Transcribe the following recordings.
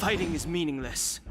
Fighting is meaningless.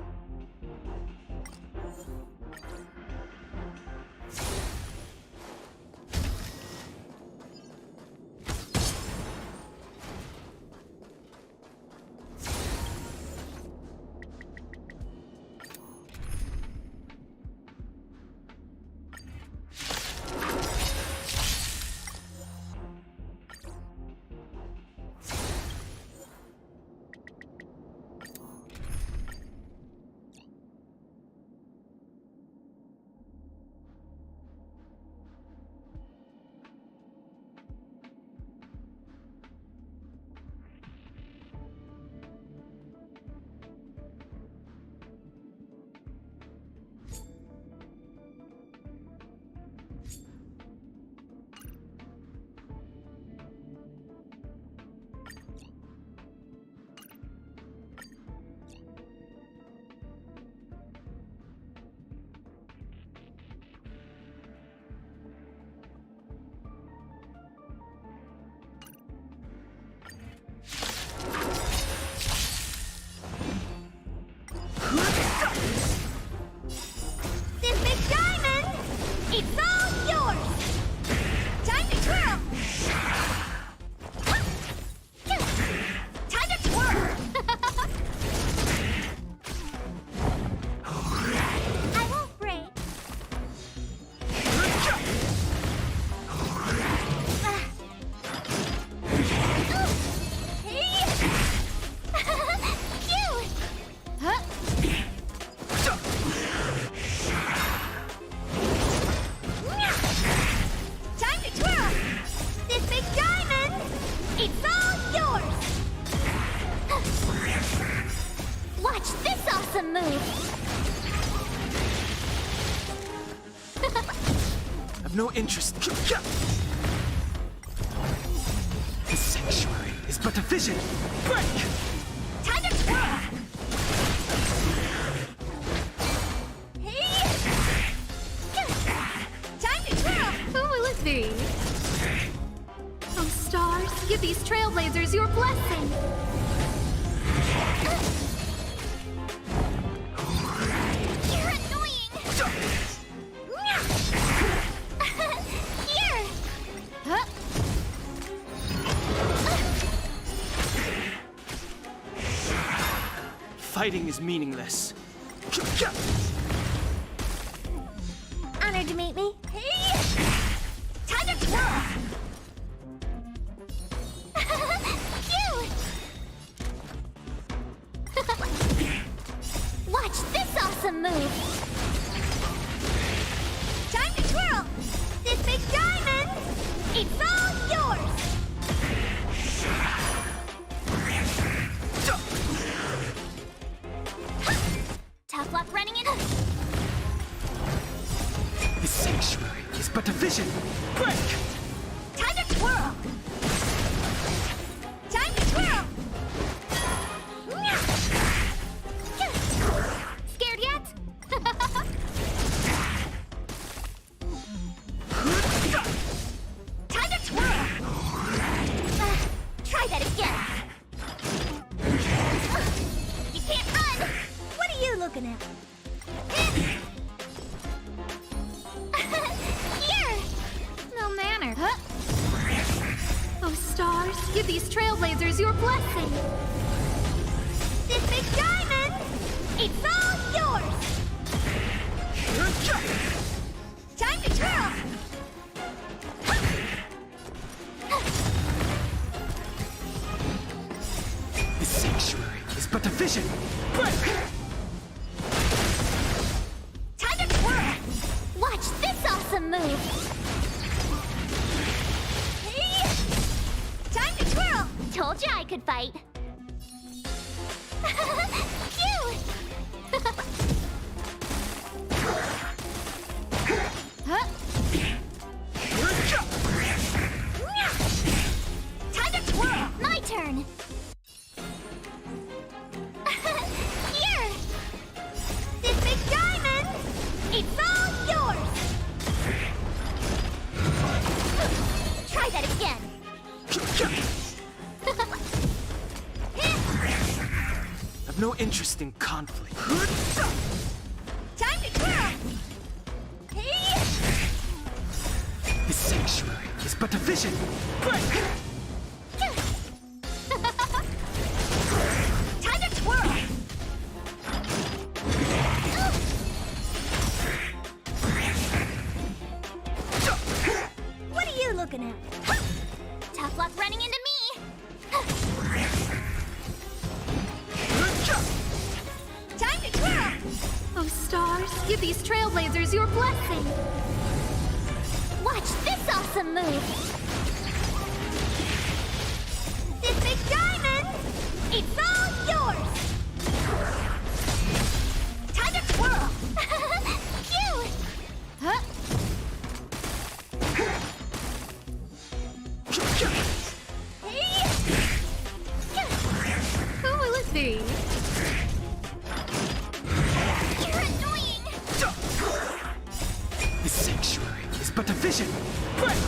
Awesome move! I've no interest. The sanctuary is but a vision. Break! Time to twirl! Hey! Time to twirl! Who will it be? Oh, stars, give these trailblazers your blessing! You're annoying! Here! Huh? Fighting is meaningless. Honored to meet me. Hey! Time to twirl! Cute! Watch this awesome move! Time to twirl! This big diamond! It's all yours! Tough luck running in. The sanctuary is but a vision. Break! Time to twirl! Time to twirl! Scared yet? Time to twirl! Try that again. You can't run! What are you looking at? Here! No manner. Huh? Oh, stars, give these trailblazers your blessing. This big diamond, it's all yours. Time to twirl. The sanctuary is but a vision. Break! Time to twirl. Watch this awesome move. Hey! Time to twirl. Told you I could fight. Cute! Huh? Time to twirl! My turn! Here! This big diamond! It's all yours! Try that again! I've no interest in conflict. Time to twirl! Hey! The sanctuary is but a vision. Break! Time to twirl! What are you looking at? Tough luck running into me! Time to twirl! Oh, stars, give these trailblazers your blessing! Watch this awesome move! This big diamond! It's all yours! Time to twirl! Cute! Huh? Hey! Who will it be? You're annoying! The sanctuary is but a vision. Break!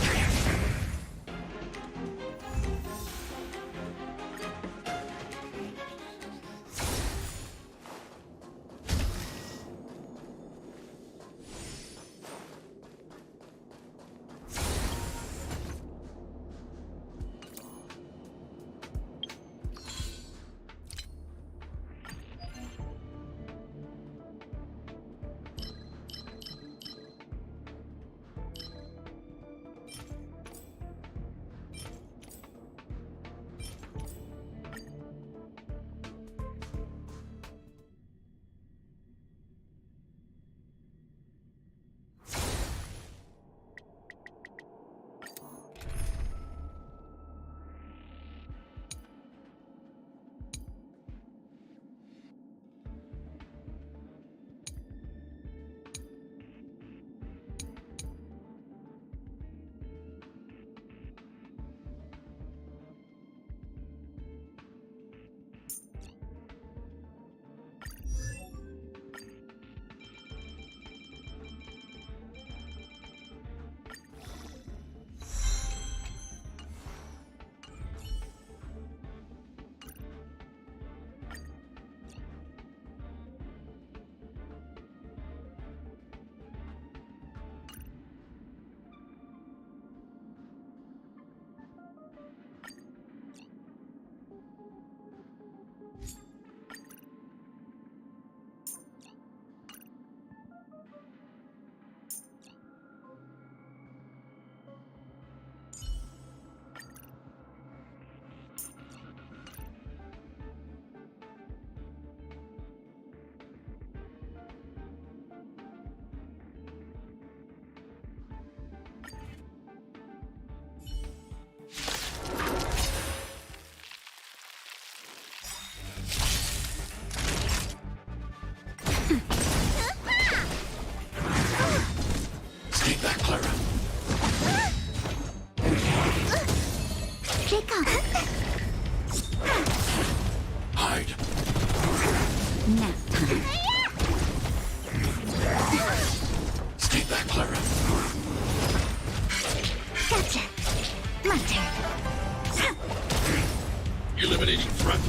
Eliminating threat.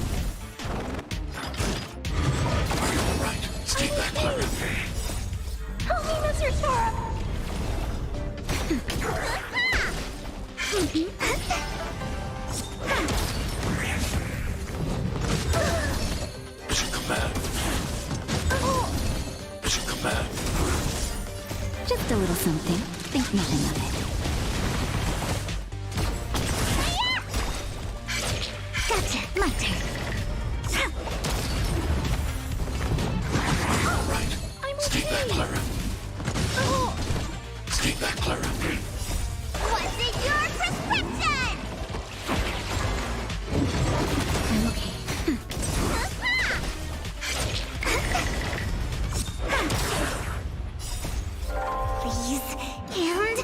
Are you alright? Stay back, Clara. Help me, Mr. Sora! Mission command. Mission command. Just a little something. Think nothing of it. Gotcha. My turn. Alright. Stay back, Clara. Stay back, Clara. What's in your prescription? I'm okay. Please, and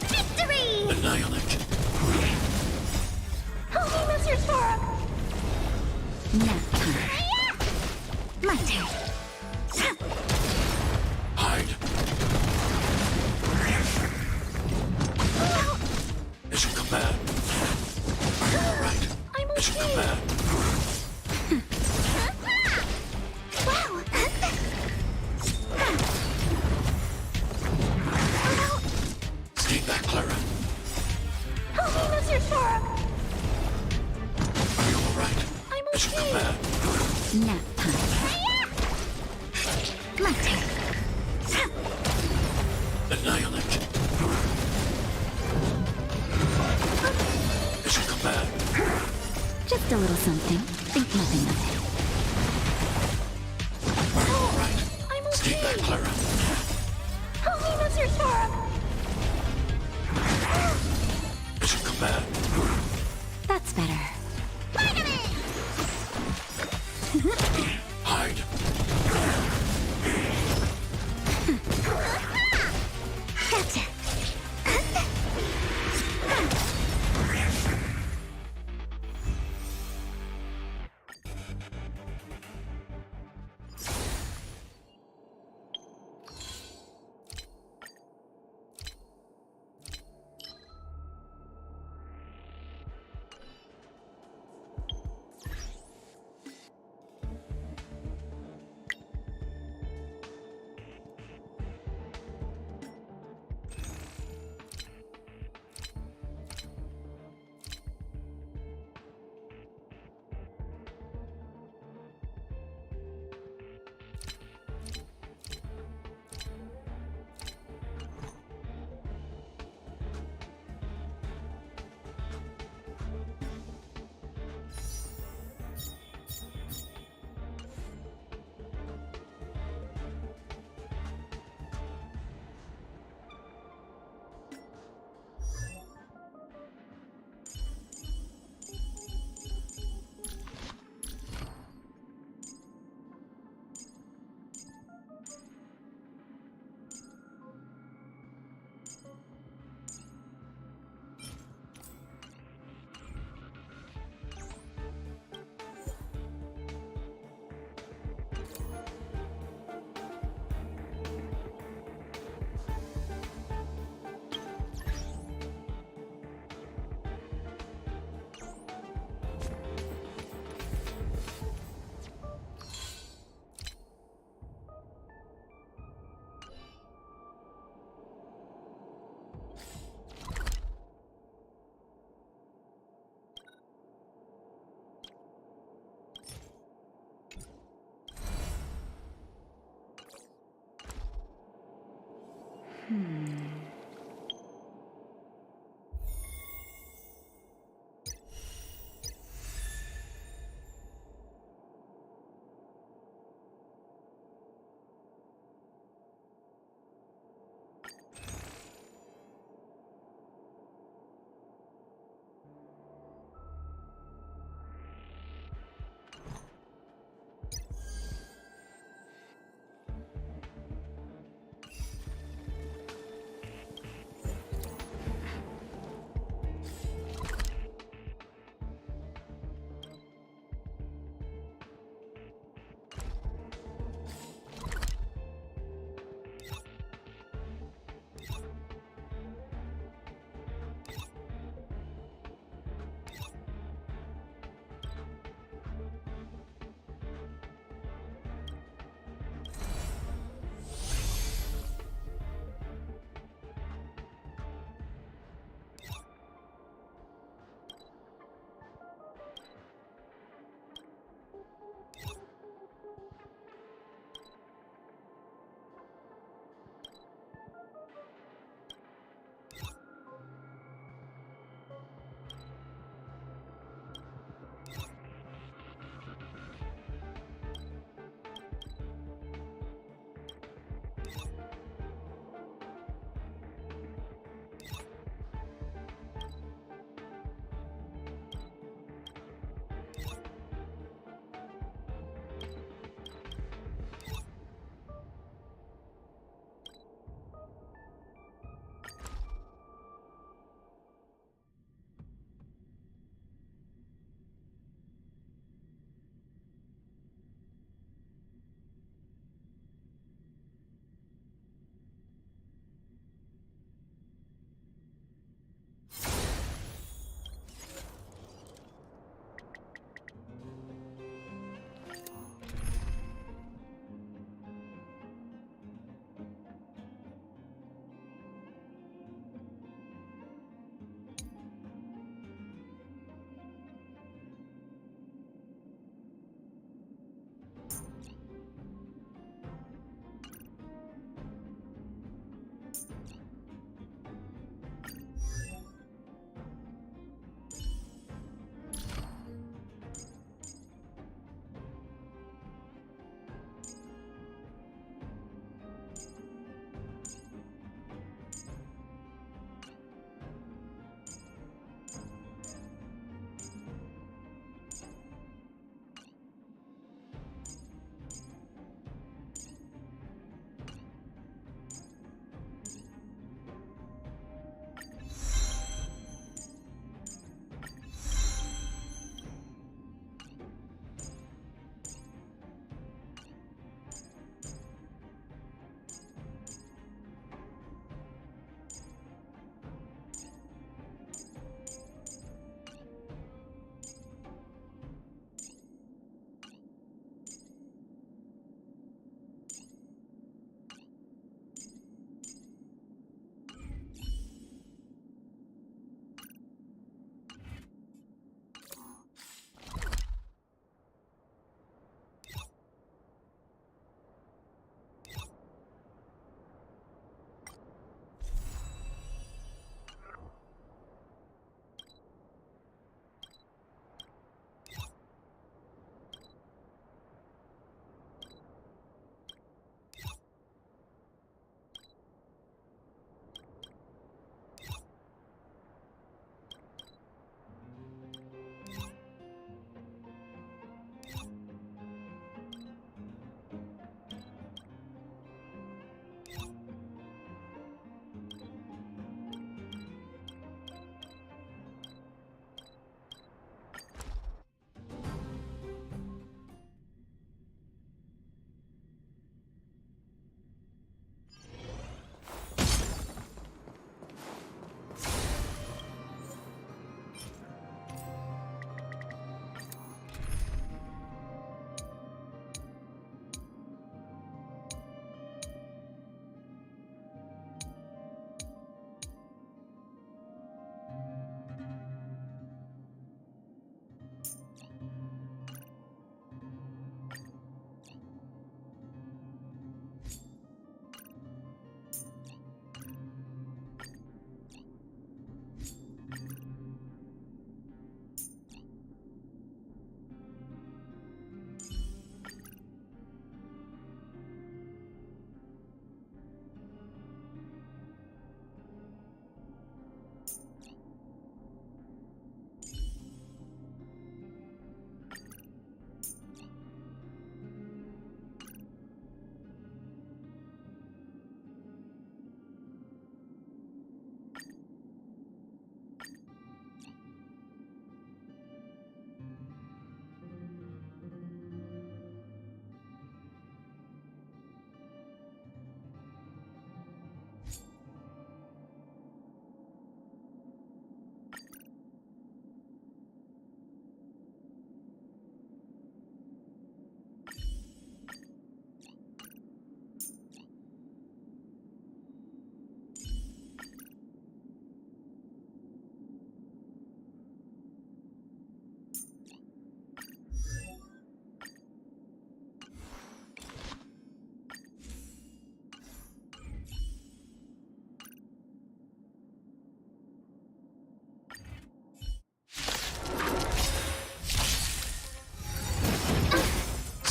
victory! Annihilate. Help me, Mr. Sora! Nap time. My turn. Hide. Mission command. Are you alright? I'm Mission okay. command. command. Nap time. My turn. Annihilate. As you command. Just a little something. Think nothing of it. All right. I'm Stay okay. back, Clara. Help me, Mr. Sora. As you command. That's better. Hide. Gotcha.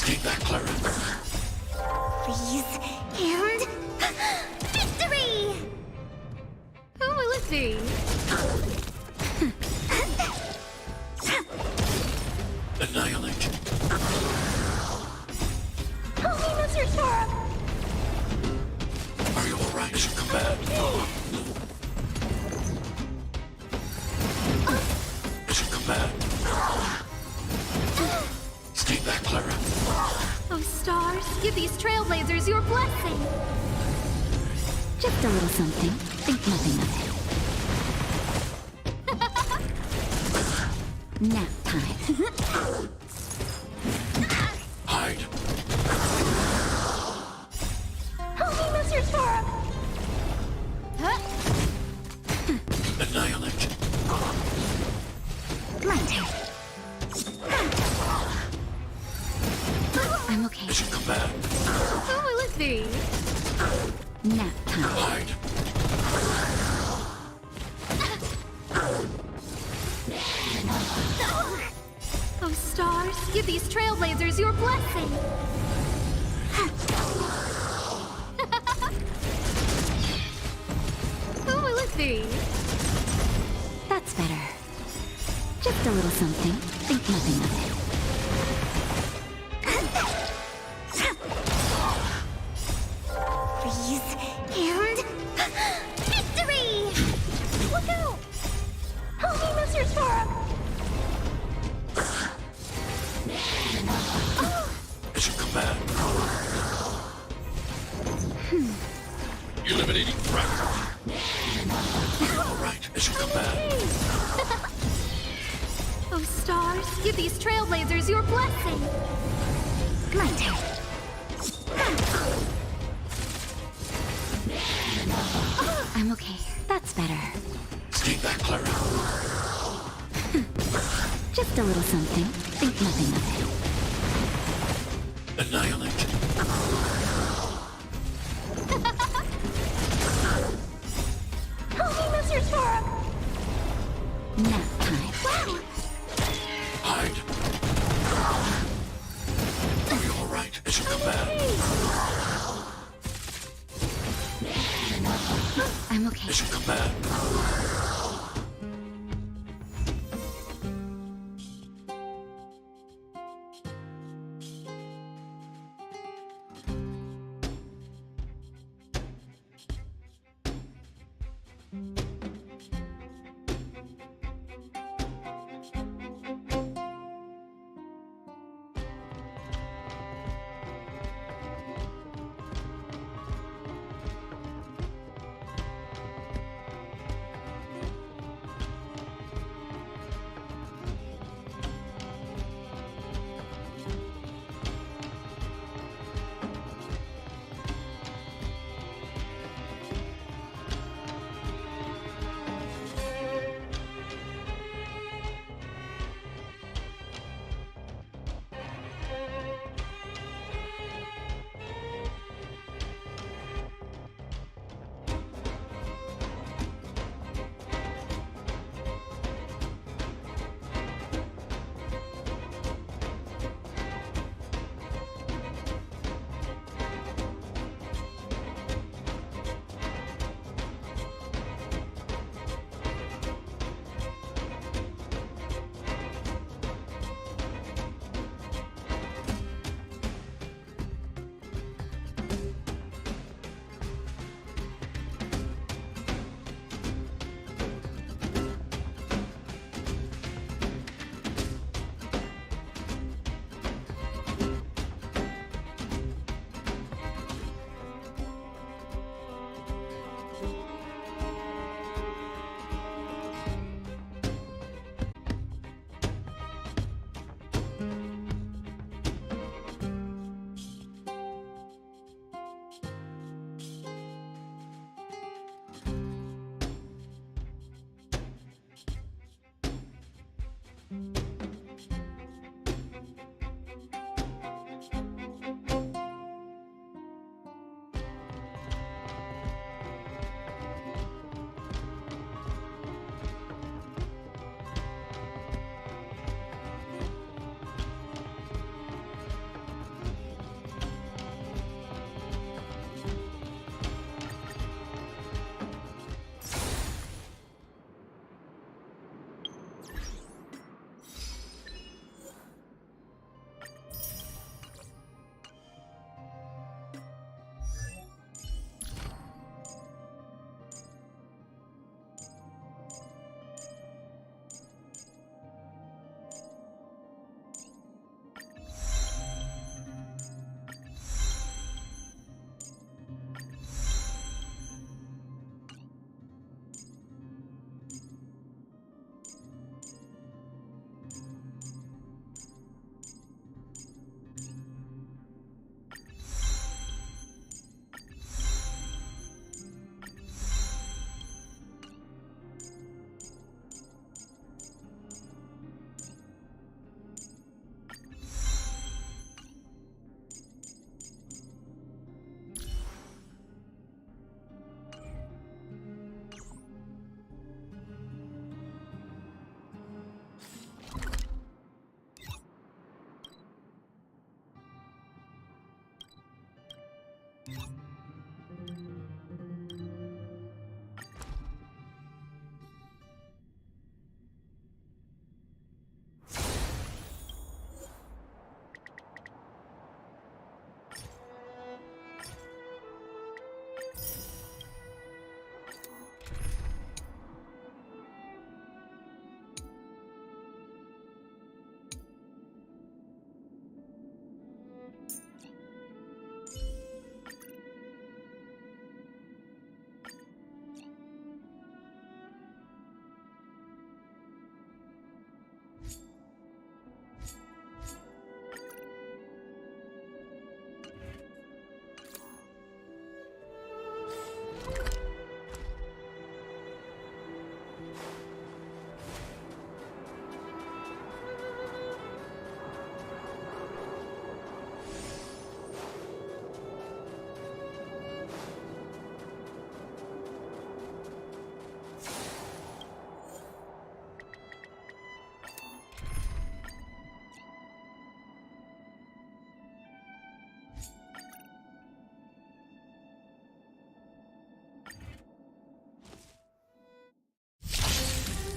Stay back, Clara. Please, and victory! Who will it be? Annihilate. Holy Mr. Storm! Are you alright? Mission command. Mission command. Stay back, Clara. Oh, stars, give these trailblazers your blessing! Just a little something. Think nothing of it. Nap time. Hide. Holy Mr. Storm! Annihilate. My turn. I'm okay. Mission command. Who will it be? Nap time. Hide. Oh, stars, give these trailblazers your blessing! Who will it be? That's better. Just a little something. Think nothing of it. Please, and victory! Look out! Holy Mr. Storm! Mission command. Eliminating threat. Alright, mission command. Oh, stars, give these trailblazers your blessing! My turn. I'm okay. That's better. Stay back, Clara. Just a little something. Think nothing of it. Annihilate. Holy Mr. Storm! Nap time. Wow! Hide. Are you alright? Mission command. I'm okay. Mission command.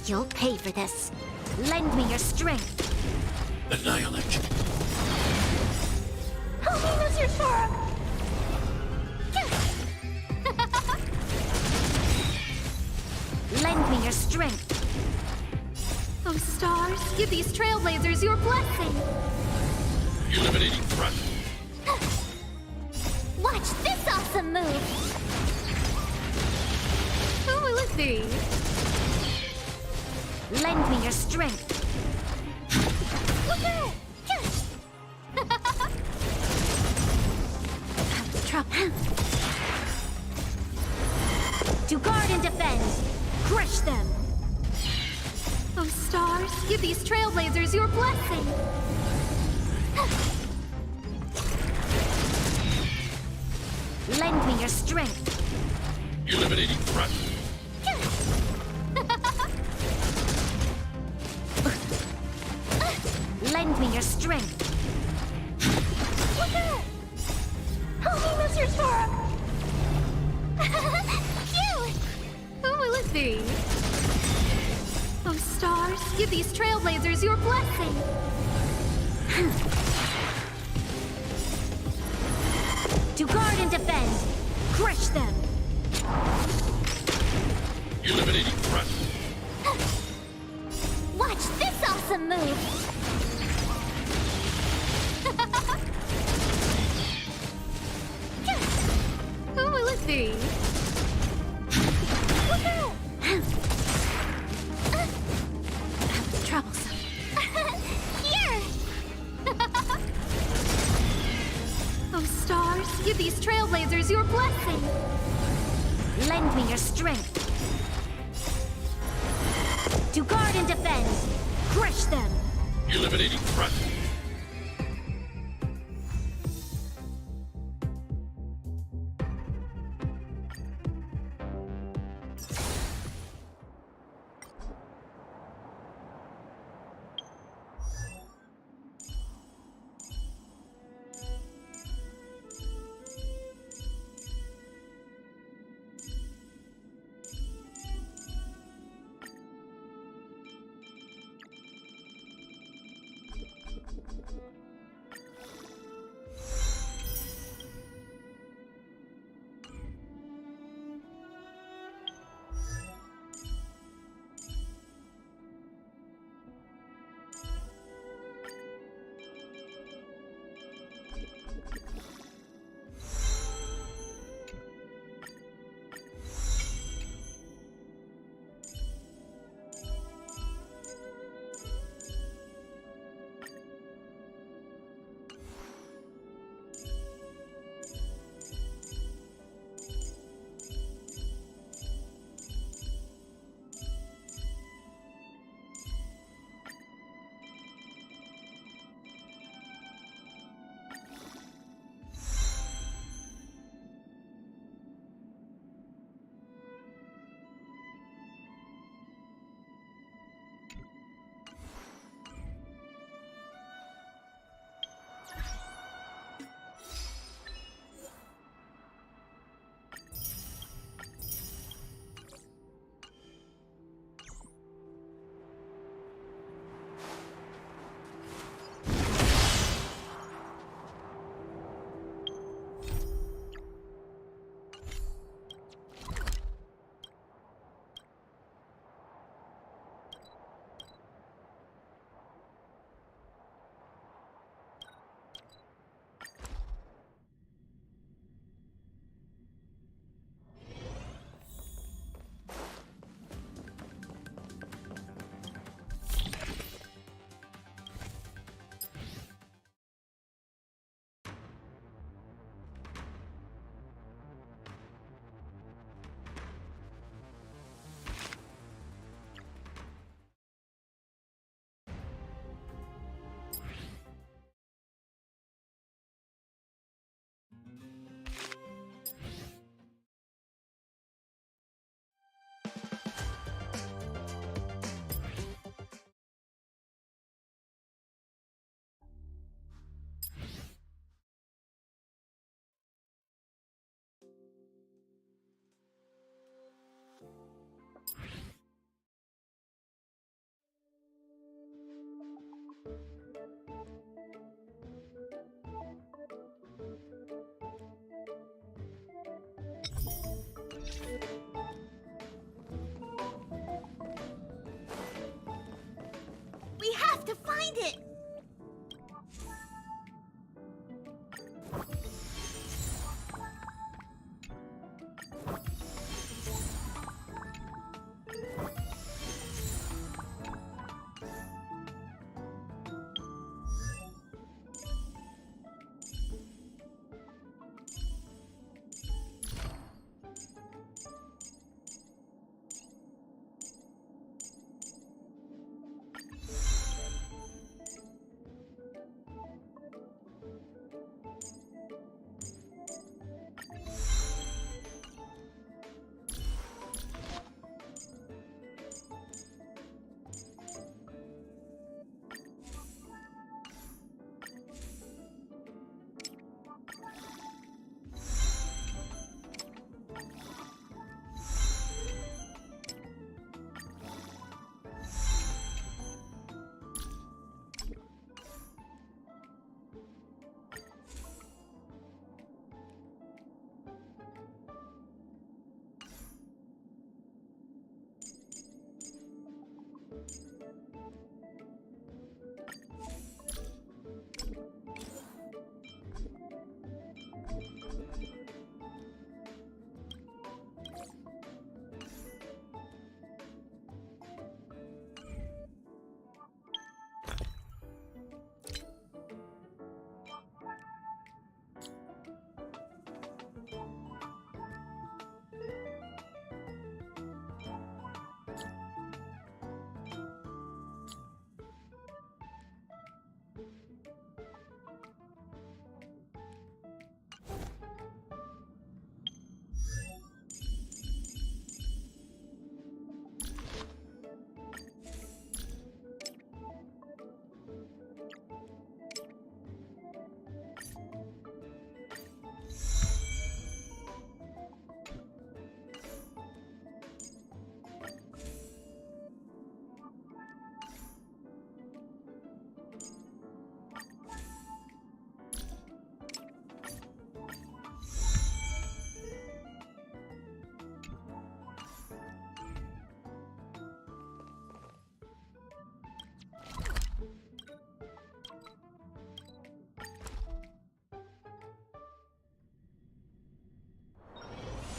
You'll pay for this. Lend me your strength. Annihilate. Help me, Mr. Sora! Lend me your strength. Oh, stars, give these trailblazers your blessing. Eliminating threat. Watch this awesome move! Who will it be? Lend me your strength. Trouble. To guard and defend. Crush them. Oh, stars, give these trailblazers your blessing. Lend me your strength. Eliminating threat. Lend me your strength. Help me, Mr. Sora! Phew! Who will it be? Oh, stars, give these trailblazers your blessing. To guard and defend. Crush them. Eliminating threat. Watch this awesome move. Who will it be? Troublesome. Here! Oh, stars, give these trailblazers your blessing. Lend me your strength. To guard and defend. Crush them. Eliminating threat. We have to find it!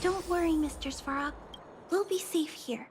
Don't worry, Mr. Svarog. We'll be safe here.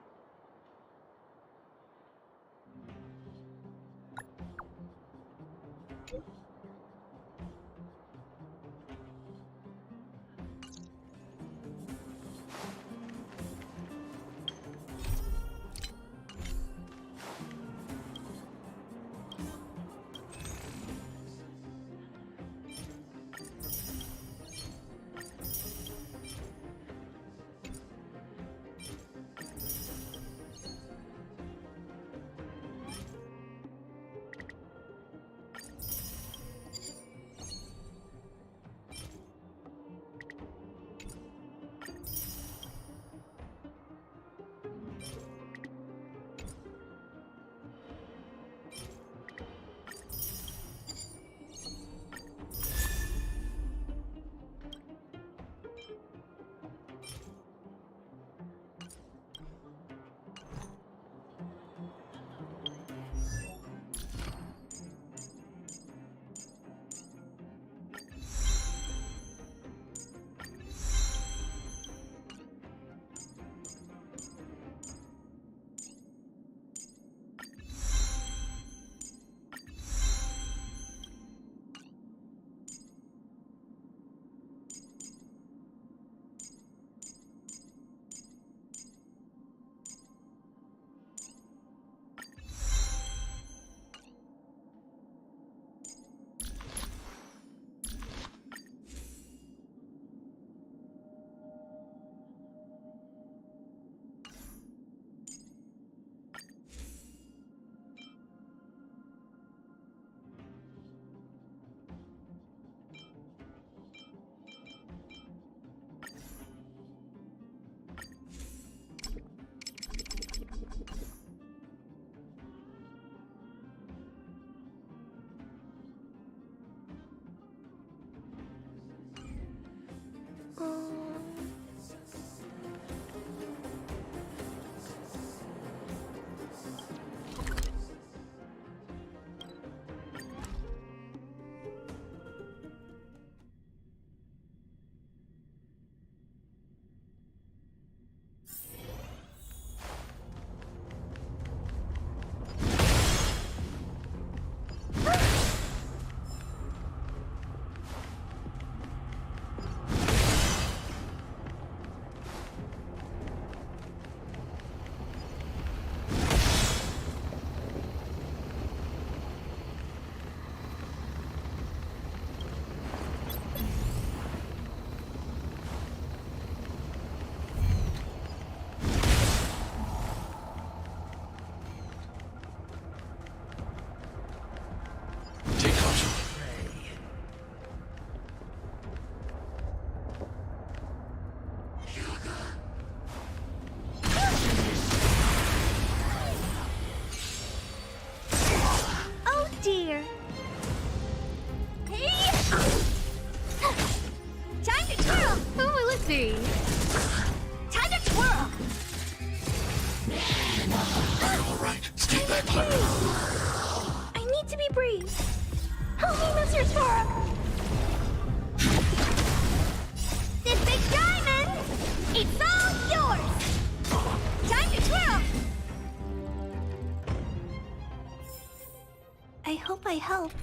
see. Time to twirl! All right, stay back clear. I need to be brave. Help me, Mr. Svarog! This big diamond! It's all yours! Time to twirl! I hope I helped.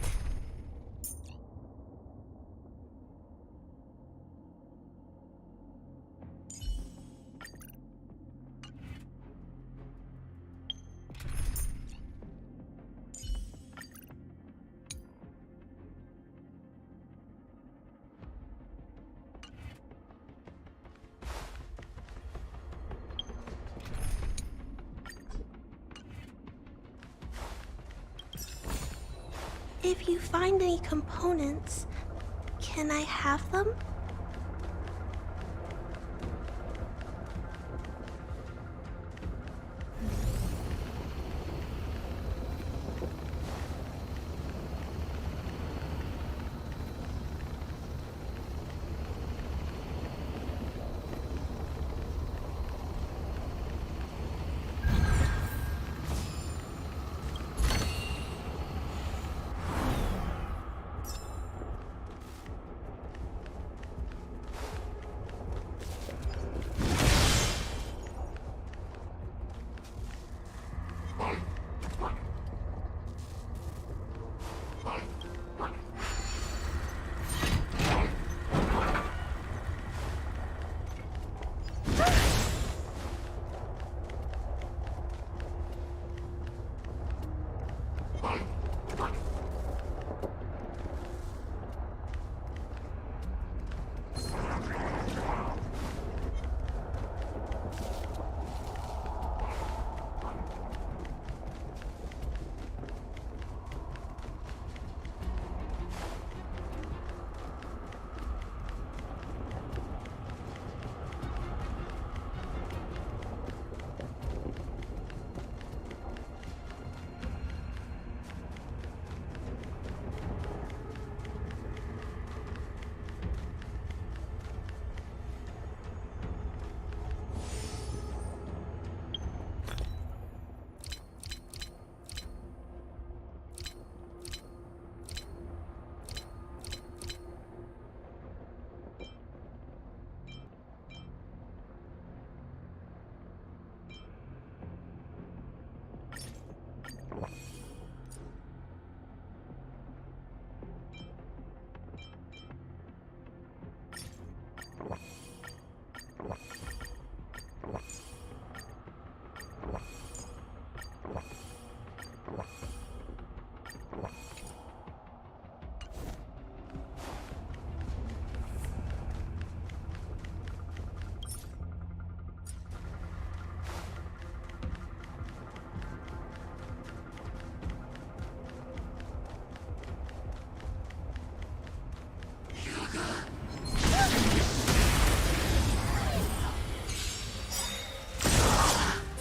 If you find any components, can I have them?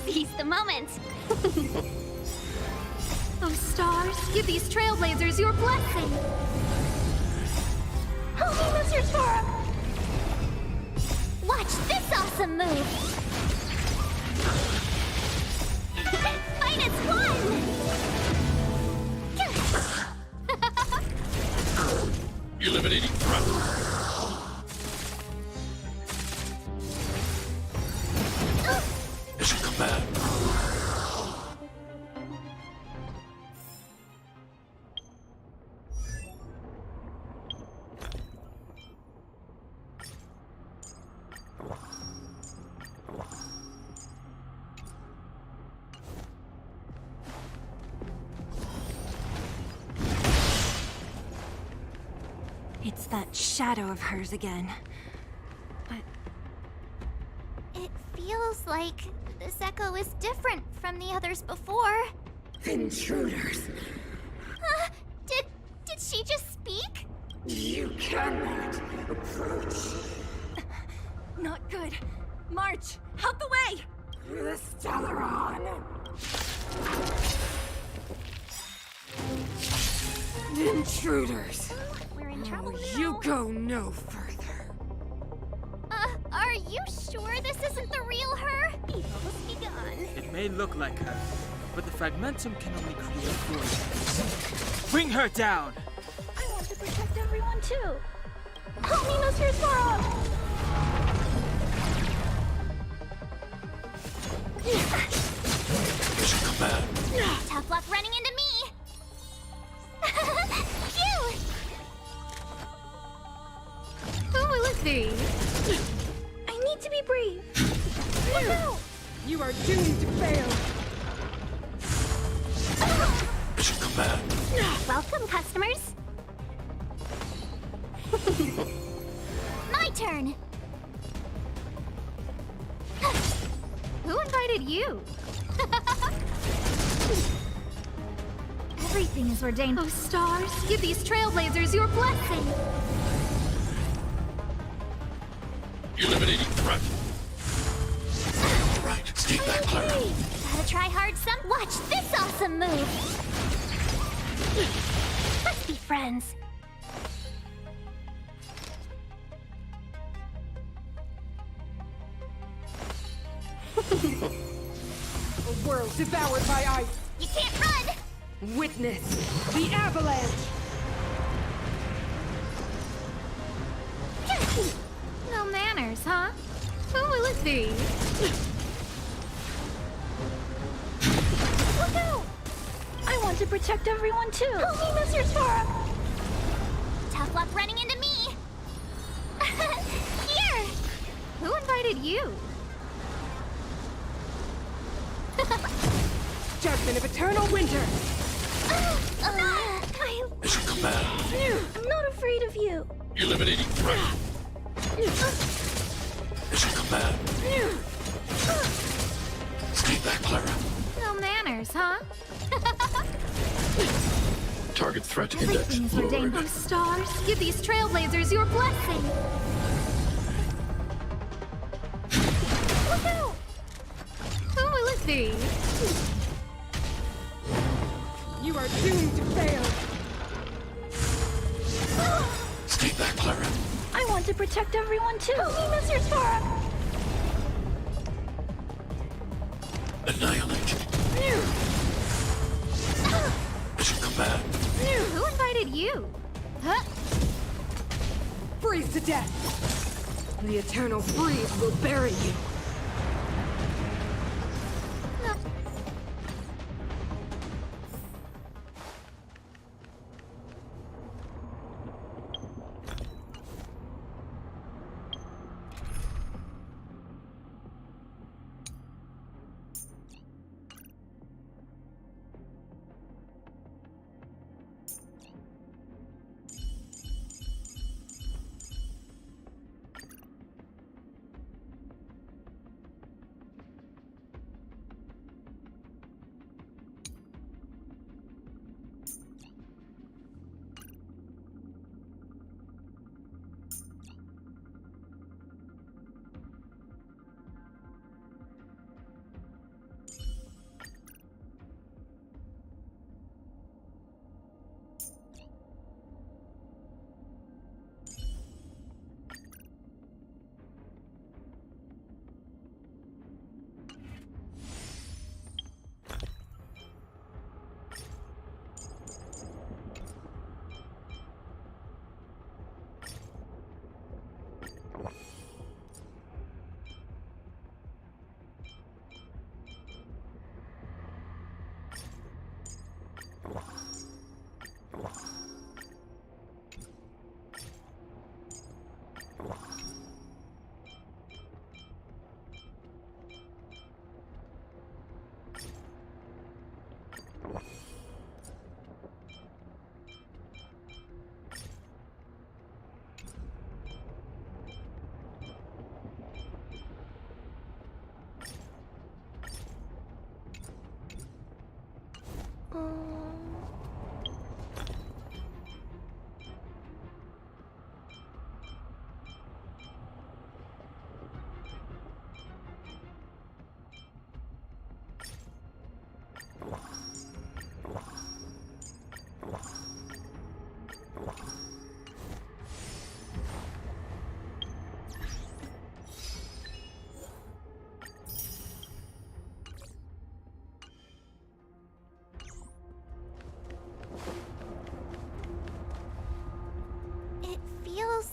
Seize the moment! Oh, stars, give these trailblazers your blessing! Help me, Mr. Svarog! Watch this awesome move! Fight is won! Eliminating threat. Mission command. It's that shadow of hers again. But It feels like this echo is different from the others before. Intruders, Did she just speak? you cannot approach not good. March, out the way! the Stellaron. Intruders! We're in trouble now. You go no further. Are you sure this isn't the real her? Evil's begun. It may look like her, but the fragmentum can only create voices. Bring her down! I want to protect everyone too. Help me, Mr. Sora! Mission command. Tough luck running into me. Phew! Who will it be? I need to be brave. Look out! You are doomed to fail. Mission command. Welcome, customers. My turn. Who invited you? Everything is ordained. Oh, stars, give these trailblazers your blessing. Eliminating threat. All right, stay back, Clara. Gotta try hard some. Watch this awesome move. Let's be friends. A world devoured by ice. You can't run. Witness the avalanche. No manners, huh? Who will it be? Look out! I want to protect everyone too. Help me, Mr. Sora! Tough luck running into me. Here. Who invited you? Judgment of eternal winter. Mission command. I'm not afraid of you. Eliminating threat. Mission command. Stay back, Clara. No manners, huh? Target threat index Everything is ordained. Oh, stars, give these trailblazers your blessing. Look out! Who will it be? You are doomed to fail. Stay back, Clara. I want to protect everyone too. Help me, Mr. Sora! Annihilate. Mission command. Who invited you? Huh? Freeze to death. The eternal freeze will bury you.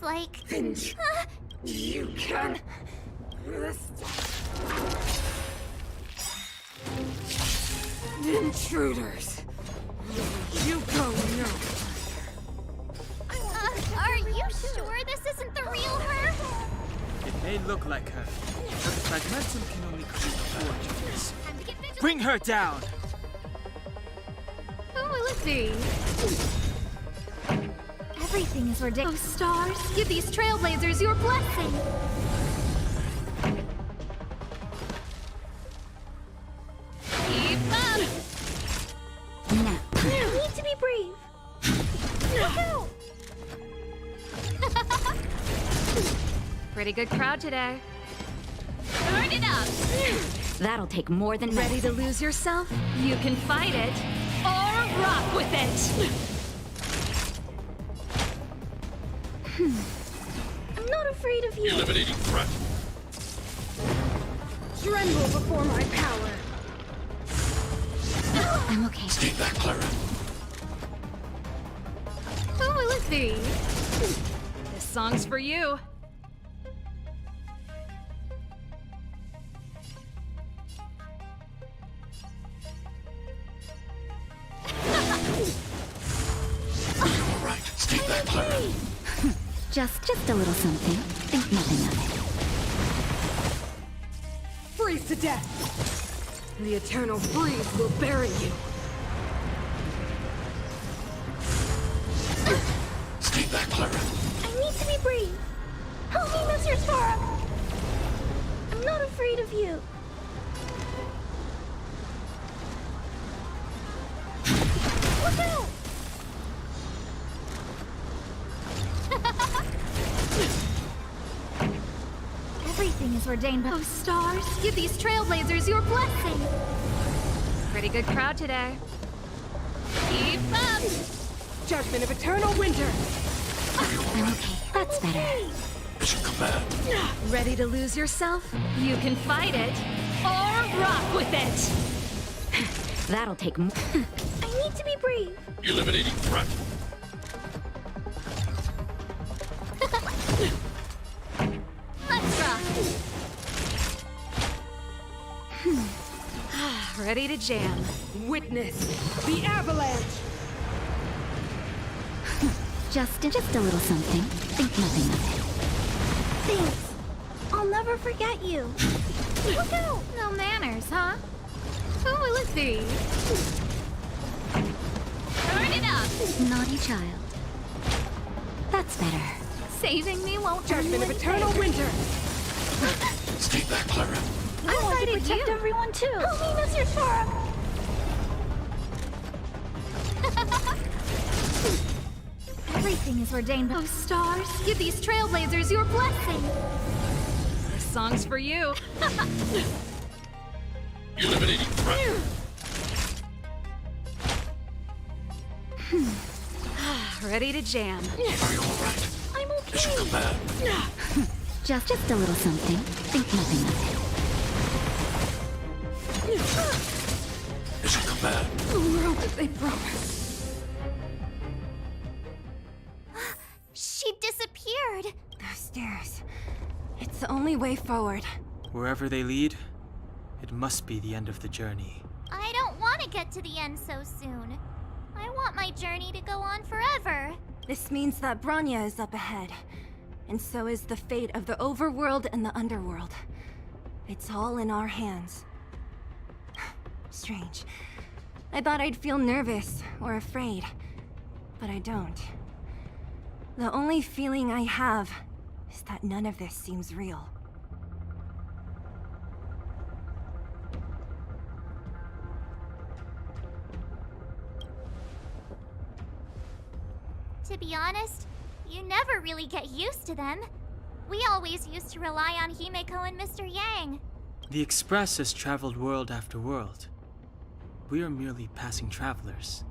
like... Finch, you can... Intruders! You go no. Are you sure this isn't the real her? It may look like her, but the fragmentum can only create fortunes. Time to get vigilant. Bring her down! Who will it be? Everything is ordained. Oh, stars, give these trailblazers your blessing. Keep up! Now, You need to be brave. Look out! Pretty good crowd today. Turn it up! that'll take more than Ready to lose yourself? You can fight it, or rock with it! I'm not afraid of you. Eliminating threat. Tremble before my power. I'm okay. Stay back, Clara. Who will it be? This song's for you. All right. Stay back, Clara. Just a little something. Think nothing of it. Freeze to death. The eternal freeze will bury you. Stay back, Clara. I need to be brave. Help me, Mr. Sparrow. I'm not afraid of you. Look out! Everything is ordained by... Oh, stars, give these trailblazers your blessing. Pretty good crowd today. Keep up! Judgment of eternal winter. I'm okay. That's better. Mission command. Ready to lose yourself? You can fight it, or rock with it. That'll take more. I need to be brave. Eliminating threat. Let's rock. Ready to jam. Witness the avalanche. Just a little something. Think nothing of it. Thanks. I'll never forget you. Look out! No manners, huh? Who will it be? Turn it up! Naughty child. That's better. Saving me won't Judgment of eternal winter. Stay back, Clara. I want to fighting protect you. everyone too. Help me, Mr. Sparrow. Everything is ordained by... Oh, stars, give these trailblazers your blessing. This song's for you. Eliminating threat. Ready to jam. Are you all right? I'm okay. Mission command. Just a little something. Think nothing of it. Mission command. The world that they promised. She disappeared. Those stairs. It's the only way forward. Wherever they lead, it must be the end of the journey. I don't want to get to the end so soon. I want my journey to go on forever. This means that Branya is up ahead. And so is the fate of the overworld and the underworld. It's all in our hands. Strange. I thought I'd feel nervous or afraid, but I don't. The only feeling I have is that none of this seems real. To be honest, you never really get used to them. We always used to rely on Himeko and Mr. Yang. The Express has traveled world after world. We are merely passing travelers,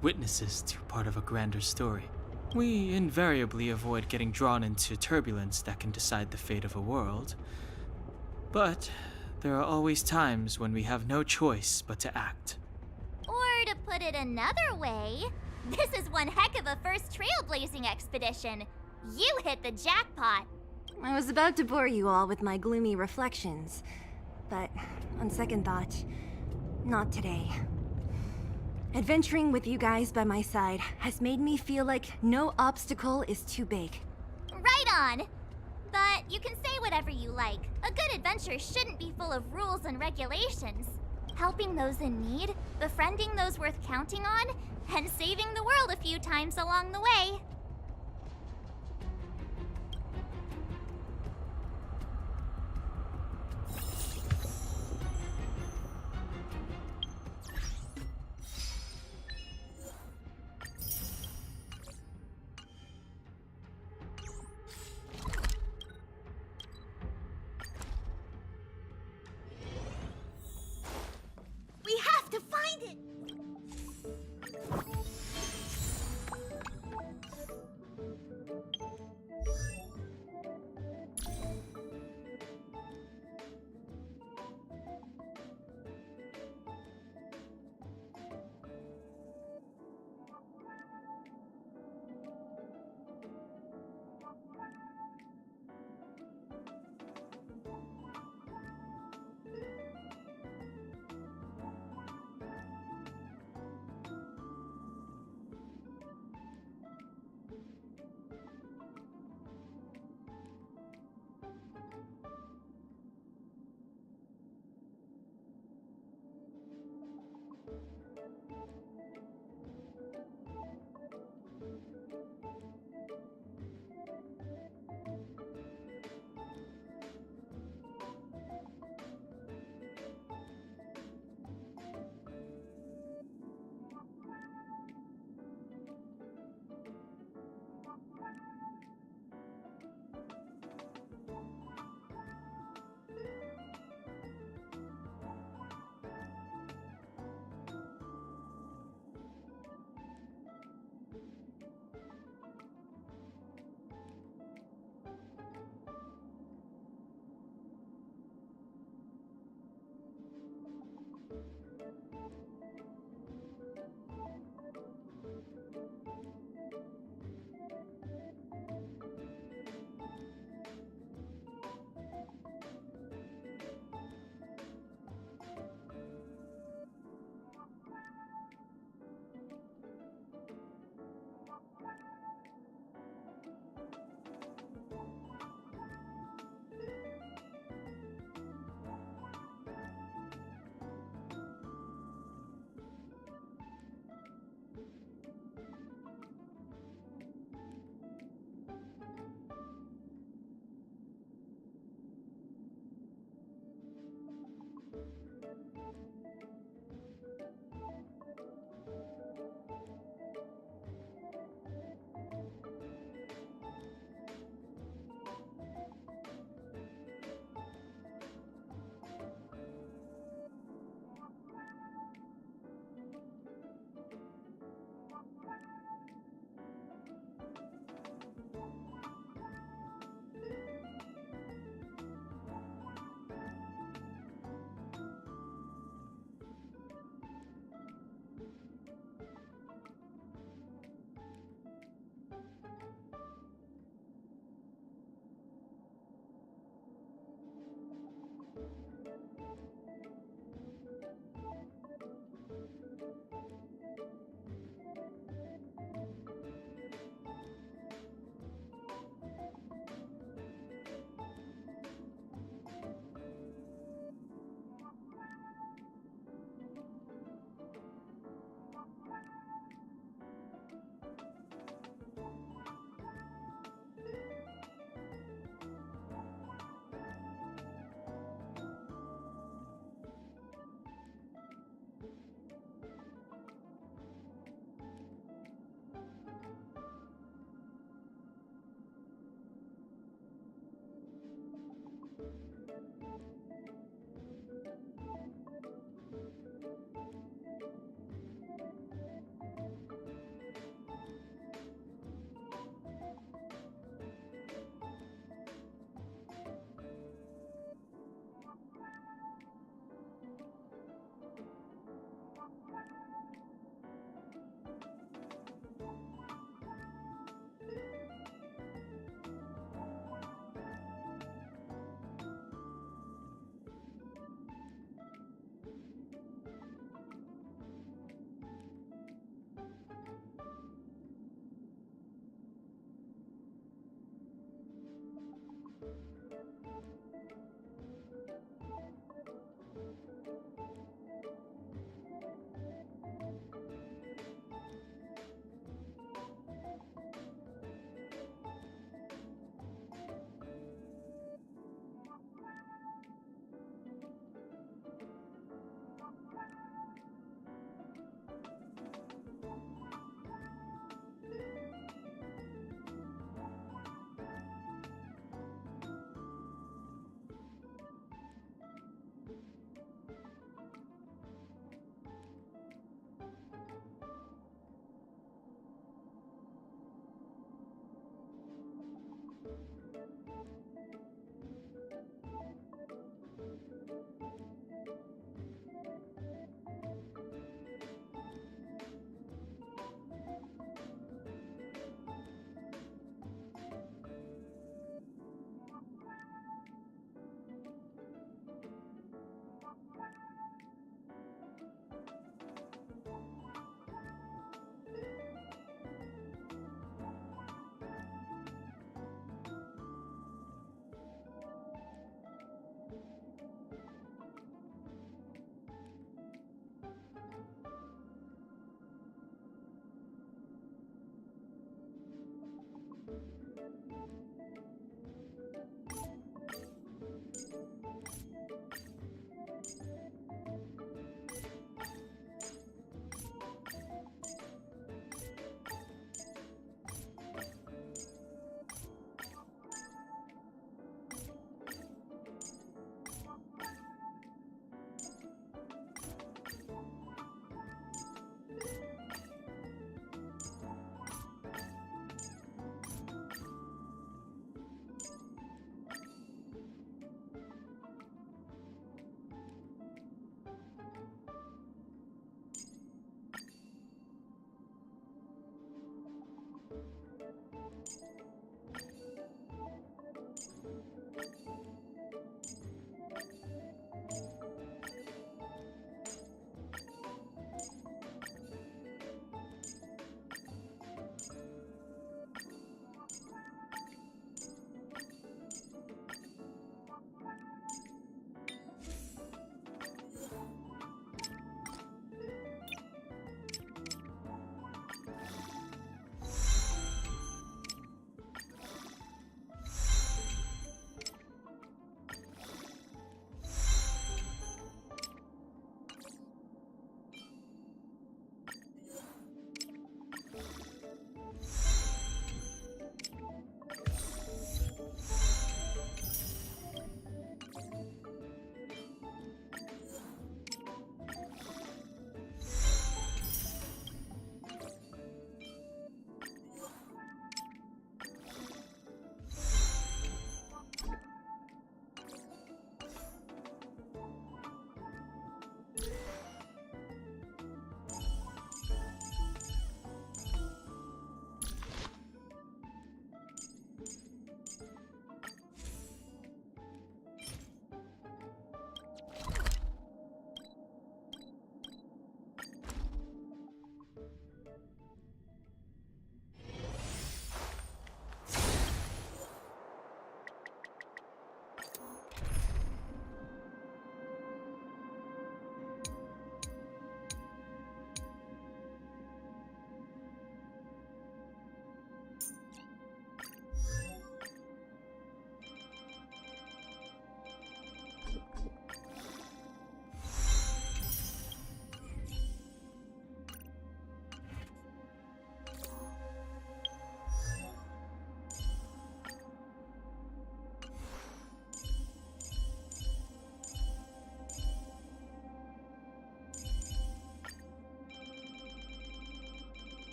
witnesses to part of a grander story. We invariably avoid getting drawn into turbulence that can decide the fate of a world. But there are always times when we have no choice but to act. Or to put it another way, this is one heck of a first trailblazing expedition. You hit the jackpot. I was about to bore you all with my gloomy reflections, but on second thought, not today. Adventuring with you guys by my side has made me feel like no obstacle is too big. Right on. But you can say whatever you like. A good adventure shouldn't be full of rules and regulations. Helping those in need, befriending those worth counting on, and saving the world a few times along the way. We have to find it!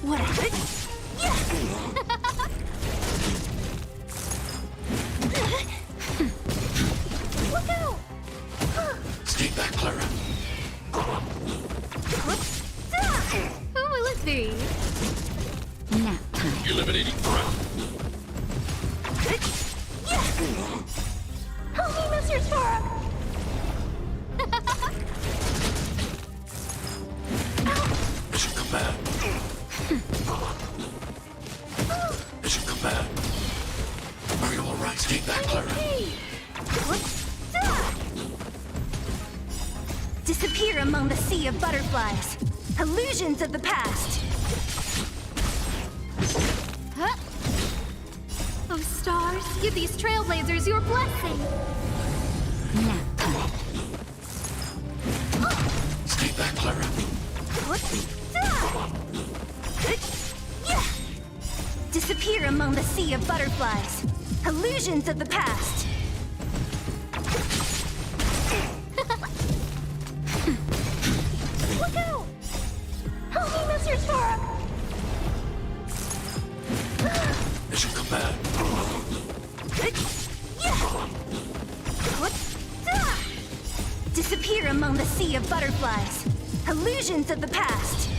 What? Look out! Stay back, Clara. Who will it be? Nap time. Eliminating threat. Help me, Mr. Sora! Mission command. Mission command. Are you alright? Stay back, Clara. Disappear among the sea of butterflies. Illusions of the past. Huh? Oh, stars, give these trailblazers your blessing. Nap time. Stay back, Clara. Disappear among the sea of butterflies. Illusions of the past. Look out! Help me, Mr. Sora! Mission command. Disappear among the sea of butterflies. Illusions of the past.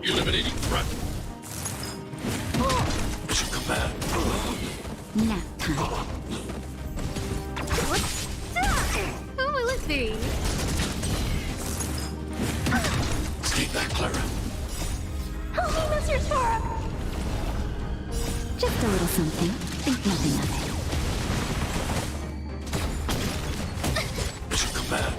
Eliminating threat. Mission command. Nap time. Who will it be? Stay back, Clara. Help me, Mr. Sora! Just a little something. Think nothing of it. Mission command.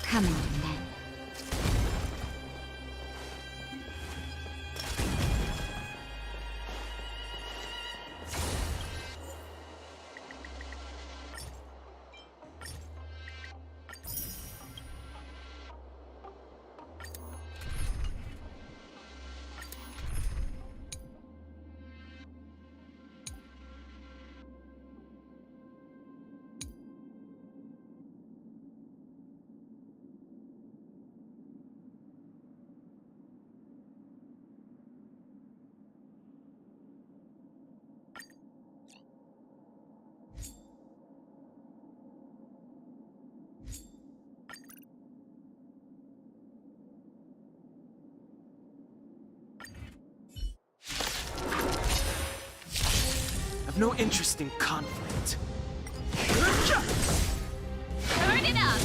Come on, then. I've no interest in conflict. Turn it up!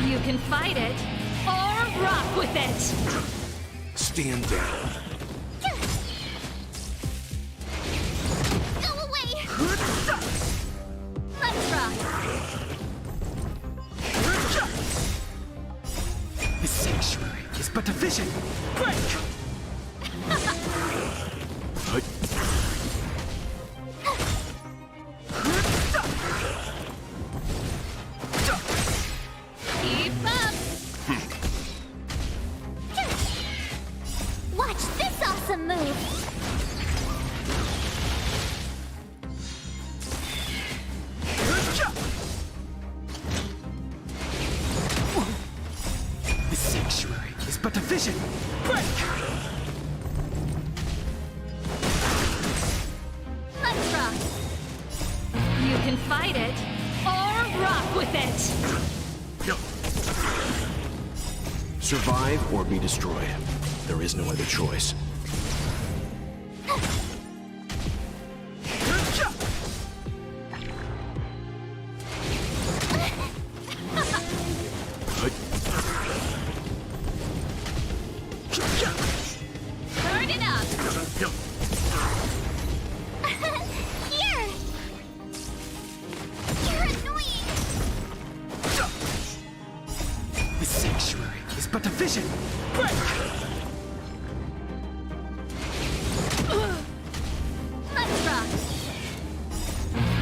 You can fight it, or rock with it! Stand down. Go away! Let's rock! The sanctuary is but a vision. Break! Keep up! Watch this, awesome! awesome move! The sanctuary is but a vision! Break! Let's rock! You can fight it, or rock with it! Survive or be destroyed. There is no other choice. Turn it up! Here! You're annoying! The sanctuary is but a vision! Break! Let's rock!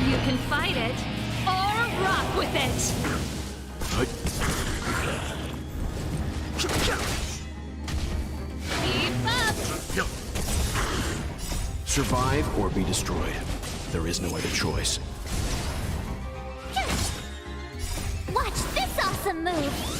You can fight it, or rock with it! Keep up! Survive or be destroyed. There is no other choice. Watch this awesome move!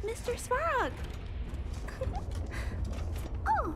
Mr. Svarog! Oh!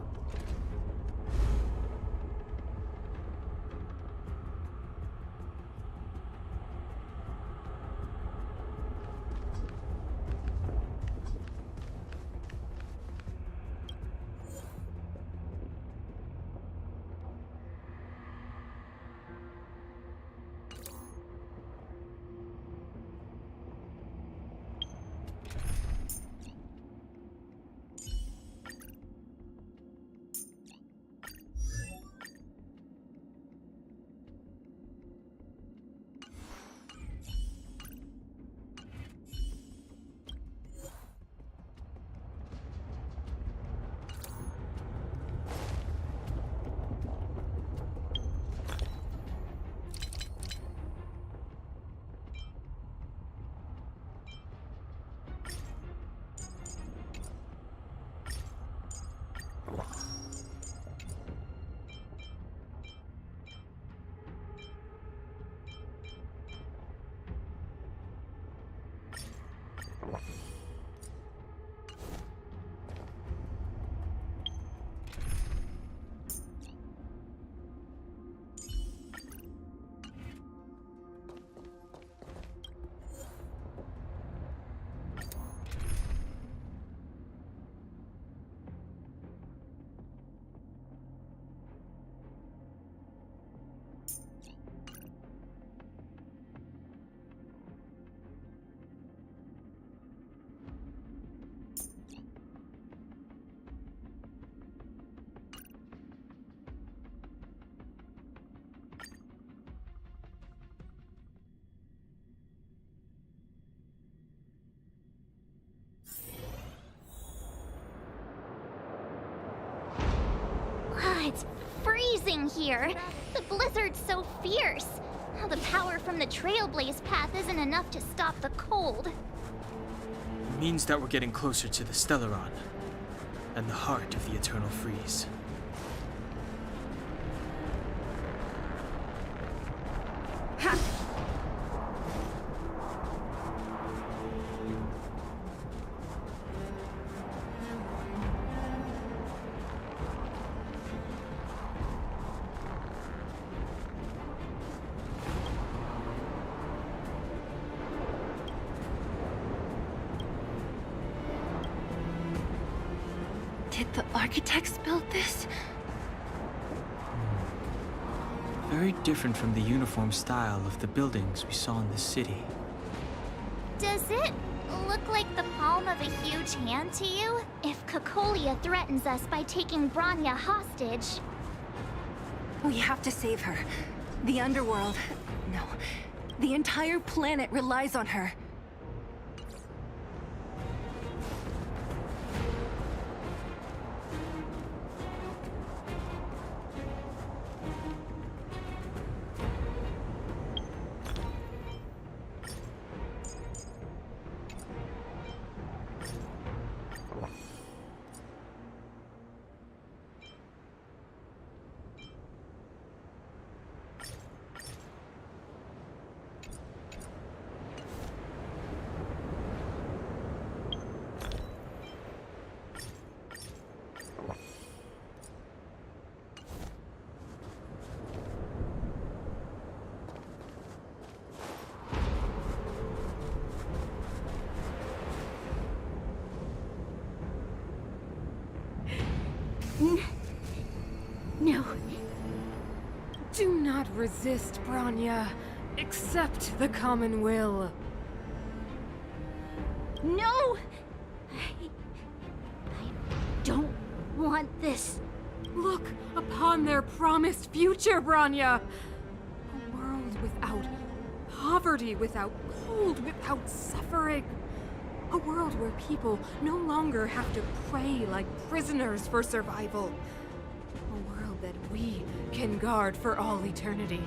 freezing here. The blizzard's so fierce. The power from the Trailblaze path isn't enough to stop the cold. Means that we're getting closer to the Stellaron, and the heart of the Eternal Freeze. Did the architects build this? Very different from the uniform style of the buildings we saw in the city. Does it look like the palm of a huge hand to you? If Cocolia threatens us by taking Bronya hostage... We have to save her. The underworld... No. The entire planet relies on her. No. Do not resist, Bronya. Accept the common will. No! I don't want this. Look upon their promised future, Bronya! A world without poverty, without cold, without suffering. A world where people no longer have to pray like prisoners for survival. A world that we can guard for all eternity.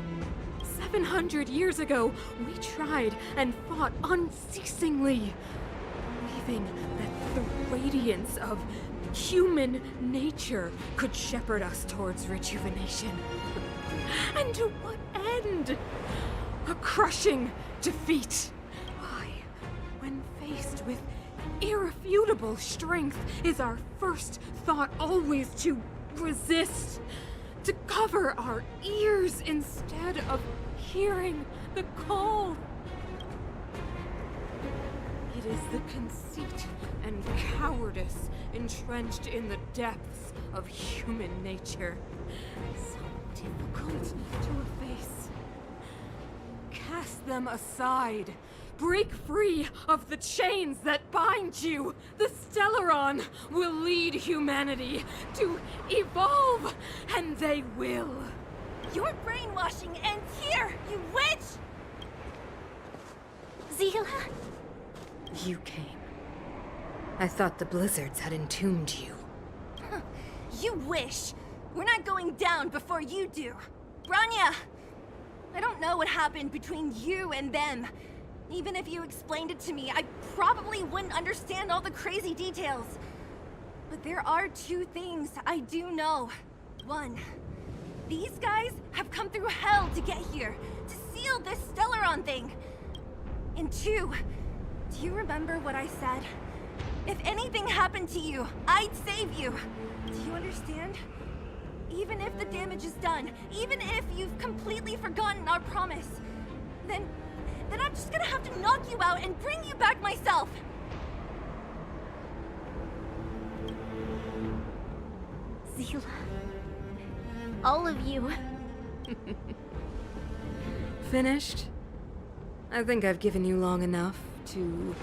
700 years ago, we tried and fought unceasingly, believing that the radiance of human nature could shepherd us towards rejuvenation. And to what end? A crushing defeat. Why, when faced with irrefutable strength, is our first thought always to resist? To cover our ears instead of hearing the call? It is the conceit and cowardice entrenched in the depths of human nature, so difficult to efface. Cast them aside. Break free of the chains that bind you. The Stellaron will lead humanity to evolve, and they will. Your brainwashing ends here, you witch! Zila? You came. I thought the blizzards had entombed you. You wish. We're not going down before you do. Bronya! I don't know what happened between you and them. Even if you explained it to me, I probably wouldn't understand all the crazy details. But there are two things I do know. One, these guys have come through hell to get here, to seal this Stellaron thing. And two, do you remember what I said? If anything happened to you, I'd save you. Do you understand? Even if the damage is done, even if you've completely forgotten our promise, then I'm just gonna have to knock you out and bring you back myself. Zila. All of you. Finished? I think I've given you long enough to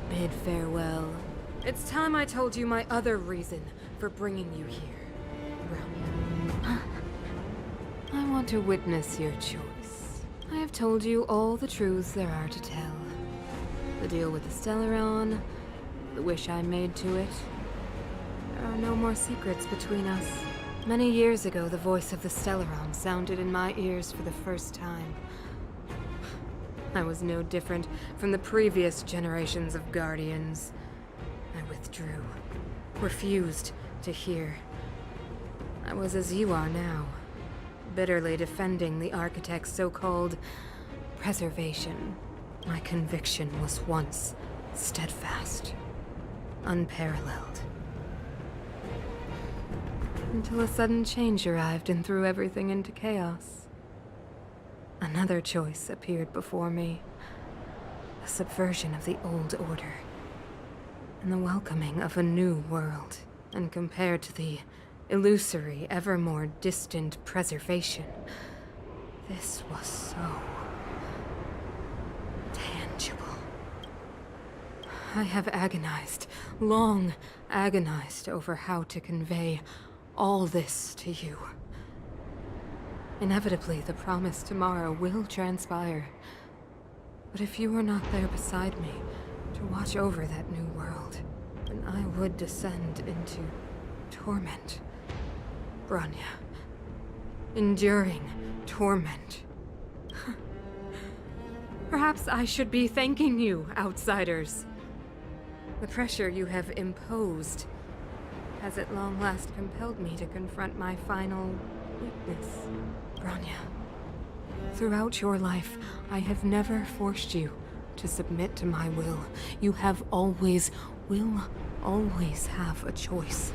bid farewell. It's time I told you my other reason for bringing you here, Bronya. I want to witness your choice. I have told you all the truths there are to tell. The deal with the Stellaron, the wish I made to it. There are no more secrets between us. Many years ago, the voice of the Stellaron sounded in my ears for the first time. I was no different from the previous generations of Guardians. I withdrew, refused to hear. I was as you are now, bitterly defending the Architect's so-called preservation. My conviction was once steadfast, unparalleled. Until a sudden change arrived and threw everything into chaos. Another choice appeared before me. A subversion of the old order. And the welcoming of a new world. And compared to the illusory, ever more distant preservation, this was so tangible. I have agonized, long agonized over how to convey all this to you. Inevitably, the promised tomorrow will transpire. But if you were not there beside me to watch over that new world, then I would descend into torment. Bronya. Enduring torment. Perhaps I should be thanking you, outsiders. The pressure you have imposed has at long last compelled me to confront my final weakness. Bronya, throughout your life, I have never forced you to submit to my will. You have always, will always have a choice.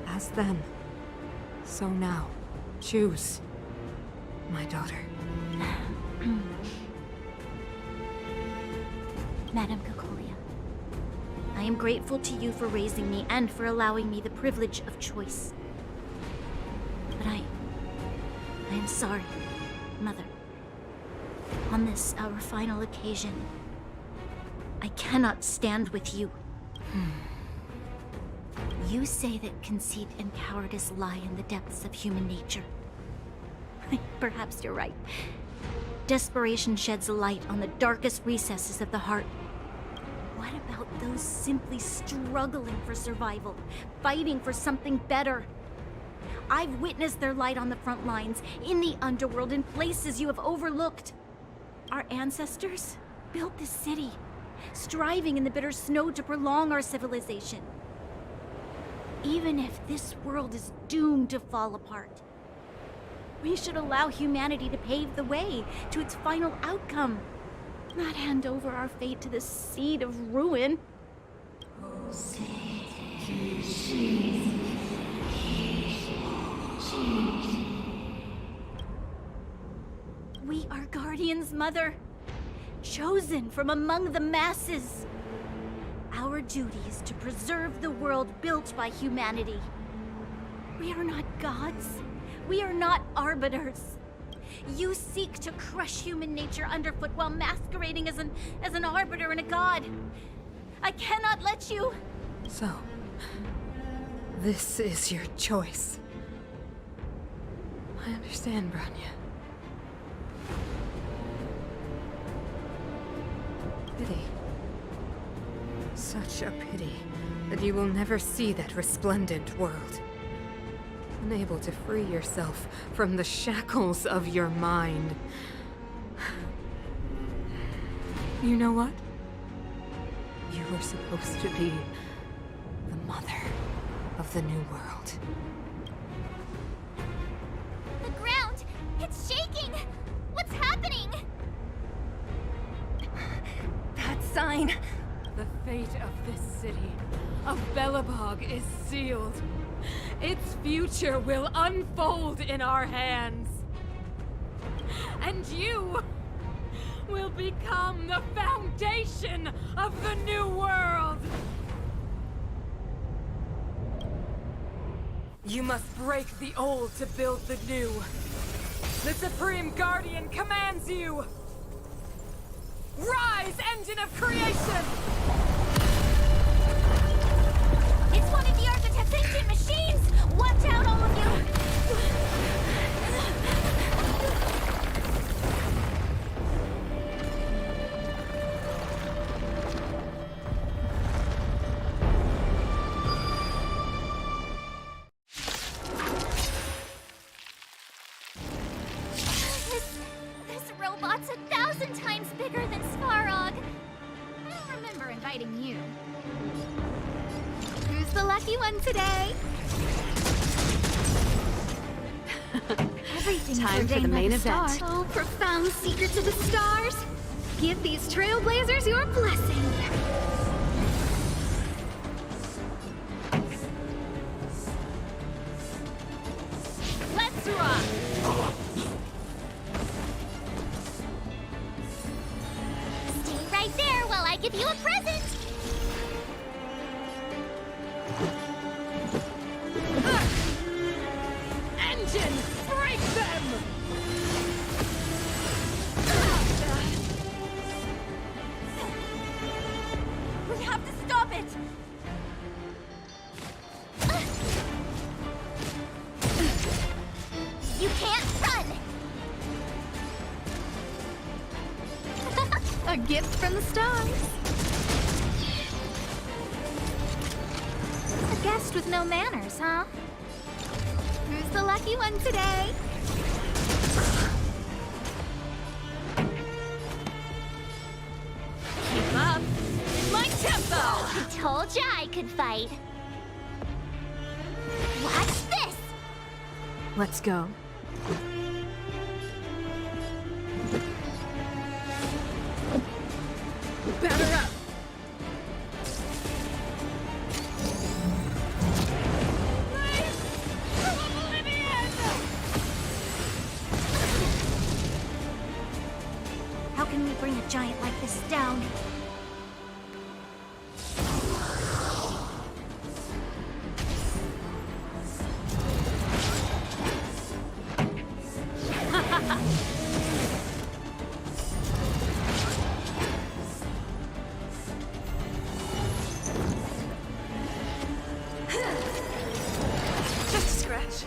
As then, so now. Choose, my daughter. Madame Cocolia, I am grateful to you for raising me and for allowing me the privilege of choice. But I am sorry, Mother. On this, our final occasion, I cannot stand with you. You say that conceit and cowardice lie in the depths of human nature. Perhaps you're right. Desperation sheds a light on the darkest recesses of the heart. What about those simply struggling for survival, fighting for something better? I've witnessed their light on the front lines, in the underworld, in places you have overlooked. Our ancestors built this city, striving in the bitter snow to prolong our civilization. Even if this world is doomed to fall apart, we should allow humanity to pave the way to its final outcome, not hand over our fate to the seed of ruin. We are guardians, Mother, chosen from among the masses. Our duty is to preserve the world built by humanity. We are not gods. We are not arbiters. You seek to crush human nature underfoot while masquerading as an arbiter and a god. I cannot let you... So, this is your choice. I understand, Bronya. Pity. Such a pity that you will never see that resplendent world. Unable to free yourself from the shackles of your mind. You know what? You were supposed to be the mother of the new world. The ground! It's shaking! What's happening? That sign. The fate of this city, of Belobog, is sealed. Its future will unfold in our hands. And you will become the foundation of the new world. You must break the old to build the new. The Supreme Guardian commands you. Rise, engine of creation! It's one of the Architect's ancient machines! Watch out, all of you! fighting you. Who's the lucky one today? Everything's Time for ordained the by main the event. stars. Oh, profound secrets of the stars. Give these trailblazers your blessing. Let's rock. Stay right there while I give you a present. Engine! Break them! We have to stop it! You can't run! A gift from the stars. A guest with no manners, huh? Who's the lucky one today? Keep up! My tempo! I told ya I could fight. Watch this! Let's go. Batter up! How can we bring a giant like this down? Just a scratch.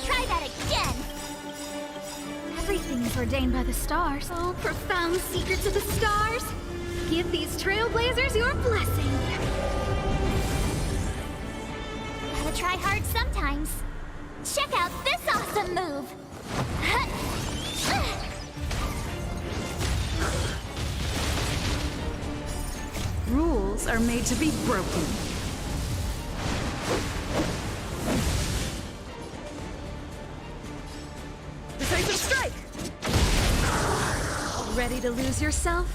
Try that again! Everything is ordained by the stars. Oh, profound secrets of the stars. Give these trailblazers your blessing. Gotta try hard sometimes. Check out this awesome move! Rules are made to be broken. Decisive strike! Ready to lose yourself?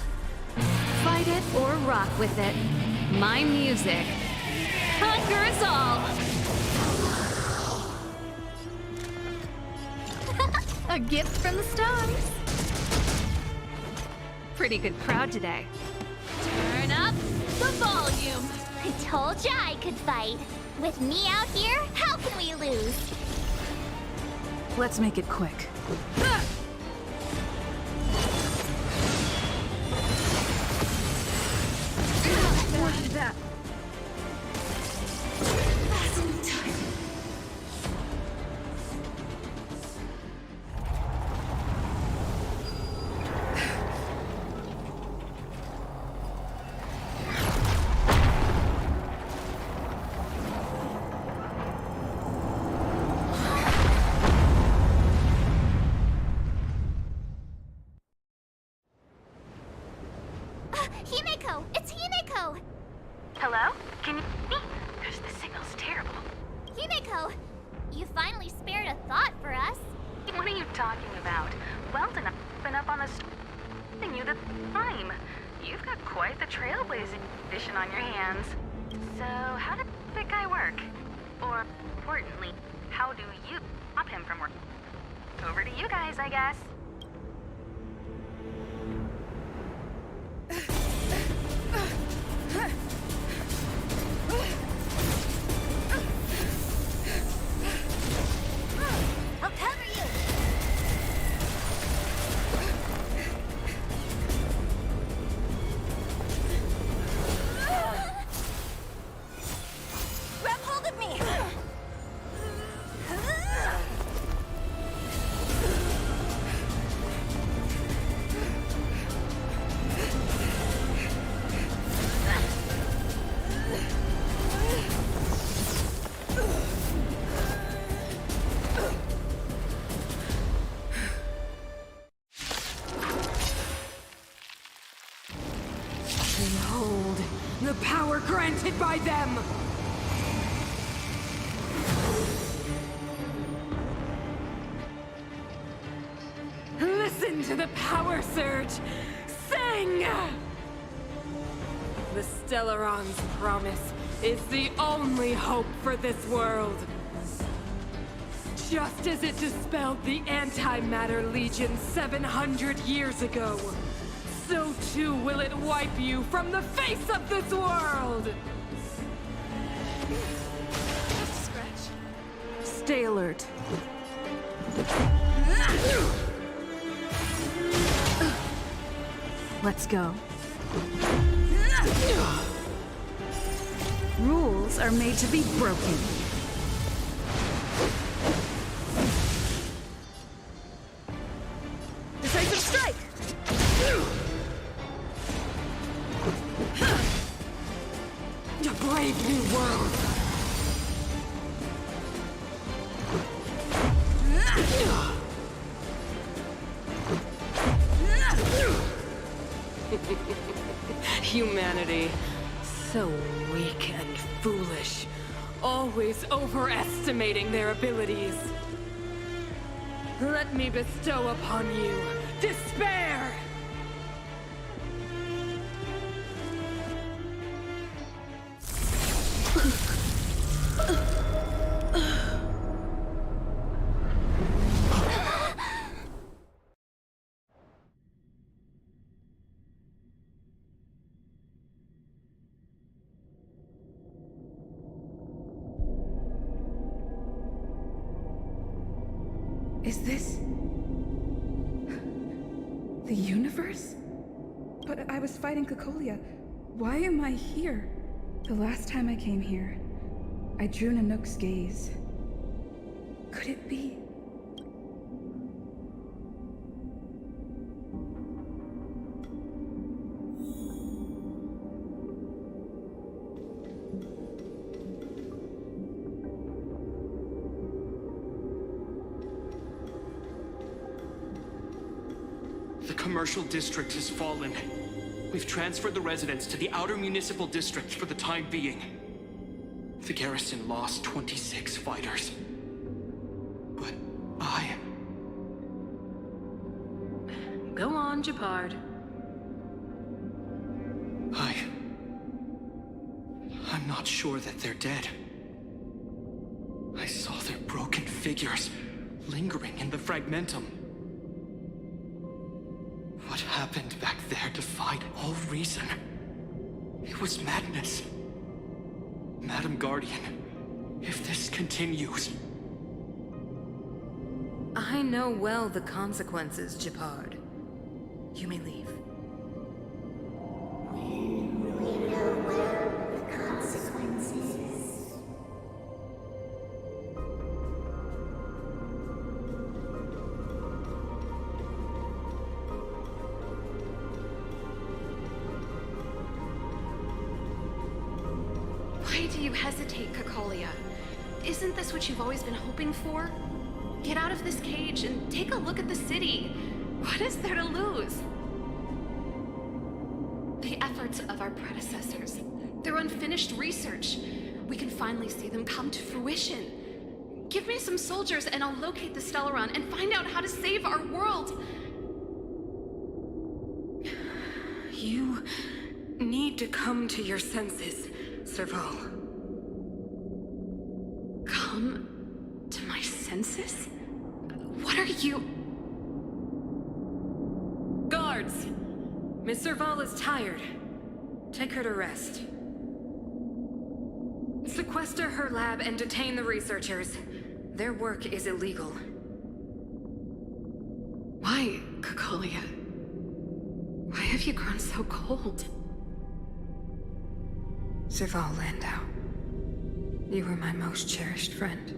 Fight it or rock with it. My music conquers all. A gift from the stars. Pretty good crowd today. Turn up the volume! I told ya I could fight. With me out here, how can we lose? Let's make it quick. More than that. Himeko! It's Himeko! Hello? Can you hear me? Because the signal's terrible. Himeko! You finally spared a thought for us. What are you talking about? Weldon, I've been up on the and you the time. You've got quite the trailblazing mission on your hands. So, how did that guy work? Or, importantly, how do you stop him from working? Over to you guys, I guess. I'll cover you! Grab hold of me! the power granted by them! Listen to the power surge! Sing! The Stellaron's promise is the only hope for this world. Just as it dispelled the Antimatter Legion 700 years ago, so too will it wipe you from the face of this world! Just a scratch. Stay alert. Let's go. Rules are made to be broken. Decisive strike! A brave new world! Humanity. So weak and foolish. Always overestimating their abilities. Let me bestow upon you despair! Is this... the universe? But I was fighting Cocolia. Why am I here? The last time I came here, I drew Nanook's gaze. Could it be? The commercial district has fallen. We've transferred the residents to the outer municipal districts for the time being. The garrison lost 26 fighters. But Go on, Japard. I'm not sure that they're dead. I saw their broken figures lingering in the fragmentum. What happened back there defied all reason. It was madness. Madam Guardian, if this continues... I know well the consequences, Japard. You may leave. Why do you hesitate, Cocolia? Isn't this what you've always been hoping for? Get out of this cage and take a look at the city. What is there to lose? The efforts of our predecessors, their unfinished research. We can finally see them come to fruition. Give me some soldiers and I'll locate the Stellaron and find out how to save our world. You need to come to your senses, Serval. Come to my senses? What are you... Guards! Miss Serval is tired. Take her to rest. Sequester her lab and detain the researchers. Their work is illegal. Why, Cocolia? Why have you grown so cold? Serval Landau. You were my most cherished friend.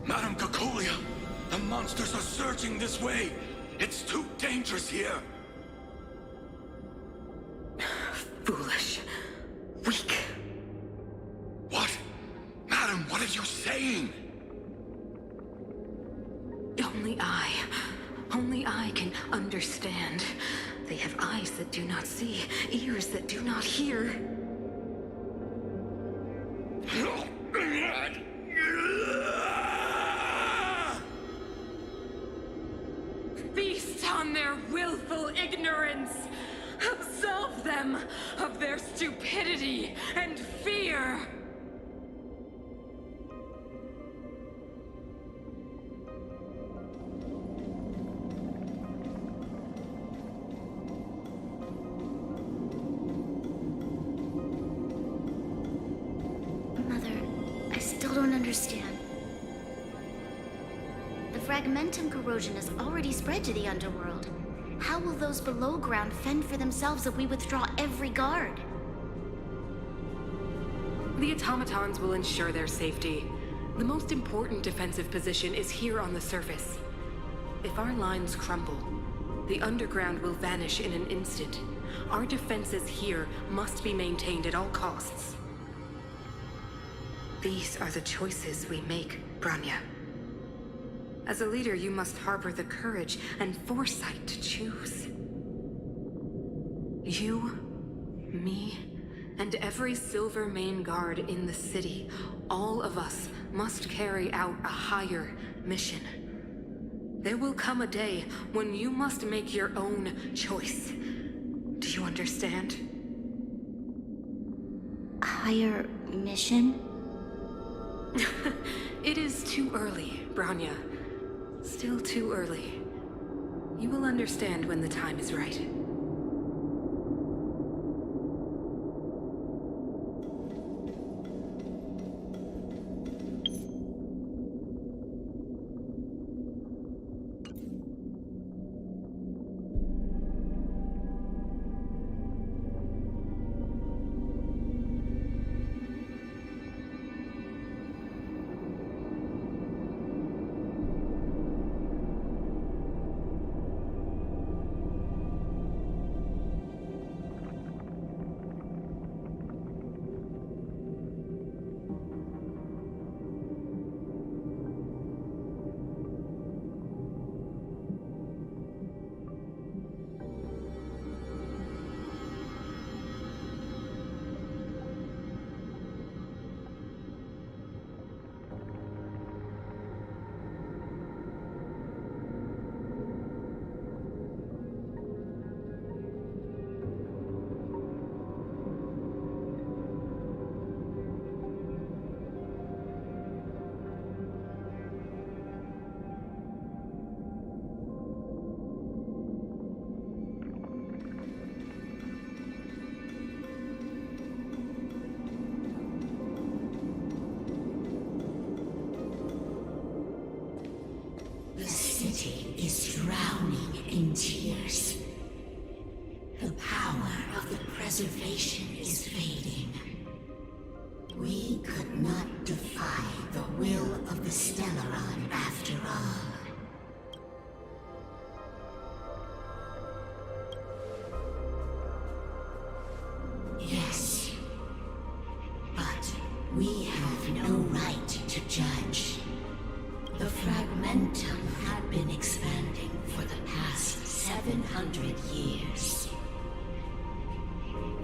Madam Cocolia, the monsters are surging this way. It's too dangerous here. Foolish. Weak. What? Madam, what are you saying? Only I can understand. They have eyes that do not see, ears that do not hear. Feast on their willful ignorance! Absolve them of their stupidity and fear! Mother, I still don't understand. The fragmentum corrosion has already spread to the underworld. How will those below ground fend for themselves if we withdraw every guard? The automatons will ensure their safety. The most important defensive position is here on the surface. If our lines crumble, the underground will vanish in an instant. Our defenses here must be maintained at all costs. These are the choices we make, Bronya. As a leader, you must harbor the courage and foresight to choose. You, me, and every Silver Main Guard in the city, all of us must carry out a higher mission. There will come a day when you must make your own choice. Do you understand? Higher mission? It is too early, Bronya. Still too early. You will understand when the time is right. Is drowning in tears. The power of the preservation is fading. We could not defy the will of the Stellaron after all. Yes, but we have no right to judge. The fragmentum had been expanding for the past 700 years.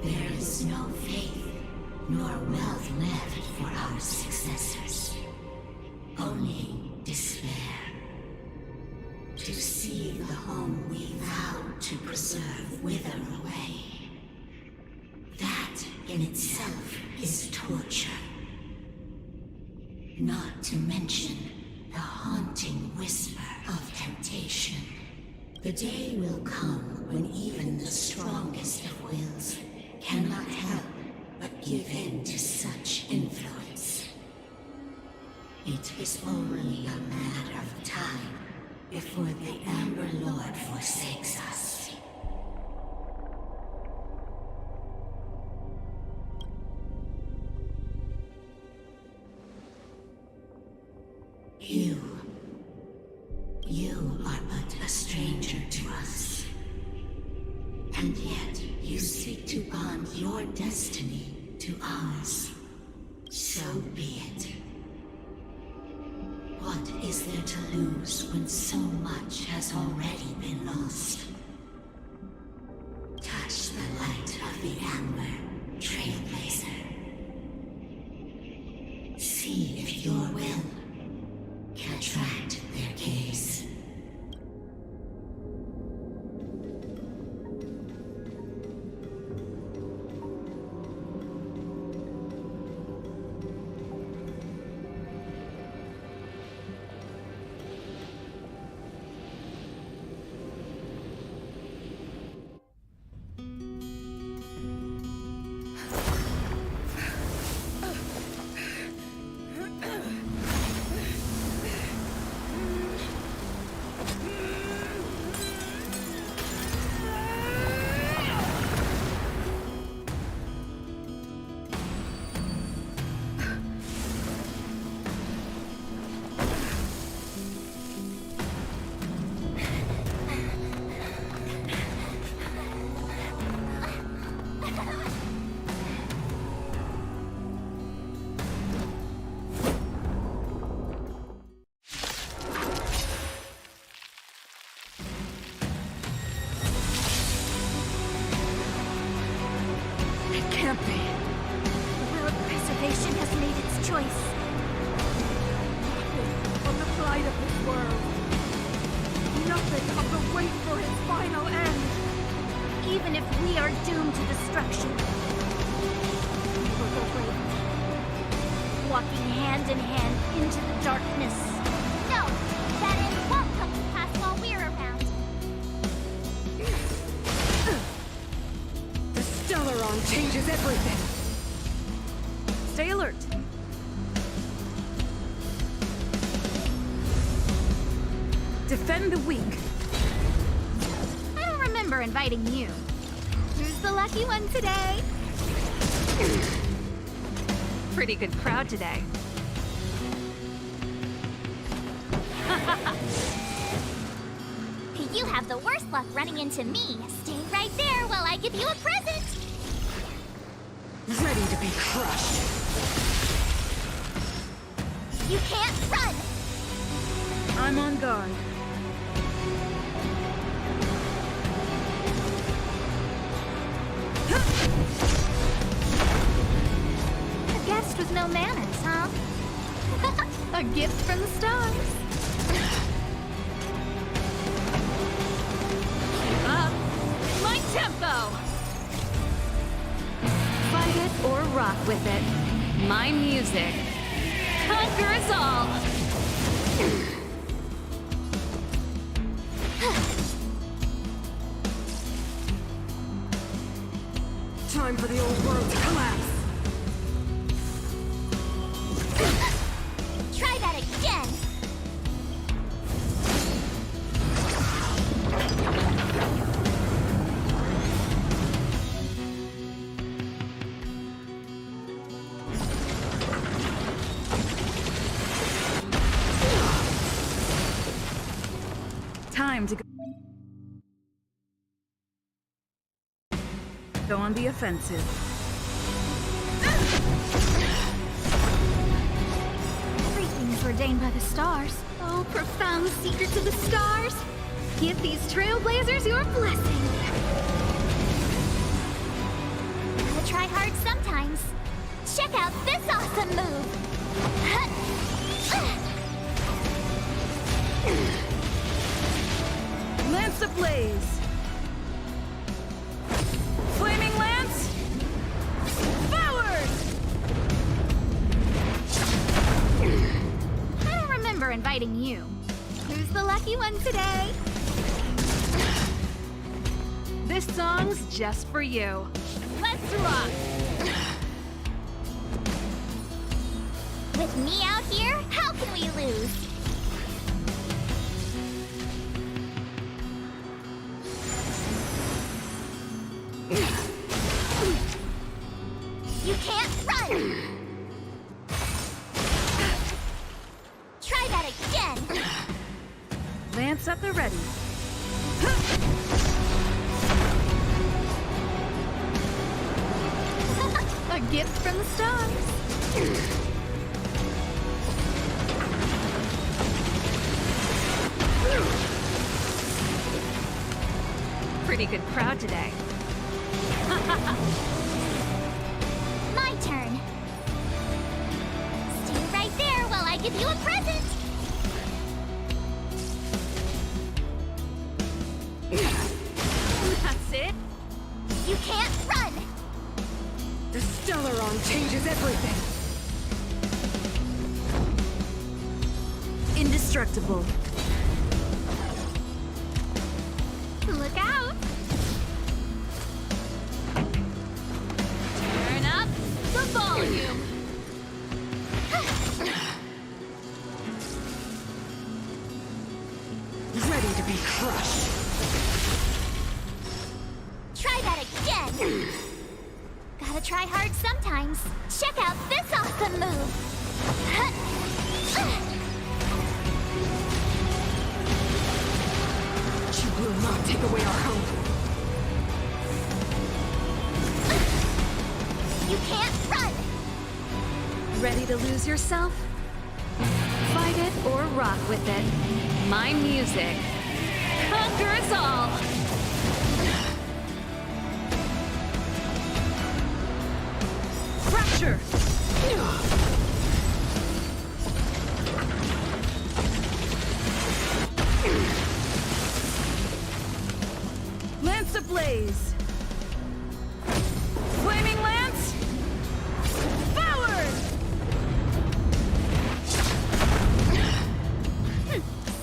There is no faith nor wealth left for our successors. Only despair. To see the home we vowed to preserve wither away. That in itself is torture. Not to mention the haunting whisper of temptation. The day will come when even the strongest of wills cannot help but give in to such influence. It is only a matter of time before the Amber Lord forsakes us. You are but a stranger And yet you seek to bond your destiny to ours. So be it. What is there to lose when so much has already been lost? Touch the light of the amber, Trailblazer. See if your will can attract their gaze. Can't be. The will of preservation has made its choice. From the plight of this world. Nothing of the wait for its final end. Even if we are doomed to destruction, we will go bravely, walking hand in hand into the darkness. No, that end won't come to pass while we're around. The Stellaron changes everything. Stay alert. Defend the weak. I don't remember inviting you. Who's the lucky one today? Pretty good crowd today. You have the worst luck running into me. Stay right there while I give you a present. Ready to be crushed. You can't run. I'm on guard. A guest with no manners, huh? A gift from the stars. My tempo! Fight it or rock with it. My music conquers all! Time for the old world to collapse! Try that again. Time to go on the offensive. Everything's ordained by the stars. Oh, profound secrets of the stars. Give these trailblazers your blessing. Gotta try hard sometimes. Check out this awesome move. Lance ablaze! Flaming lance! Forward! I don't remember inviting you. Who's the lucky one today? This song's just for you. Let's rock! With me out here, how can we lose? You can't run! Try that again! Lance at the ready. gift from the stars. Pretty good crowd today. My turn. Stay right there while I give you a present. That's it? You can't run. The Stellaron changes everything. Indestructible. Look out. Turn up the volume. Ready to be crushed. Try that again. Gotta try hard sometimes. Check out this awesome move. She will not take away our hope. You can't run. Ready to lose yourself? Fight it or rock with it. My music conquers all. Fracture! Lance ablaze! Flaming lance! Forward!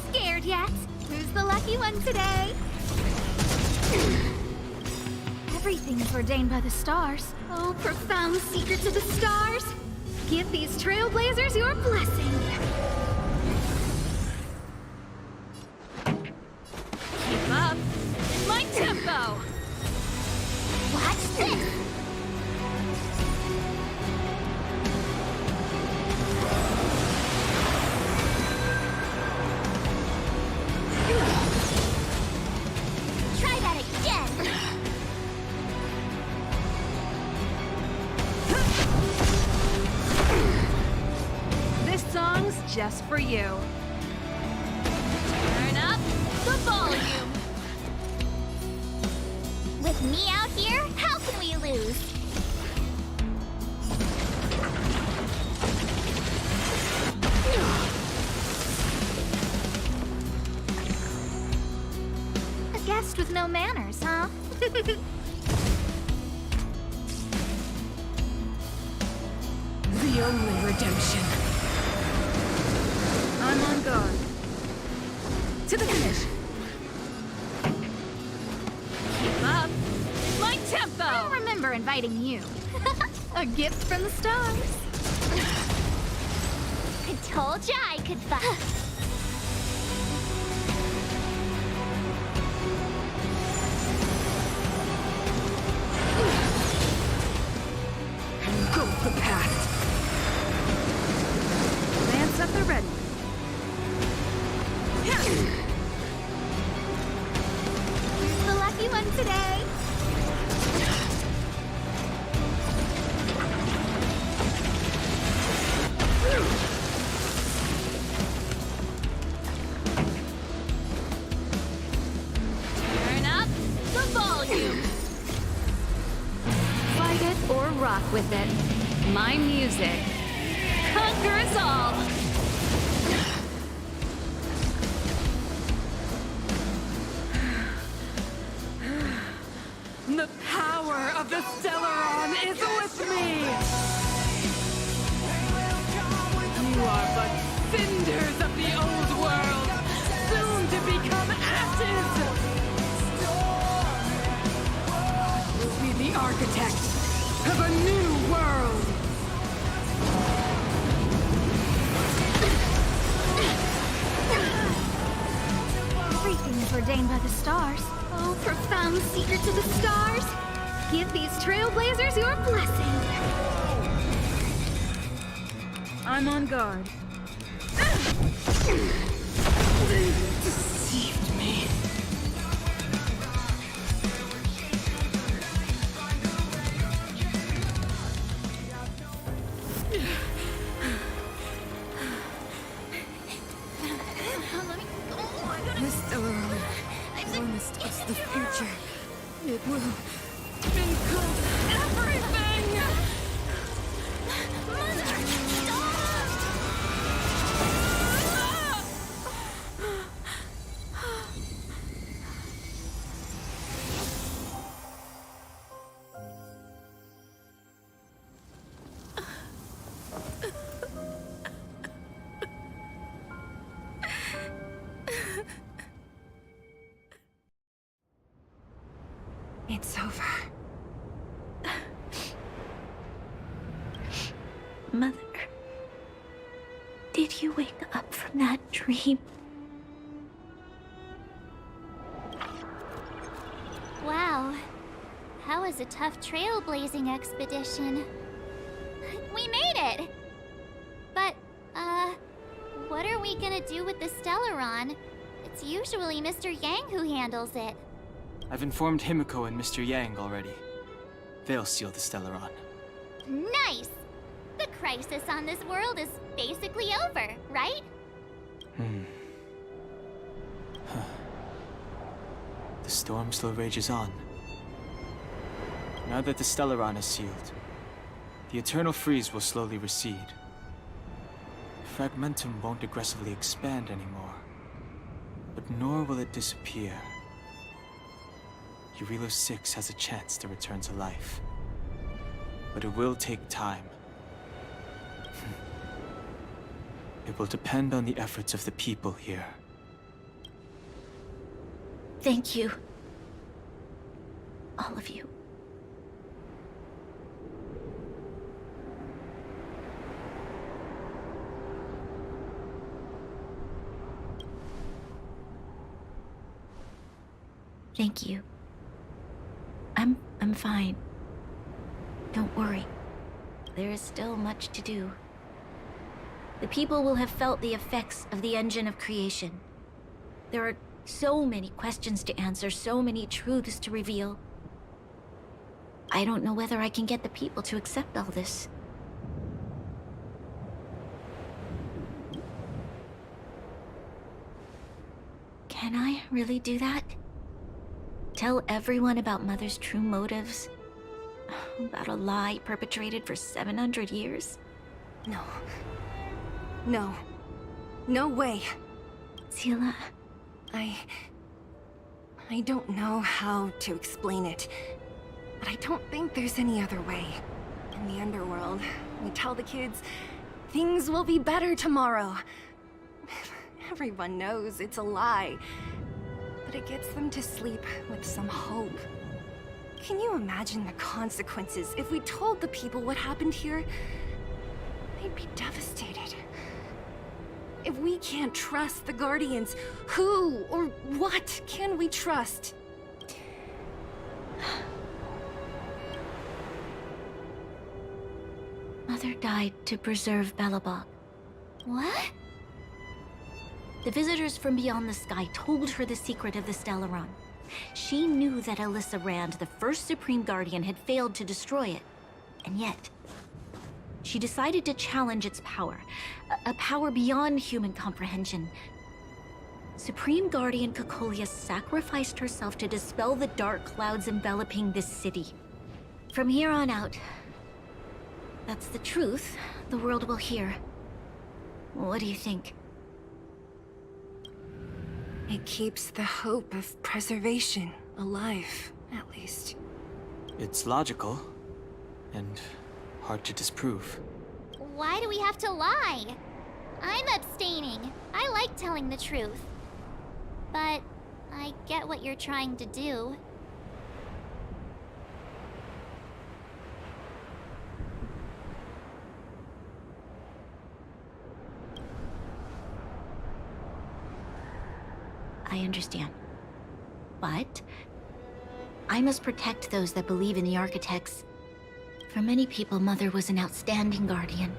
Scared yet? Who's the lucky one today? Everything is ordained by the stars. Oh, profound secrets of the stars. Give these trailblazers your blessing. Keep up. My tempo. Watch this. Try that again. This song's just for you. Turn up the volume. With me out here, how can we lose? A guest with no manners, huh? The only redemption. I'm on guard. To the finish! Keep up. My I tempo. remember inviting you. A gift from the stars. I told ya I could fight. Engulf the past. Lance at the ready. Who's the lucky one today? Turn up the volume. Fight it or rock with it. My music conquers all. The power of the Stellaron is with me! You are but cinders of the old world, soon to become ashes! You'll be the architect of a new world! Everything is ordained by the stars. Oh, profound secrets of the stars. Give these trailblazers your blessing. I'm on guard. Deceived me. It will include everything! It's over. Mother, did you wake up from that dream? Wow. That was a tough trailblazing expedition. We made it! But, what are we gonna do with the Stellaron? It's usually Mr. Yang who handles it. I've informed Himiko and Mr. Yang already. They'll seal the Stellaron. Nice! The crisis on this world is basically over, right? The storm still rages on. Now that the Stellaron is sealed, the eternal freeze will slowly recede. Fragmentum won't aggressively expand anymore, but nor will it disappear. Eurilo 6 has a chance to return to life, but it will take time. It will depend on the efforts of the people here. Thank you. All of you. Thank you. I'm fine. Don't worry. There is still much to do. The people will have felt the effects of the engine of creation. There are so many questions to answer, so many truths to reveal. I don't know whether I can get the people to accept all this. Can I really do that? Tell everyone about Mother's true motives? About a lie perpetrated for 700 years? No. No. No way. Sila... I don't know how to explain it, but I don't think there's any other way. In the underworld, we tell the kids, things will be better tomorrow. Everyone knows it's a lie, but it gets them to sleep with some hope. Can you imagine the consequences if we told the people what happened here? They'd be devastated. If we can't trust the Guardians, who or what can we trust? Mother died to preserve Belobog. What? The visitors from beyond the sky told her the secret of the Stellaron. She knew that Alyssa Rand, the first Supreme Guardian, had failed to destroy it. And yet, she decided to challenge its power. A power beyond human comprehension. Supreme Guardian Cocolia sacrificed herself to dispel the dark clouds enveloping this city. From here on out, that's the truth the world will hear. What do you think? It keeps the hope of preservation alive, at least. It's logical, and hard to disprove. Why do we have to lie? I'm abstaining. I like telling the truth. But I get what you're trying to do. I understand. But I must protect those that believe in the architects. For many people, Mother was an outstanding guardian.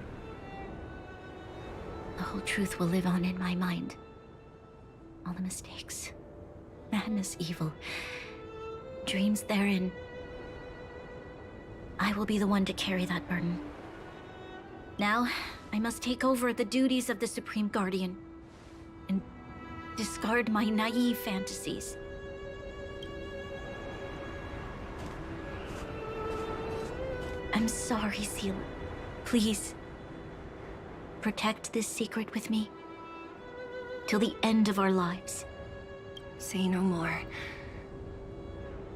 The whole truth will live on in my mind. All the mistakes, madness, evil, dreams therein. I will be the one to carry that burden. Now, I must take over the duties of the Supreme Guardian and discard my naive fantasies. I'm sorry, Seela. Please, protect this secret with me. Till the end of our lives. Say no more.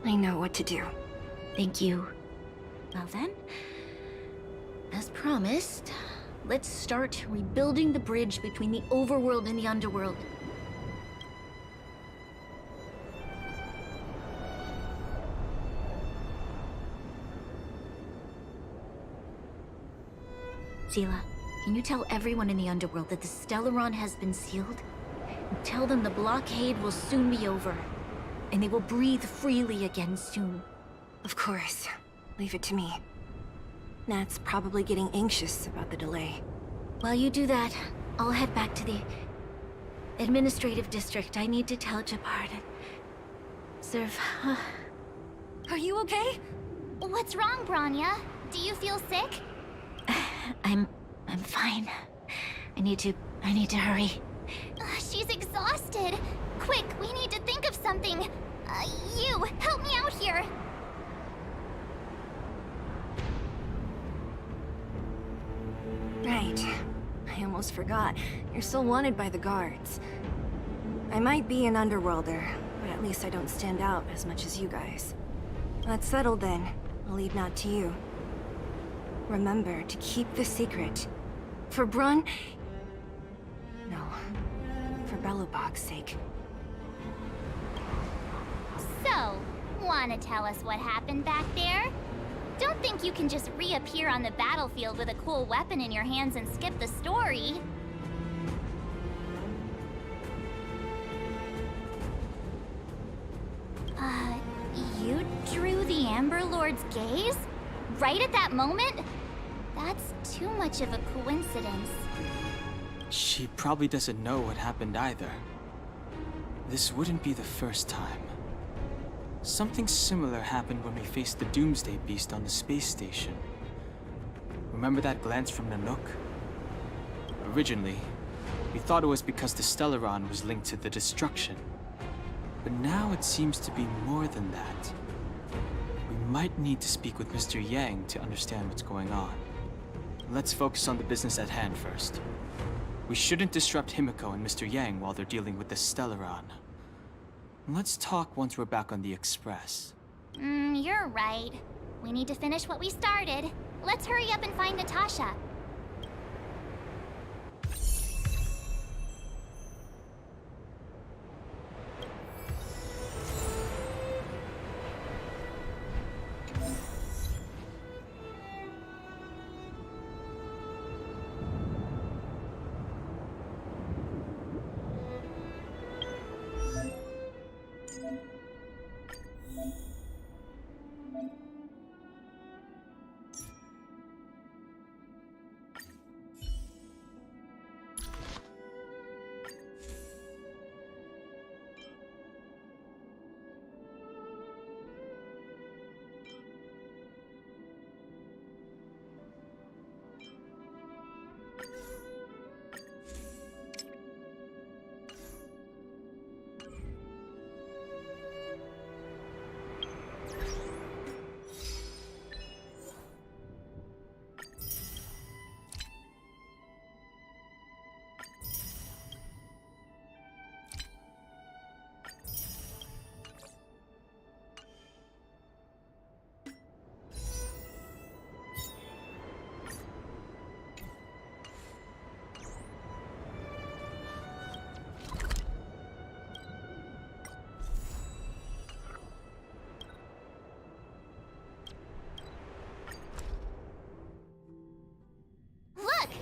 I know what to do. Thank you. Well then, as promised, let's start rebuilding the bridge between the overworld and the underworld. Seela, can you tell everyone in the underworld that the Stellaron has been sealed? And tell them the blockade will soon be over, and they will breathe freely again soon. Of course. Leave it to me. Nat's probably getting anxious about the delay. While you do that, I'll head back to the administrative district. I need to tell Jabard and serve. Are you okay? What's wrong, Branya? Do you feel sick? I'm fine. I need to hurry. She's exhausted. Quick, we need to think of something. You, help me out here. Right. I almost forgot. You're still wanted by the guards. I might be an underworlder, but at least I don't stand out as much as you guys. That's settled then. I'll leave Nat to you. Remember to keep the secret. For Brun... No. For Belobog's sake. So, wanna tell us what happened back there? Don't think you can just reappear on the battlefield with a cool weapon in your hands and skip the story. You drew the Amber Lord's gaze? Right at that moment? That's too much of a coincidence. She probably doesn't know what happened either. This wouldn't be the first time. Something similar happened when we faced the Doomsday Beast on the space station. Remember that glance from Nanook? Originally, we thought it was because the Stellaron was linked to the destruction. But now it seems to be more than that. We might need to speak with Mr. Yang to understand what's going on. Let's focus on the business at hand first. We shouldn't disrupt Himiko and Mr. Yang while they're dealing with the Stellaron. Let's talk once we're back on the Express. You're right. We need to finish what we started. Let's hurry up and find Natasha.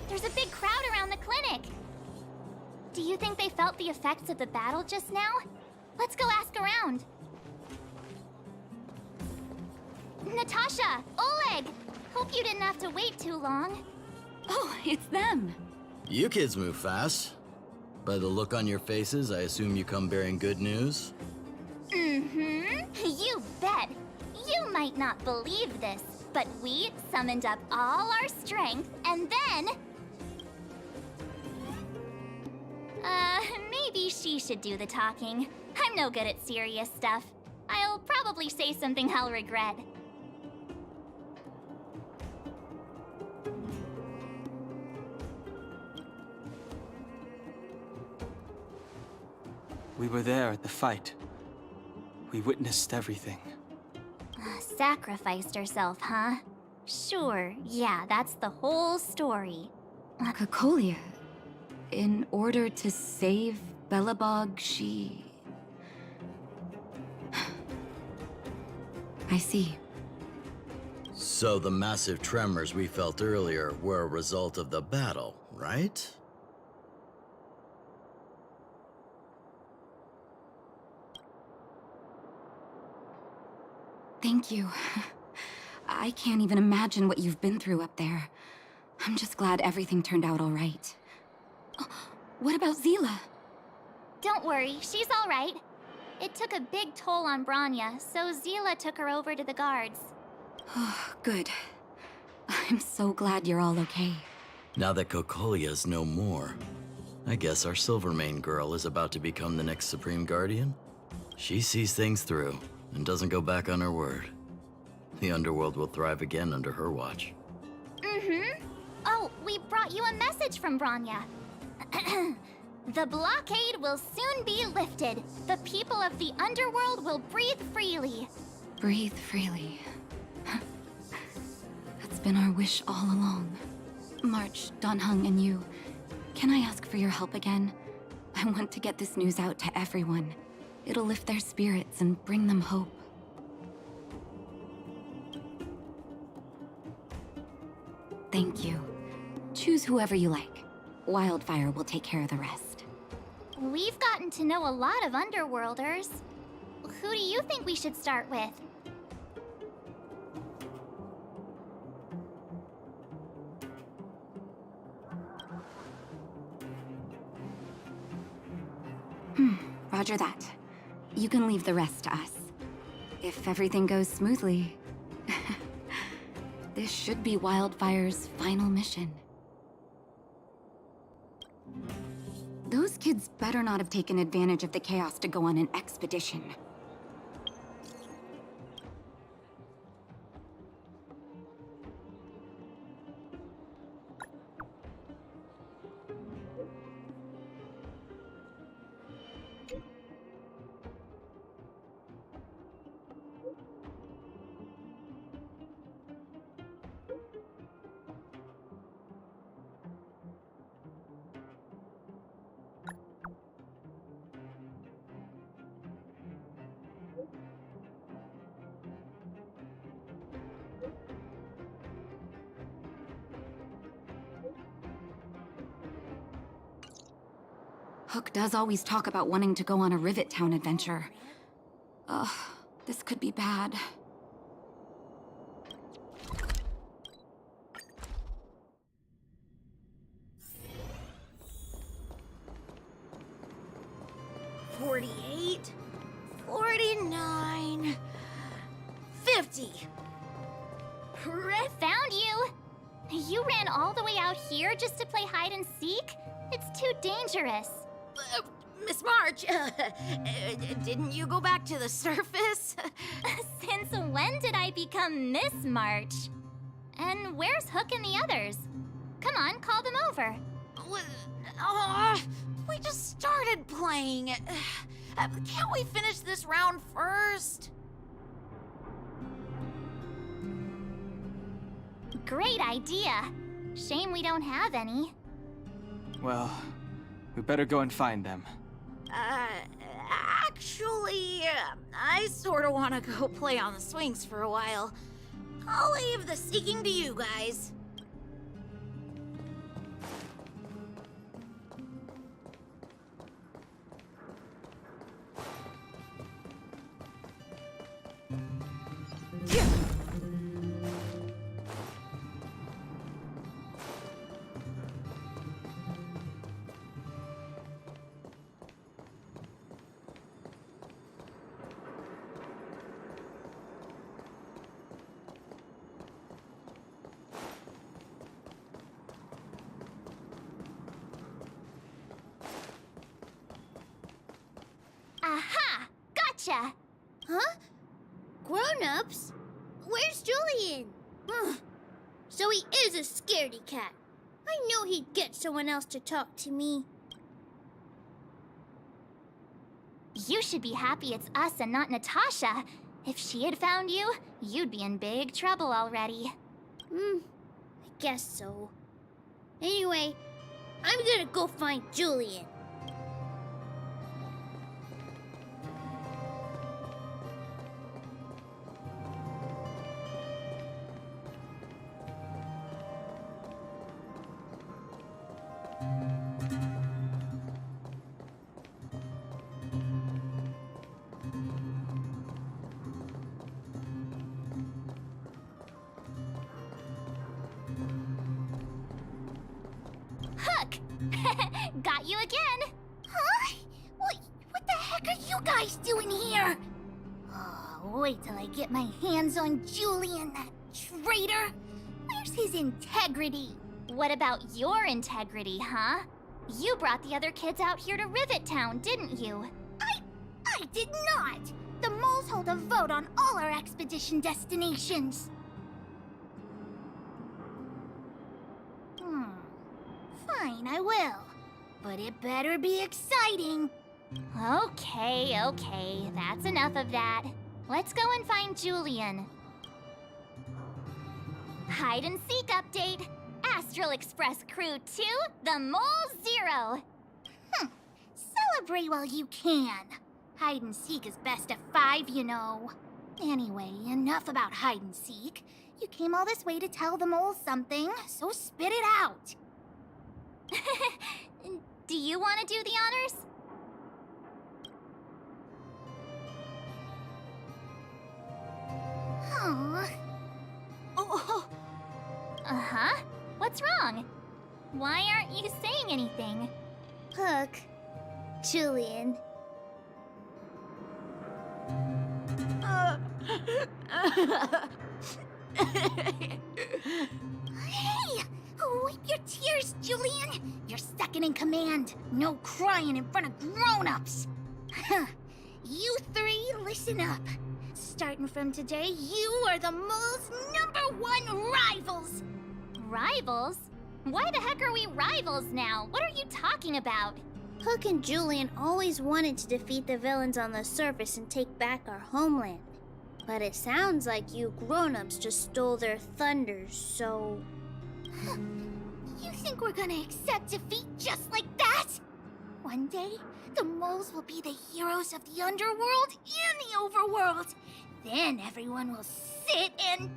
There's a big crowd around the clinic. Do you think they felt the effects of the battle just now? Let's go ask around. Natasha! Oleg! Hope you didn't have to wait too long. Oh, it's them. You kids move fast. By the look on your faces, I assume you come bearing good news? You bet. You might not believe this, but we summoned up all our strength, and then... maybe she should do the talking. I'm no good at serious stuff. I'll probably say something I'll regret. We were there at the fight. We witnessed everything. Sacrificed herself, huh? Sure, yeah, that's the whole story. Cocolia. In order to save Belobog, she... I see. So the massive tremors we felt earlier were a result of the battle, right? Thank you. I can't even imagine what you've been through up there. I'm just glad everything turned out all right. Oh, what about Zila? Don't worry, she's all right. It took a big toll on Branya, so Zila took her over to the guards. Oh, good. I'm so glad you're all okay. Now that Cocolia's no more, I guess our Silvermane girl is about to become the next Supreme Guardian? She sees things through and doesn't go back on her word. The underworld will thrive again under her watch. Mm-hmm. Oh, we brought you a message from Branya. The blockade will soon be lifted. The people of the underworld will breathe freely. Breathe freely. That's been our wish all along. March, Donhung, and you, can I ask for your help again? I want to get this news out to everyone. It'll lift their spirits and bring them hope. Thank you. Choose whoever you like. Wildfire will take care of the rest. We've gotten to know a lot of Underworlders. Who do you think we should start with? Roger that. You can leave the rest to us. If everything goes smoothly, this should be Wildfire's final mission. Those kids better not have taken advantage of the chaos to go on an expedition. Hook does always talk about wanting to go on a Rivet Town adventure. Ugh, this could be bad. $48, $49, $50. Found you! You ran all the way out here just to play hide and seek? It's too dangerous. Miss March, didn't you go back to the surface? Since when did I become Miss March? And where's Hook and the others? Come on, call them over. We just started playing. Can't we finish this round first? Great idea. Shame we don't have any. Well, we better go and find them. Actually, I sort of want to go play on the swings for a while. I'll leave the seeking to you guys. Aha! Gotcha! Huh? Grown-ups? Where's Julian? Ugh. So he is a scaredy cat. I knew he'd get someone else to talk to me. You should be happy it's us and not Natasha. If she had found you, you'd be in big trouble already. I guess so. Anyway, I'm gonna go find Julian. Hook! Got you again! Huh? What the heck are you guys doing here? Oh, wait till I get my hands on Julian, that traitor. Where's his integrity? What about your integrity, huh? You brought the other kids out here to Rivet Town, didn't you? I did not! The moles hold a vote on all our expedition destinations. Fine, I will. But it better be exciting. Okay, that's enough of that. Let's go and find Julian. Hide and seek update. Astral Express Crew 2, the Mole 0. Celebrate while you can. Hide and seek is best of 5, you know. Anyway, enough about hide and seek. You came all this way to tell the moles something, so spit it out. Do you want to do the honors? Oh. Uh-huh. What's wrong? Why aren't you saying anything? Hook. Julian. Hey! Wipe your tears, Julian! You're second in command. No crying in front of grown-ups. You three, listen up. Starting from today, you are the mole's #1 rivals! Rivals? Why the heck are we rivals now? What are you talking about? Hook and Julian always wanted to defeat the villains on the surface and take back our homeland. But it sounds like you grown-ups just stole their thunder, so... You think we're gonna accept defeat just like that? One day, the moles will be the heroes of the underworld and the overworld. Then everyone will sit and...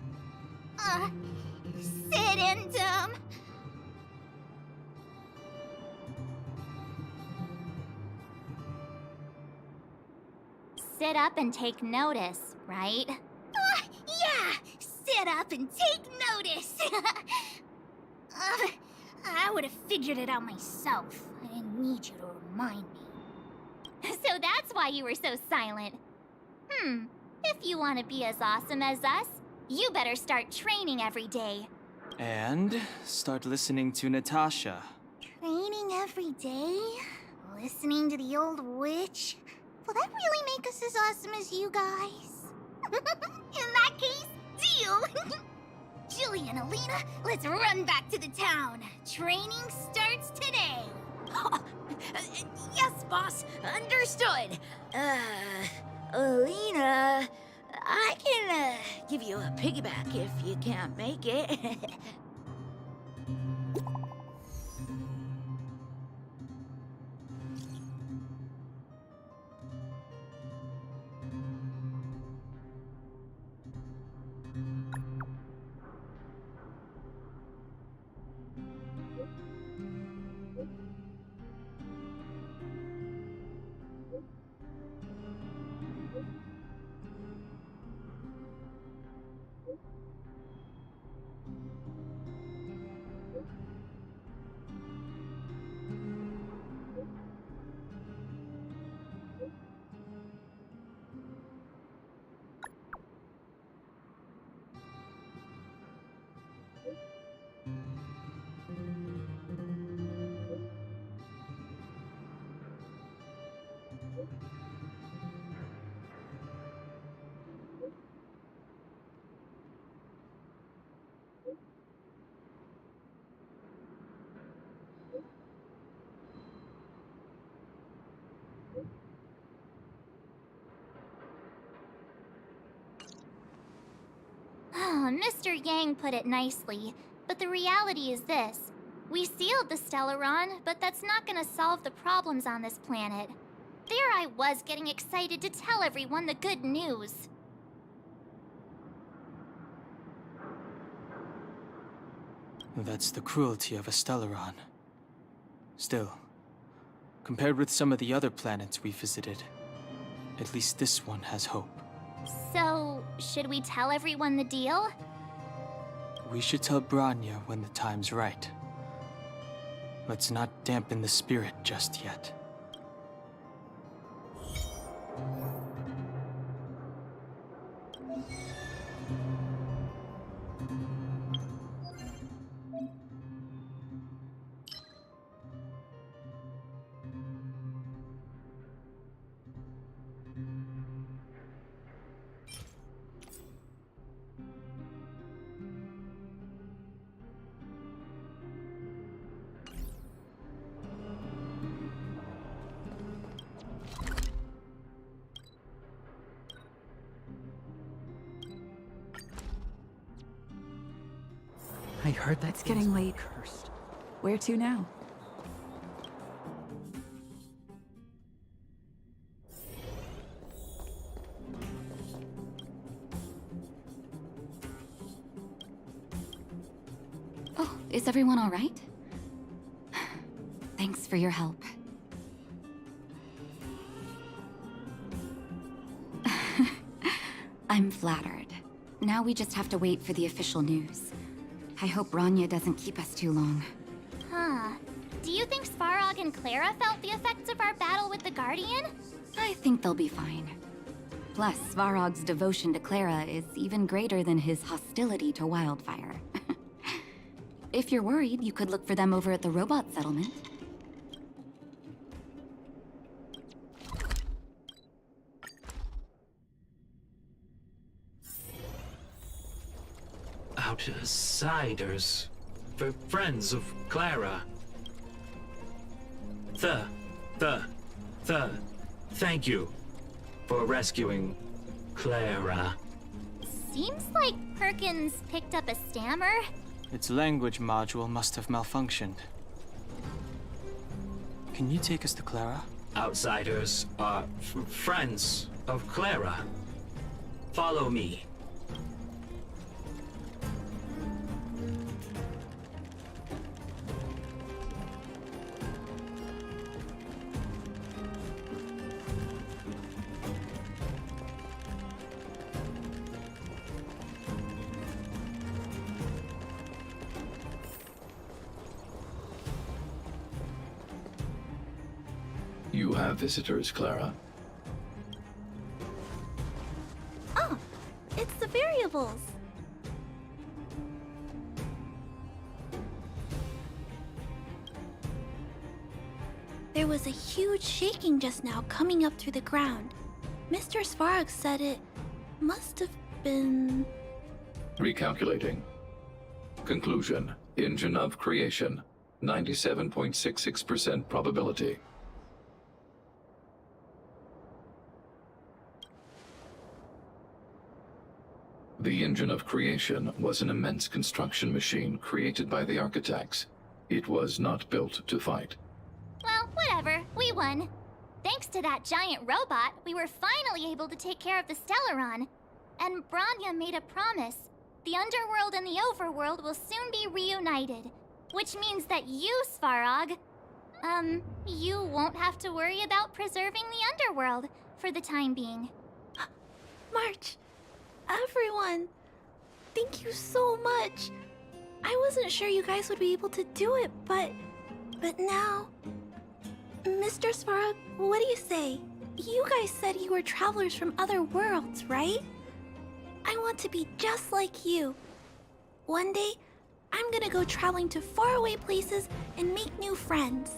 Sit up and take notice, right? Yeah! Sit up and take notice! I would have figured it out myself. I didn't need you to remind me. So that's why you were so silent. If you want to be as awesome as us, you better start training every day. And start listening to Natasha. Training every day? Listening to the old witch? Will that really make us as awesome as you guys? In that case, deal! Julian, Alina, let's run back to the town. Training starts today. Yes, boss. Understood. Alina, I can give you a piggyback if you can't make it. Mr. Yang put it nicely, but the reality is this. We sealed the Stellaron, but that's not gonna solve the problems on this planet. There I was getting excited to tell everyone the good news. That's the cruelty of a Stellaron. Still, compared with some of the other planets we visited, at least this one has hope. So, should we tell everyone the deal? We should tell Bronya when the time's right. Let's not dampen the spirit just yet. I heard that It's getting late. Cursed. Where to now? Oh, is everyone all right? Thanks for your help. I'm flattered. Now we just have to wait for the official news. I hope Bronya doesn't keep us too long. Do you think Svarog and Clara felt the effects of our battle with the Guardian? I think they'll be fine. Plus, Svarog's devotion to Clara is even greater than his hostility to Wildfire. If you're worried, you could look for them over at the robot settlement. Outsiders. For friends of Clara. Thank you for rescuing Clara. Seems like Perkins picked up a stammer. Its language module must have malfunctioned. Can you take us to Clara? Outsiders are friends of Clara. Follow me. You have visitors, Clara. Oh, it's the variables. There was a huge shaking just now coming up through the ground. Mr. Svarog said it must have been... Recalculating. Conclusion. Engine of creation. 97.66% probability. The engine of creation was an immense construction machine created by the architects. It was not built to fight. Well, whatever. We won. Thanks to that giant robot, we were finally able to take care of the Stellaron. And Bronya made a promise. The underworld and the overworld will soon be reunited. Which means that you, Svarog, you won't have to worry about preserving the underworld for the time being. March, everyone, thank you so much. I wasn't sure you guys would be able to do it, but now... Mr. Svarog, what do you say? You guys said you were travelers from other worlds, right? I want to be just like you. One day, I'm gonna go traveling to faraway places and make new friends.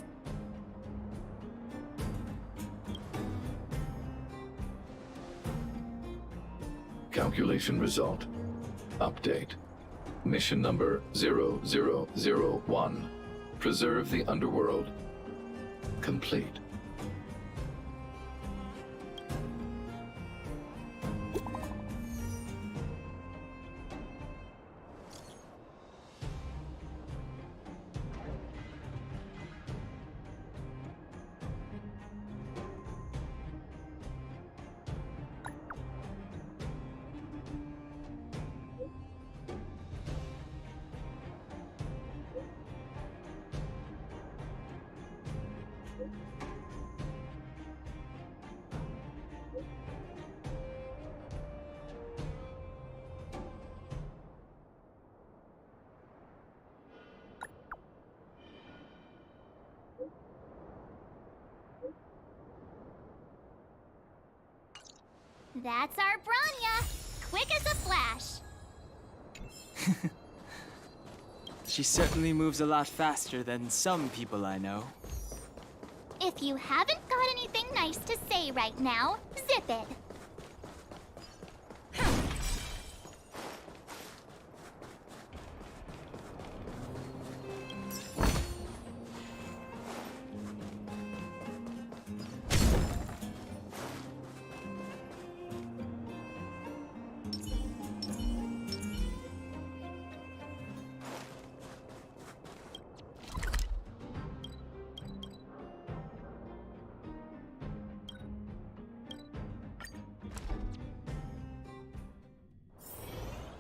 Calculation result. Update. Mission number 0001. Preserve the underworld. Complete. That's our Branya! Quick as a flash! She certainly moves a lot faster than some people I know. If you haven't got anything nice to say right now, zip it.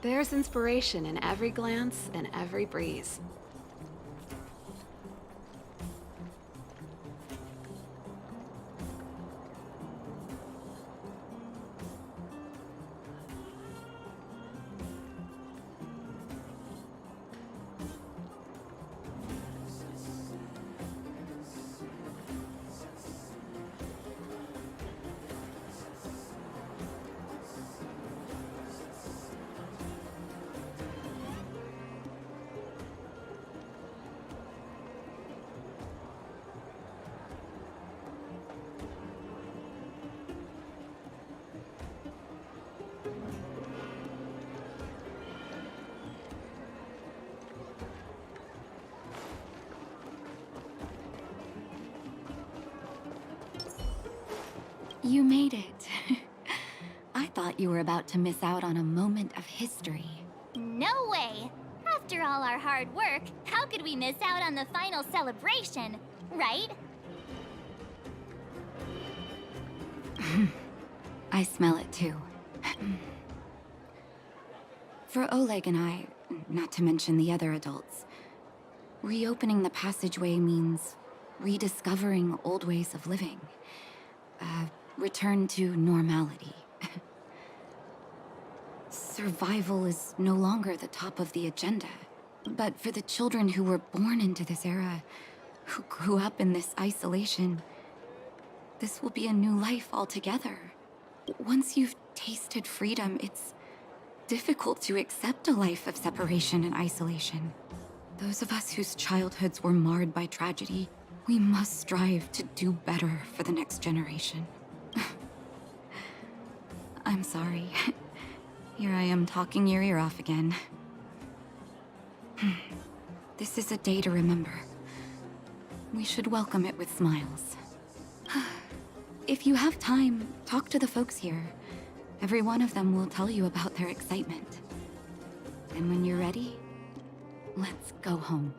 There's inspiration in every glance and every breeze. You made it. I thought you were about to miss out on a moment of history. No way! After all our hard work, how could we miss out on the final celebration, right? I smell it too. For Oleg and I, not to mention the other adults, reopening the passageway means rediscovering old ways of living. Return to normality. Survival is no longer the top of the agenda. But for the children who were born into this era, who grew up in this isolation, this will be a new life altogether. Once you've tasted freedom, it's difficult to accept a life of separation and isolation. Those of us whose childhoods were marred by tragedy, we must strive to do better for the next generation. I'm sorry. Here I am talking your ear off again. This is a day to remember. We should welcome it with smiles. If you have time, talk to the folks here. Every one of them will tell you about their excitement. And when you're ready, let's go home.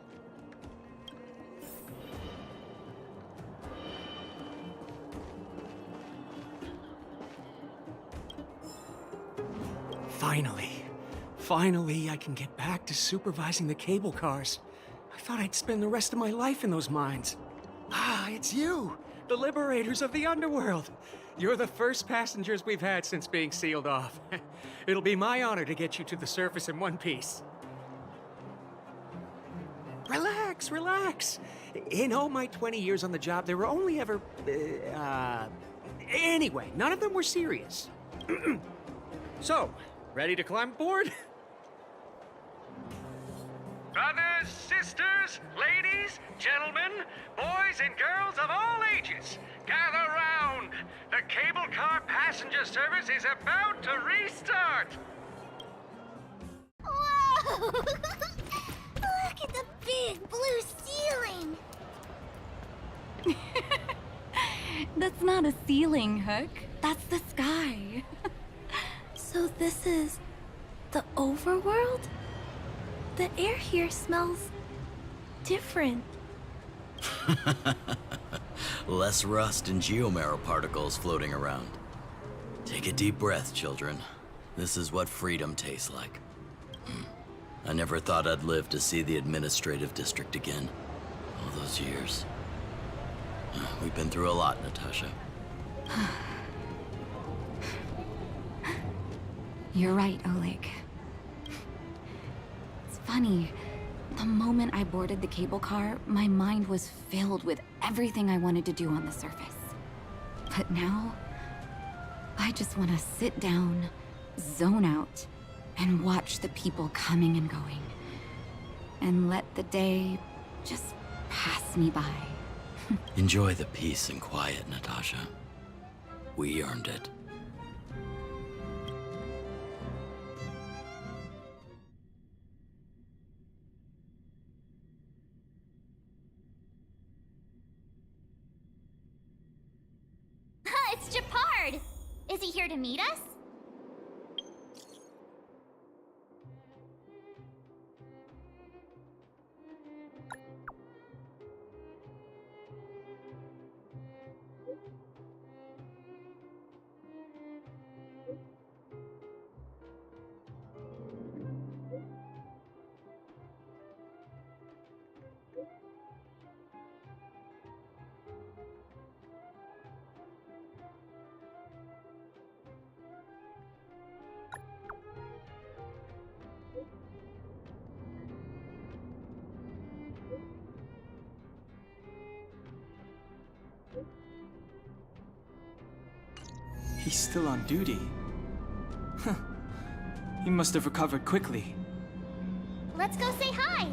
Finally, I can get back to supervising the cable cars. I thought I'd spend the rest of my life in those mines. Ah, it's you, the liberators of the underworld. You're the first passengers we've had since being sealed off. It'll be my honor to get you to the surface in one piece. Relax, relax. In all my 20 years on the job, there were only ever... Anyway, none of them were serious. So, ready to climb aboard? Brothers, sisters, ladies, gentlemen, boys and girls of all ages, gather round. The cable car passenger service is about to restart. Whoa! Look at the big blue ceiling! That's not a ceiling, Hook. That's the sky. So this is the overworld? The air here smells different. Less rust and geomarrow particles floating around. Take a deep breath, children. This is what freedom tastes like. I never thought I'd live to see the administrative district again. All those years. We've been through a lot, Natasha. You're right, Oleg. It's funny. The moment I boarded the cable car, my mind was filled with everything I wanted to do on the surface. But now, I just want to sit down, zone out, and watch the people coming and going. And let the day just pass me by. Enjoy the peace and quiet, Natasha. We earned it. It's Japard! Is he here to meet us? He's still on duty. Huh. He must have recovered quickly. Let's go say hi!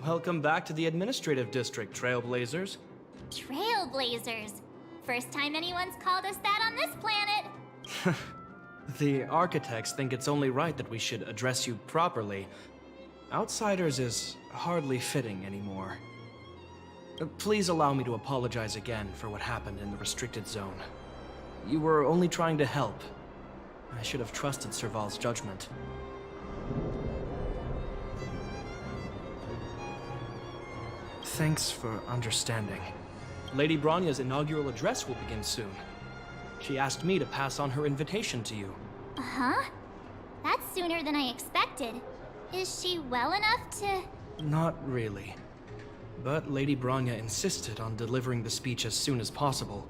Welcome back to the administrative district, Trailblazers. Trailblazers. First time anyone's called us that on this planet. The architects think it's only right that we should address you properly. Outsiders is hardly fitting anymore. Please allow me to apologize again for what happened in the restricted zone. You were only trying to help. I should have trusted Serval's judgment. Thanks for understanding. Lady Bronya's inaugural address will begin soon. She asked me to pass on her invitation to you. Uh-huh. That's sooner than I expected. Is she well enough to... Not really. But Lady Bronya insisted on delivering the speech as soon as possible.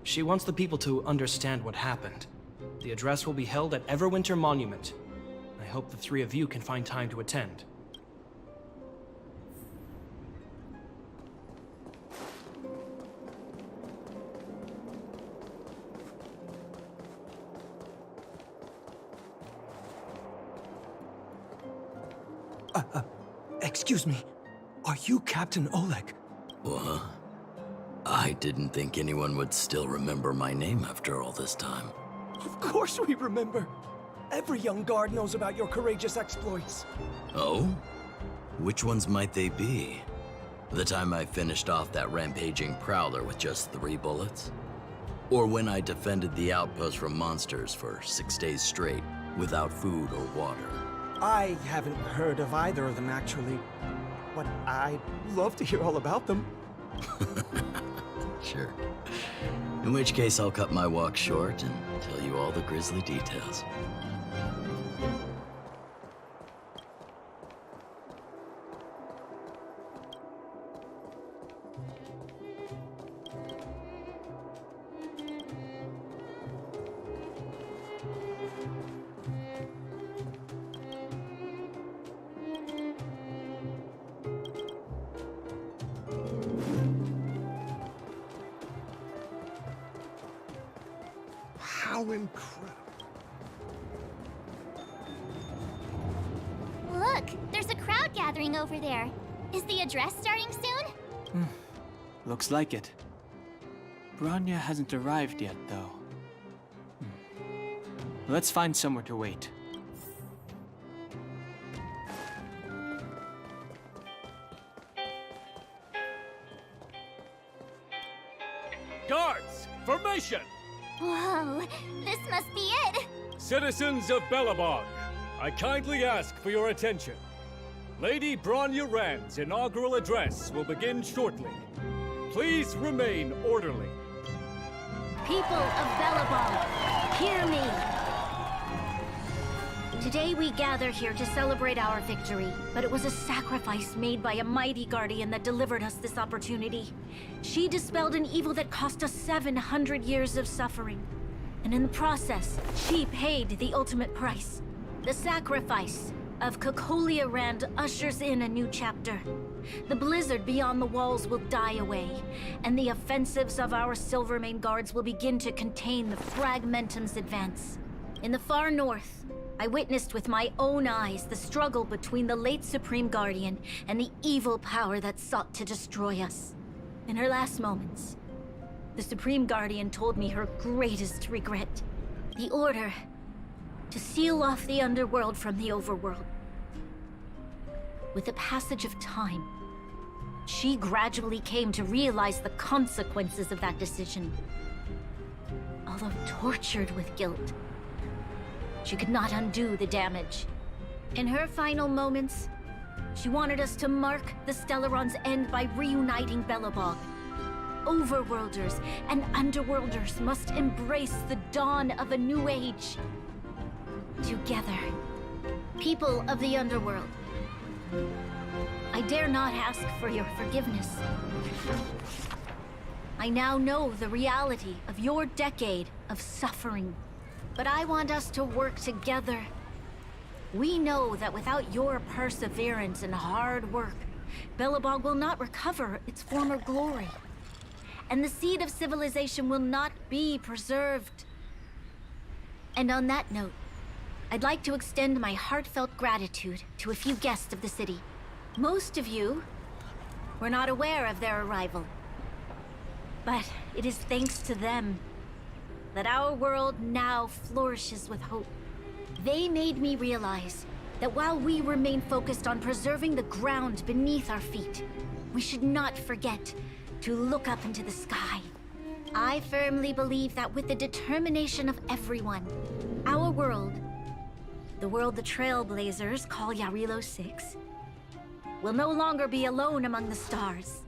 She wants the people to understand what happened. The address will be held at Everwinter Monument. I hope the three of you can find time to attend. Excuse me. Are you Captain Oleg? What? I didn't think anyone would still remember my name after all this time. Of course we remember. Every young guard knows about your courageous exploits. Oh? Which ones might they be? The time I finished off that rampaging prowler with just 3 bullets? Or when I defended the outpost from monsters for 6 days straight, without food or water? I haven't heard of either of them, actually. But I'd love to hear all about them. Sure. In which case, I'll cut my walk short and tell you all the grisly details. How incredible. Look, there's a crowd gathering over there. Is the address starting soon? Looks like it. Bronya hasn't arrived yet, though. Let's find somewhere to wait. Guards, formation! Whoa, this must be it! Citizens of Belobog, I kindly ask for your attention. Lady Bronya Rand's inaugural address will begin shortly. Please remain orderly. People of Belobog, hear me! Today we gather here to celebrate our victory, but it was a sacrifice made by a mighty guardian that delivered us this opportunity. She dispelled an evil that cost us 700 years of suffering. And in the process, she paid the ultimate price. The sacrifice of Cocolia Rand ushers in a new chapter. The blizzard beyond the walls will die away, and the offensives of our Silvermane guards will begin to contain the Fragmentum's advance. In the far north, I witnessed with my own eyes the struggle between the late Supreme Guardian and the evil power that sought to destroy us. In her last moments, the Supreme Guardian told me her greatest regret. The order to seal off the underworld from the overworld. With the passage of time, she gradually came to realize the consequences of that decision. Although tortured with guilt, she could not undo the damage. In her final moments, she wanted us to mark the Stellaron's end by reuniting Belobog. Overworlders and Underworlders must embrace the dawn of a new age. Together. People of the Underworld, I dare not ask for your forgiveness. I now know the reality of your decade of suffering. But I want us to work together. We know that without your perseverance and hard work, Belobog will not recover its former glory. And the seed of civilization will not be preserved. And on that note, I'd like to extend my heartfelt gratitude to a few guests of the city. Most of you were not aware of their arrival. But it is thanks to them that our world now flourishes with hope. They made me realize that while we remain focused on preserving the ground beneath our feet, we should not forget to look up into the sky. I firmly believe that with the determination of everyone, our world, the world the Trailblazers call Yarilo 6, will no longer be alone among the stars.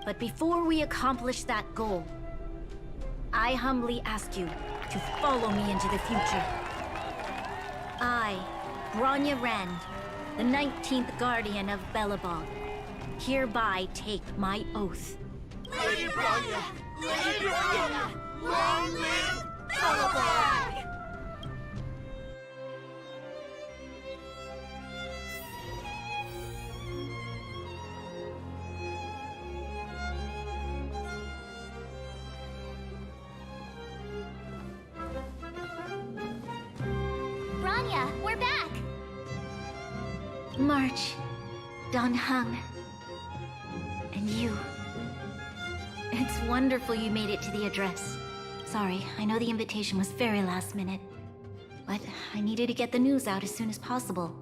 But before we accomplish that goal, I humbly ask you to follow me into the future. I, Bronya Rand, the 19th Guardian of Belobog, hereby take my oath. Lady Bronya! Lady Bronya! Long live Belobog! Bronya, we're back! March, Don Hung, and you. It's wonderful you made it to the address. Sorry, I know the invitation was very last minute, but I needed to get the news out as soon as possible.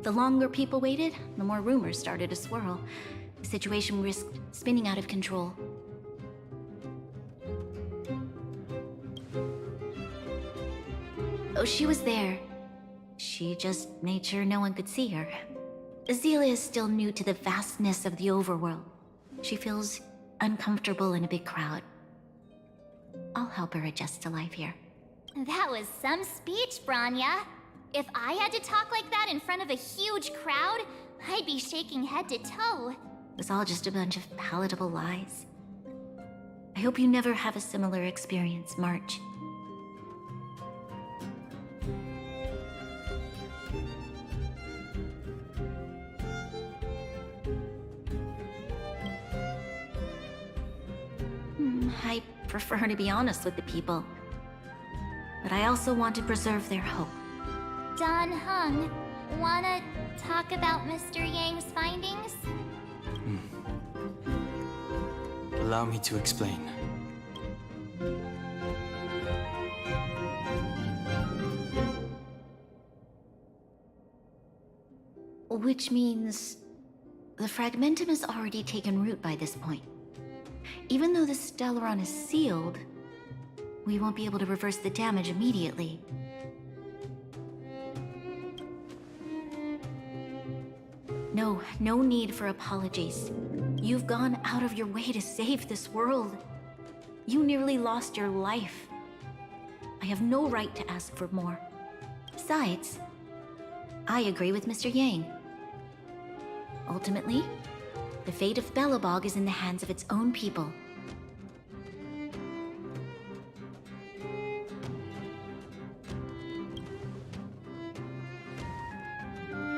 The longer people waited, the more rumors started to swirl. The situation risked spinning out of control. Oh, she was there. She just made sure no one could see her. Azalea is still new to the vastness of the overworld. She feels uncomfortable in a big crowd. I'll help her adjust to life here. That was some speech, Bronya. If I had to talk like that in front of a huge crowd, I'd be shaking head to toe. It was all just a bunch of palatable lies. I hope you never have a similar experience, March. I prefer to be honest with the people. But I also want to preserve their hope. Don Hung, wanna talk about Mr. Yang's findings? Allow me to explain. Which means the fragmentum has already taken root by this point. Even though the Stellaron is sealed, we won't be able to reverse the damage immediately. No need for apologies. You've gone out of your way to save this world. You nearly lost your life. I have no right to ask for more. Besides, I agree with Mr. Yang. Ultimately, the fate of Belobog is in the hands of its own people.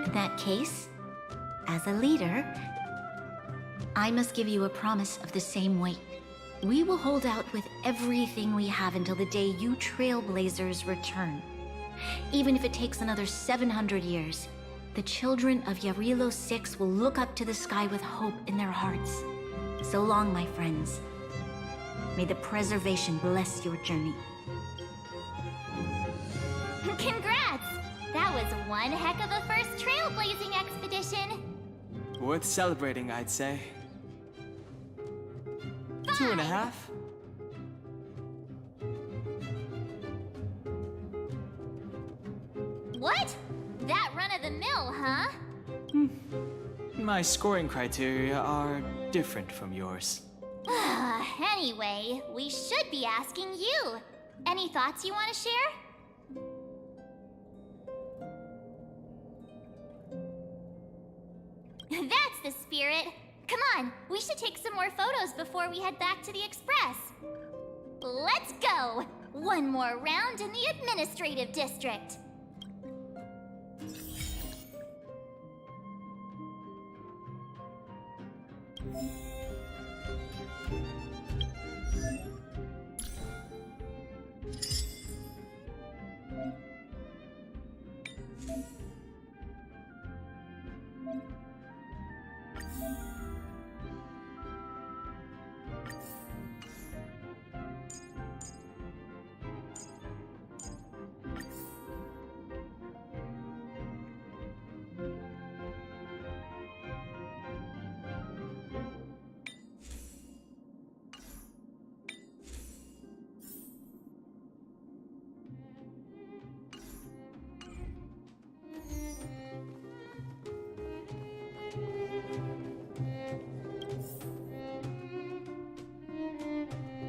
In that case, as a leader, I must give you a promise of the same weight. We will hold out with everything we have until the day you Trailblazers return. Even if it takes another 700 years, the children of Yarilo 6 will look up to the sky with hope in their hearts. So long, my friends. May the preservation bless your journey. Congrats! That was one heck of a first trailblazing expedition. Worth celebrating, I'd say. 2.5. What? That run-of-the-mill, huh? My scoring criteria are different from yours. Anyway, we should be asking you. Any thoughts you want to share? That's the spirit. Come on, we should take some more photos before we head back to the Express. Let's go! One more round in the administrative district.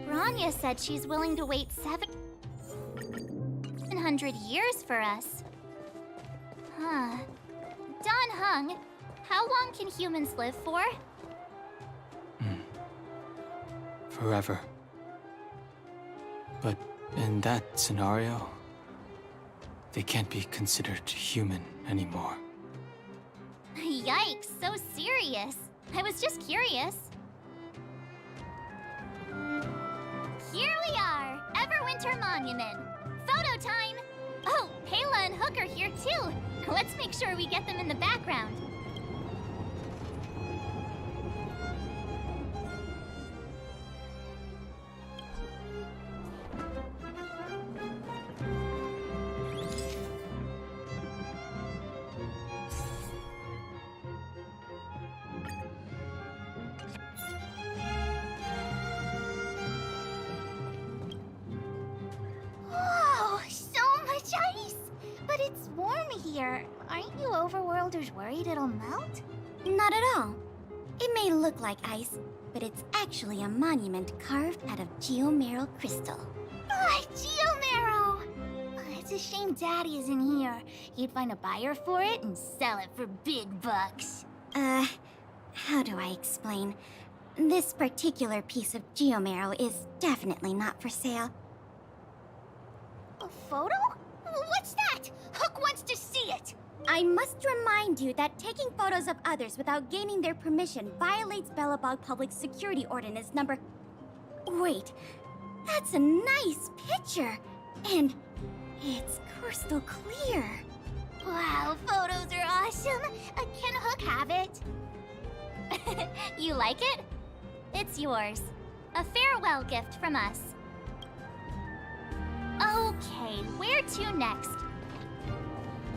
Branya said she's willing to wait 700 years for us. Huh. Don Hung, how long can humans live for? Forever. But in that scenario, they can't be considered human anymore. Yikes, so serious. I was just curious. Here we are, Everwinter Monument. Photo time! Oh, Pela and Hook are here too. Let's make sure we get them in the background. Whoa, so much ice! But it's warm here. Aren't you overworlders worried it'll melt? Not at all. It may look like ice, but it's actually a monument carved out of geomeral crystal. Ah, Geomero! It's a shame Daddy isn't here. He'd find a buyer for it and sell it for big bucks. How do I explain? This particular piece of geomeral is definitely not for sale. A photo? What's that? Hook wants to see it! I must remind you that taking photos of others without gaining their permission violates Belobog Public Security Ordinance number... Wait, that's a nice picture! And it's crystal clear. Wow, photos are awesome! Can Hook have it? You like it? It's yours. A farewell gift from us. Okay, where to next?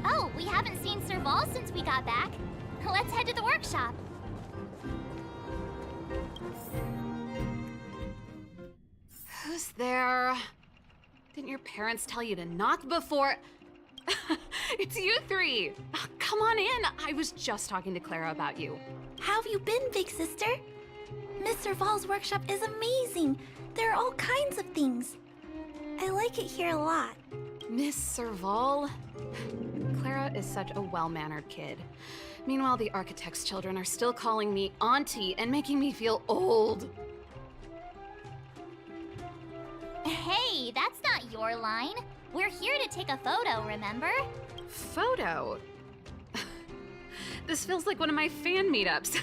Oh, we haven't seen Serval since we got back. Let's head to the workshop. Who's there? Didn't your parents tell you to knock before... It's you three! Come on in! I was just talking to Clara about you. How have you been, big sister? Miss Serval's workshop is amazing. There are all kinds of things. I like it here a lot. Miss Serval? Clara is such a well-mannered kid. Meanwhile, the architect's children are still calling me auntie and making me feel old. Hey, that's not your line. We're here to take a photo, remember? Photo? This feels like one of my fan meetups.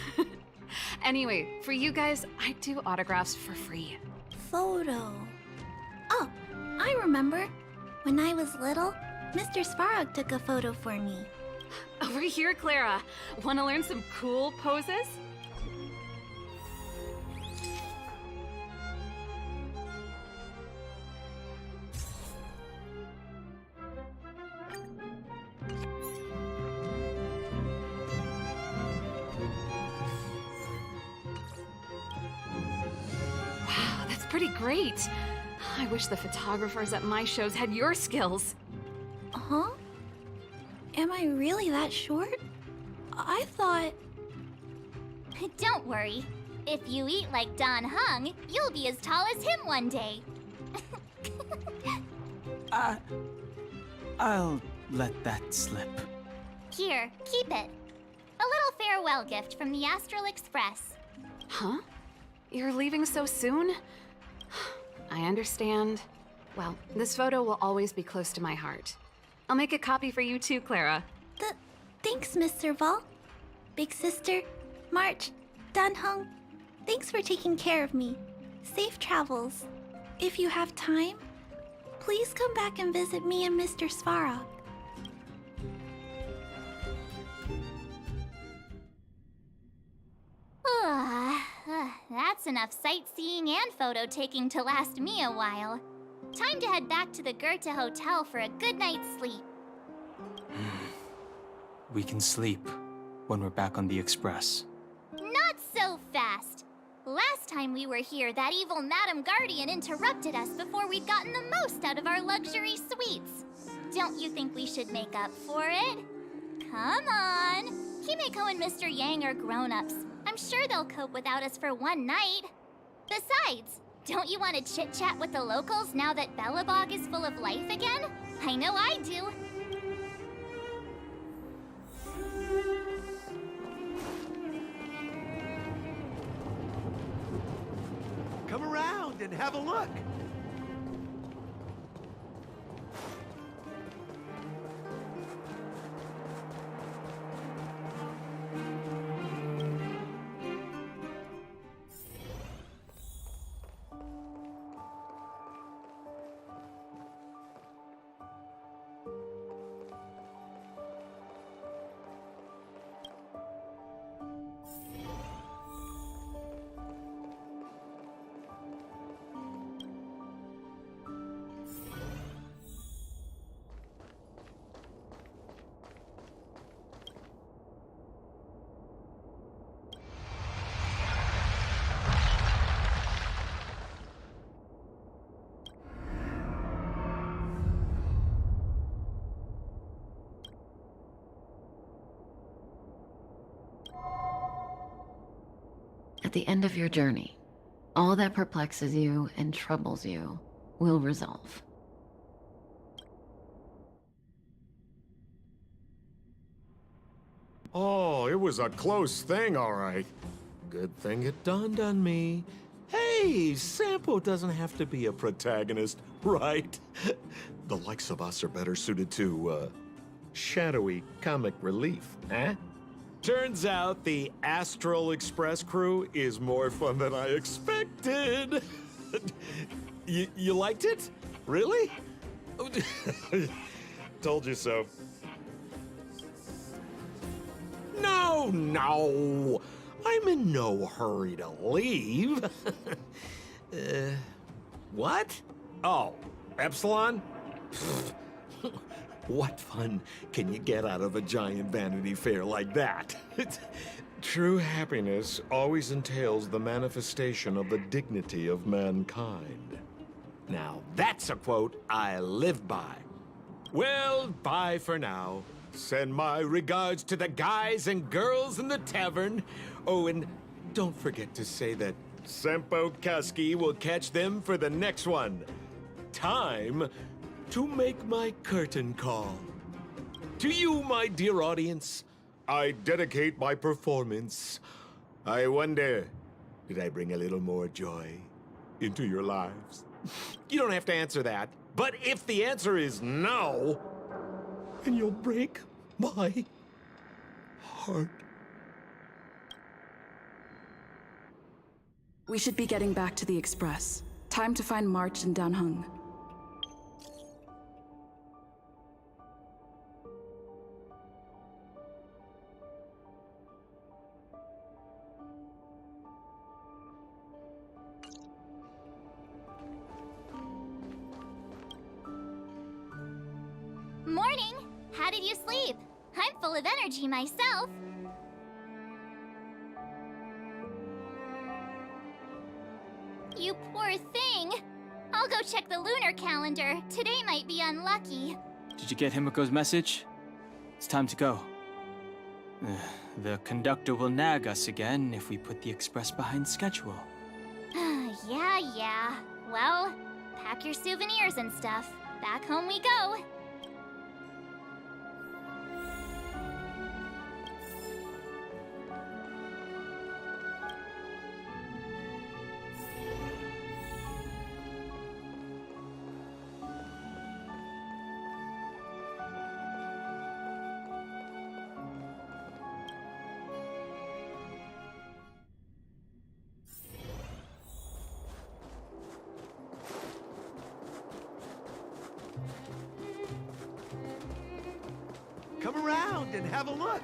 Anyway, for you guys, I do autographs for free. Photo. Oh, I remember. When I was little, Mr. Svarog took a photo for me. Over here, Clara. Want to learn some cool poses? Wow, that's pretty great. I wish the photographers at my shows had your skills. Huh? Am I really that short? I thought... Don't worry. If you eat like Don Hung, you'll be as tall as him one day. I'll let that slip. Here, keep it. A little farewell gift from the Astral Express. Huh? You're leaving so soon? I understand. Well, this photo will always be close to my heart. I'll make a copy for you too, Clara. Thanks, Miss Serval. Big sister, March, Danhung, thanks for taking care of me. Safe travels. If you have time, please come back and visit me and Mr. Svarog. That's enough sightseeing and photo taking to last me a while. Time to head back to the Goethe Hotel for a good night's sleep. We can sleep when we're back on the Express. Not so fast! Last time we were here, that evil Madam Guardian interrupted us before we'd gotten the most out of our luxury suites. Don't you think we should make up for it? Come on! Himeko and Mr. Yang are grown-ups. I'm sure they'll cope without us for one night. Besides, don't you want to chit-chat with the locals now that Belobog is full of life again? I know I do. Come around and have a look. At the end of your journey, all that perplexes you and troubles you will resolve. Oh, it was a close thing, all right. Good thing it dawned on me. Hey, Sampo doesn't have to be a protagonist, right? The likes of us are better suited to, shadowy comic relief, eh? Turns out the Astral Express crew is more fun than I expected. You liked it? Really? Told you so. No! I'm in no hurry to leave. What? Oh, Epsilon? What fun can you get out of a giant Vanity Fair like that? True happiness always entails the manifestation of the dignity of mankind. Now, that's a quote I live by. Well, bye for now. Send my regards to the guys and girls in the tavern. Oh, and don't forget to say that Sempo Kaski will catch them for the next one. Time to make my curtain call. To you, my dear audience, I dedicate my performance. I wonder, did I bring a little more joy into your lives? You don't have to answer that, but if the answer is no, then you'll break my heart. We should be getting back to the Express. Time to find March and Danheng. Morning! How did you sleep? I'm full of energy myself. You poor thing. I'll go check the lunar calendar. Today might be unlucky. Did you get Himiko's message? It's time to go. The conductor will nag us again if we put the express behind schedule. Yeah. Well, pack your souvenirs and stuff. Back home we go. Come around and have a look.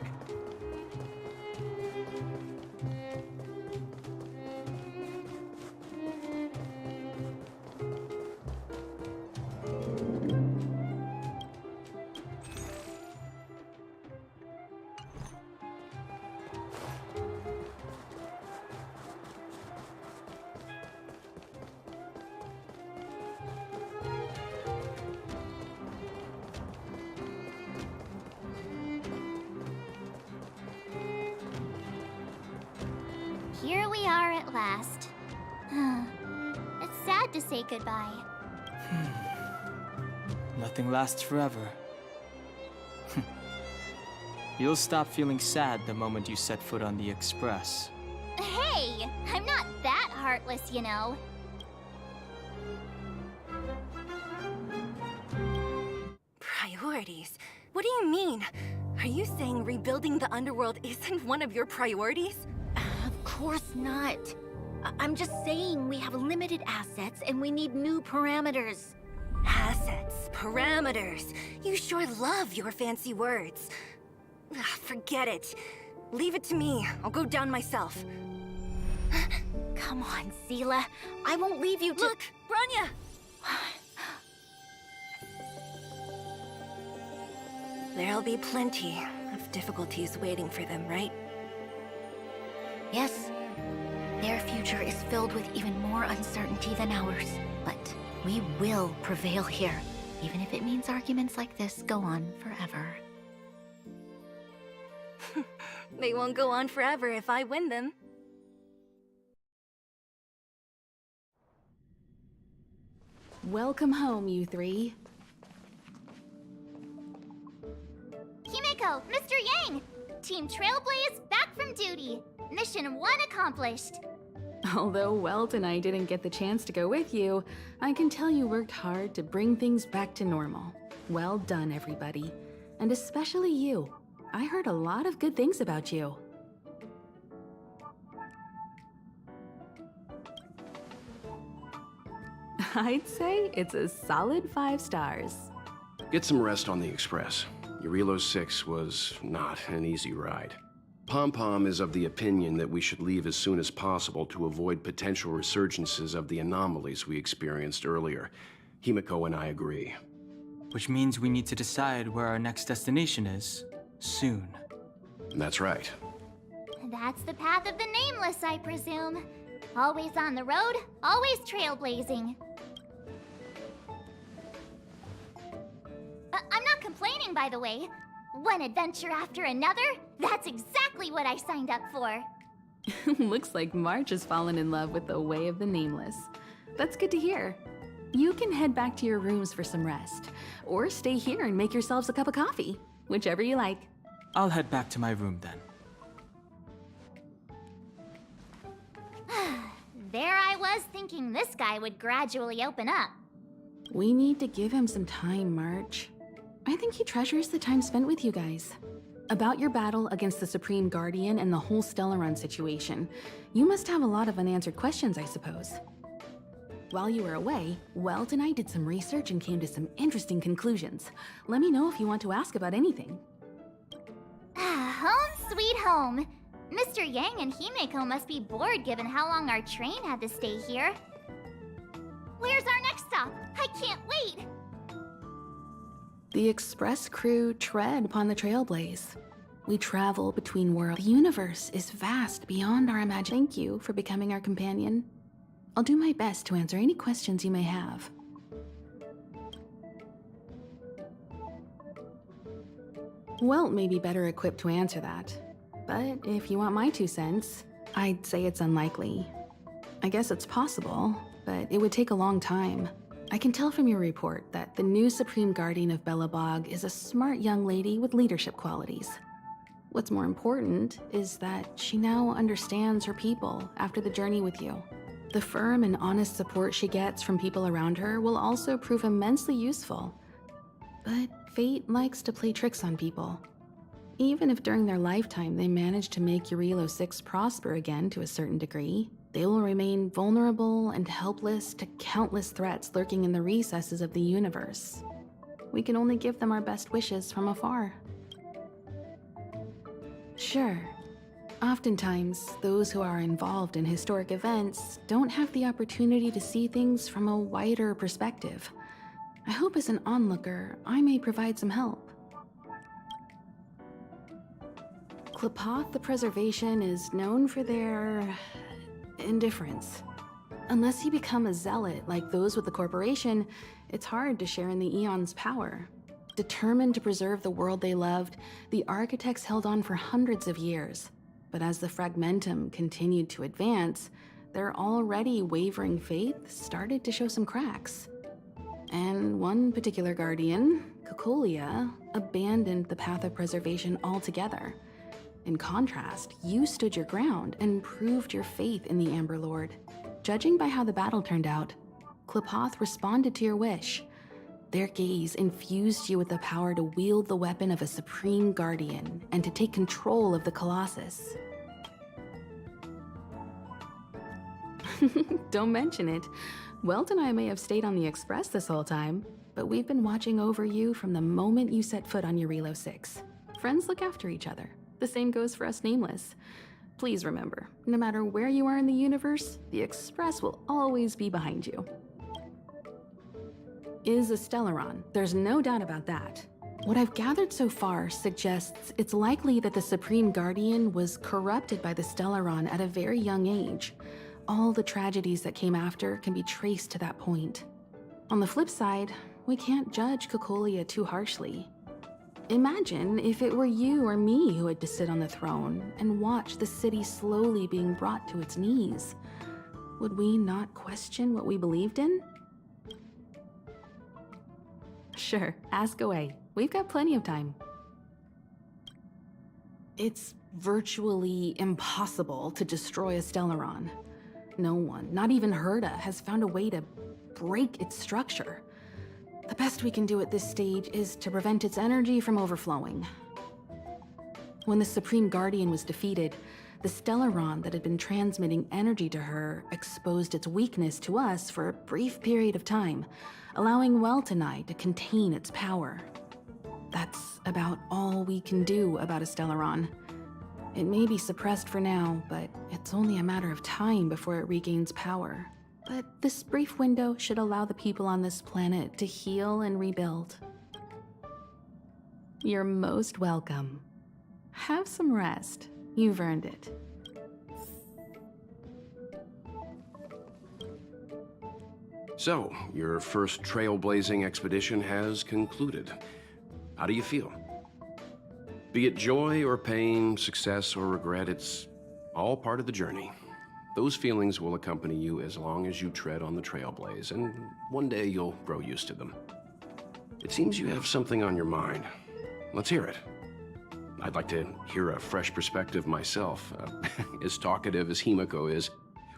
here we are at last. It's sad to say goodbye. Nothing lasts forever. You'll stop feeling sad the moment you set foot on the Express. Hey, I'm not that heartless, you know. Priorities? What do you mean? Are you saying rebuilding the underworld isn't one of your priorities? Of course not. I'm just saying we have limited assets and we need new parameters. Assets, parameters. You sure love your fancy words. Ugh, forget it. Leave it to me. I'll go down myself. Come on, Seela. I won't leave you to— Look, Bronya! There'll be plenty of difficulties waiting for them, right? Yes. Their future is filled with even more uncertainty than ours. But we will prevail here, even if it means arguments like this go on forever. They won't go on forever if I win them. Welcome home, you three. Himeko, Mr. Yang! Team Trailblaze back from duty. Mission 1 accomplished. Although Welt and I didn't get the chance to go with you, I can tell you worked hard to bring things back to normal. Well done, everybody. And especially you. I heard a lot of good things about you. I'd say it's a solid 5 stars. Get some rest on the Express. Eurilo 6 was not an easy ride. Pom-Pom is of the opinion that we should leave as soon as possible to avoid potential resurgences of the anomalies we experienced earlier. Himeko and I agree. Which means we need to decide where our next destination is, soon. That's right. That's the path of the Nameless, I presume. Always on the road, always trailblazing. I'm not complaining, by the way. One adventure after another, that's exactly what I signed up for. Looks like March has fallen in love with the way of the Nameless. That's good to hear. You can head back to your rooms for some rest, or stay here and make yourselves a cup of coffee, whichever you like. I'll head back to my room then. There I was thinking this guy would gradually open up. We need to give him some time, March. I think he treasures the time spent with you guys. About your battle against the Supreme Guardian and the whole Stellaron situation, you must have a lot of unanswered questions, I suppose. While you were away, Welt and I did some research and came to some interesting conclusions. Let me know if you want to ask about anything. Home sweet home. Mr. Yang and Himeko must be bored given how long our train had to stay here. Where's our next stop? I can't wait! The Express crew tread upon the Trailblaze. We travel between worlds. The universe is vast beyond our imagination. Thank you for becoming our companion. I'll do my best to answer any questions you may have. Welt may be better equipped to answer that, but if you want my 2 cents, I'd say it's unlikely. I guess it's possible, but it would take a long time. I can tell from your report that the new Supreme Guardian of Belobog is a smart young lady with leadership qualities. What's more important is that she now understands her people after the journey with you. The firm and honest support she gets from people around her will also prove immensely useful. But fate likes to play tricks on people. Even if during their lifetime they manage to make Eurilo 6 prosper again to a certain degree, they will remain vulnerable and helpless to countless threats lurking in the recesses of the universe. We can only give them our best wishes from afar. Sure, oftentimes those who are involved in historic events don't have the opportunity to see things from a wider perspective. I hope as an onlooker, I may provide some help. Klapoth the Preservation is known for their indifference. Unless you become a zealot like those with the corporation, it's hard to share in the Eon's power. Determined to preserve the world they loved, the architects held on for hundreds of years. but as the fragmentum continued to advance, their already wavering faith started to show some cracks. And one particular guardian, Cocolia, abandoned the path of preservation altogether. In contrast, you stood your ground and proved your faith in the Amber Lord. Judging by how the battle turned out, Qlipoth responded to your wish. Their gaze infused you with the power to wield the weapon of a supreme guardian and to take control of the Colossus. Don't mention it. Welt and I may have stayed on the Express this whole time, but we've been watching over you from the moment you set foot on Eurilo 6. Friends look after each other. The same goes for us Nameless. Please remember, no matter where you are in the universe, the Express will always be behind you. Is a Stellaron, there's no doubt about that. What I've gathered so far suggests it's likely that the Supreme Guardian was corrupted by the Stellaron at a very young age. All the tragedies that came after can be traced to that point. On the flip side, we can't judge Cocolia too harshly. Imagine if it were you or me who had to sit on the throne and watch the city slowly being brought to its knees. Would we not question what we believed in? Sure, ask away. We've got plenty of time. It's virtually impossible to destroy a Stellaron. No one, not even Herta, has found a way to break its structure. The best we can do at this stage is to prevent its energy from overflowing. When the Supreme Guardian was defeated, the Stellaron that had been transmitting energy to her exposed its weakness to us for a brief period of time, allowing Welt and I to contain its power. That's about all we can do about a Stellaron. It may be suppressed for now, but it's only a matter of time before it regains power. But this brief window should allow the people on this planet to heal and rebuild. You're most welcome. Have some rest. You've earned it. So, your first trailblazing expedition has concluded. How do you feel? Be it joy or pain, success or regret, it's all part of the journey. Those feelings will accompany you as long as you tread on the trailblaze, and one day you'll grow used to them. It seems you have something on your mind. Let's hear it. I'd like to hear a fresh perspective myself. As talkative as Himiko is,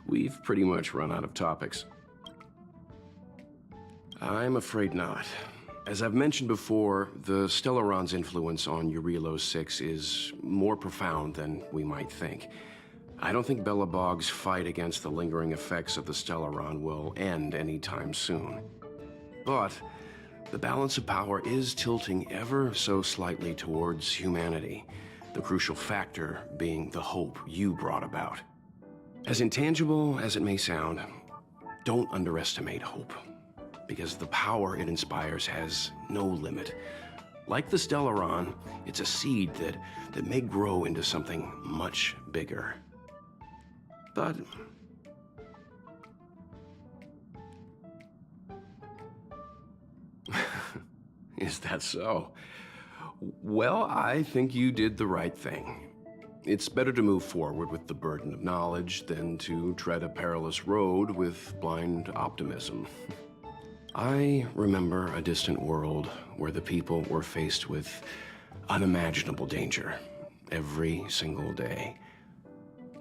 we've pretty much run out of topics. I'm afraid not. As I've mentioned before, the Stellaron's influence on Eurilo 6 is more profound than we might think. I don't think Belobog's fight against the lingering effects of the Stellaron will end anytime soon. But the balance of power is tilting ever so slightly towards humanity, the crucial factor being the hope you brought about. As intangible as it may sound, don't underestimate hope, because the power it inspires has no limit. Like the Stellaron, it's a seed that may grow into something much bigger. But is that so? Well, I think you did the right thing. It's better to move forward with the burden of knowledge than to tread a perilous road with blind optimism. I remember a distant world where the people were faced with unimaginable danger every single day.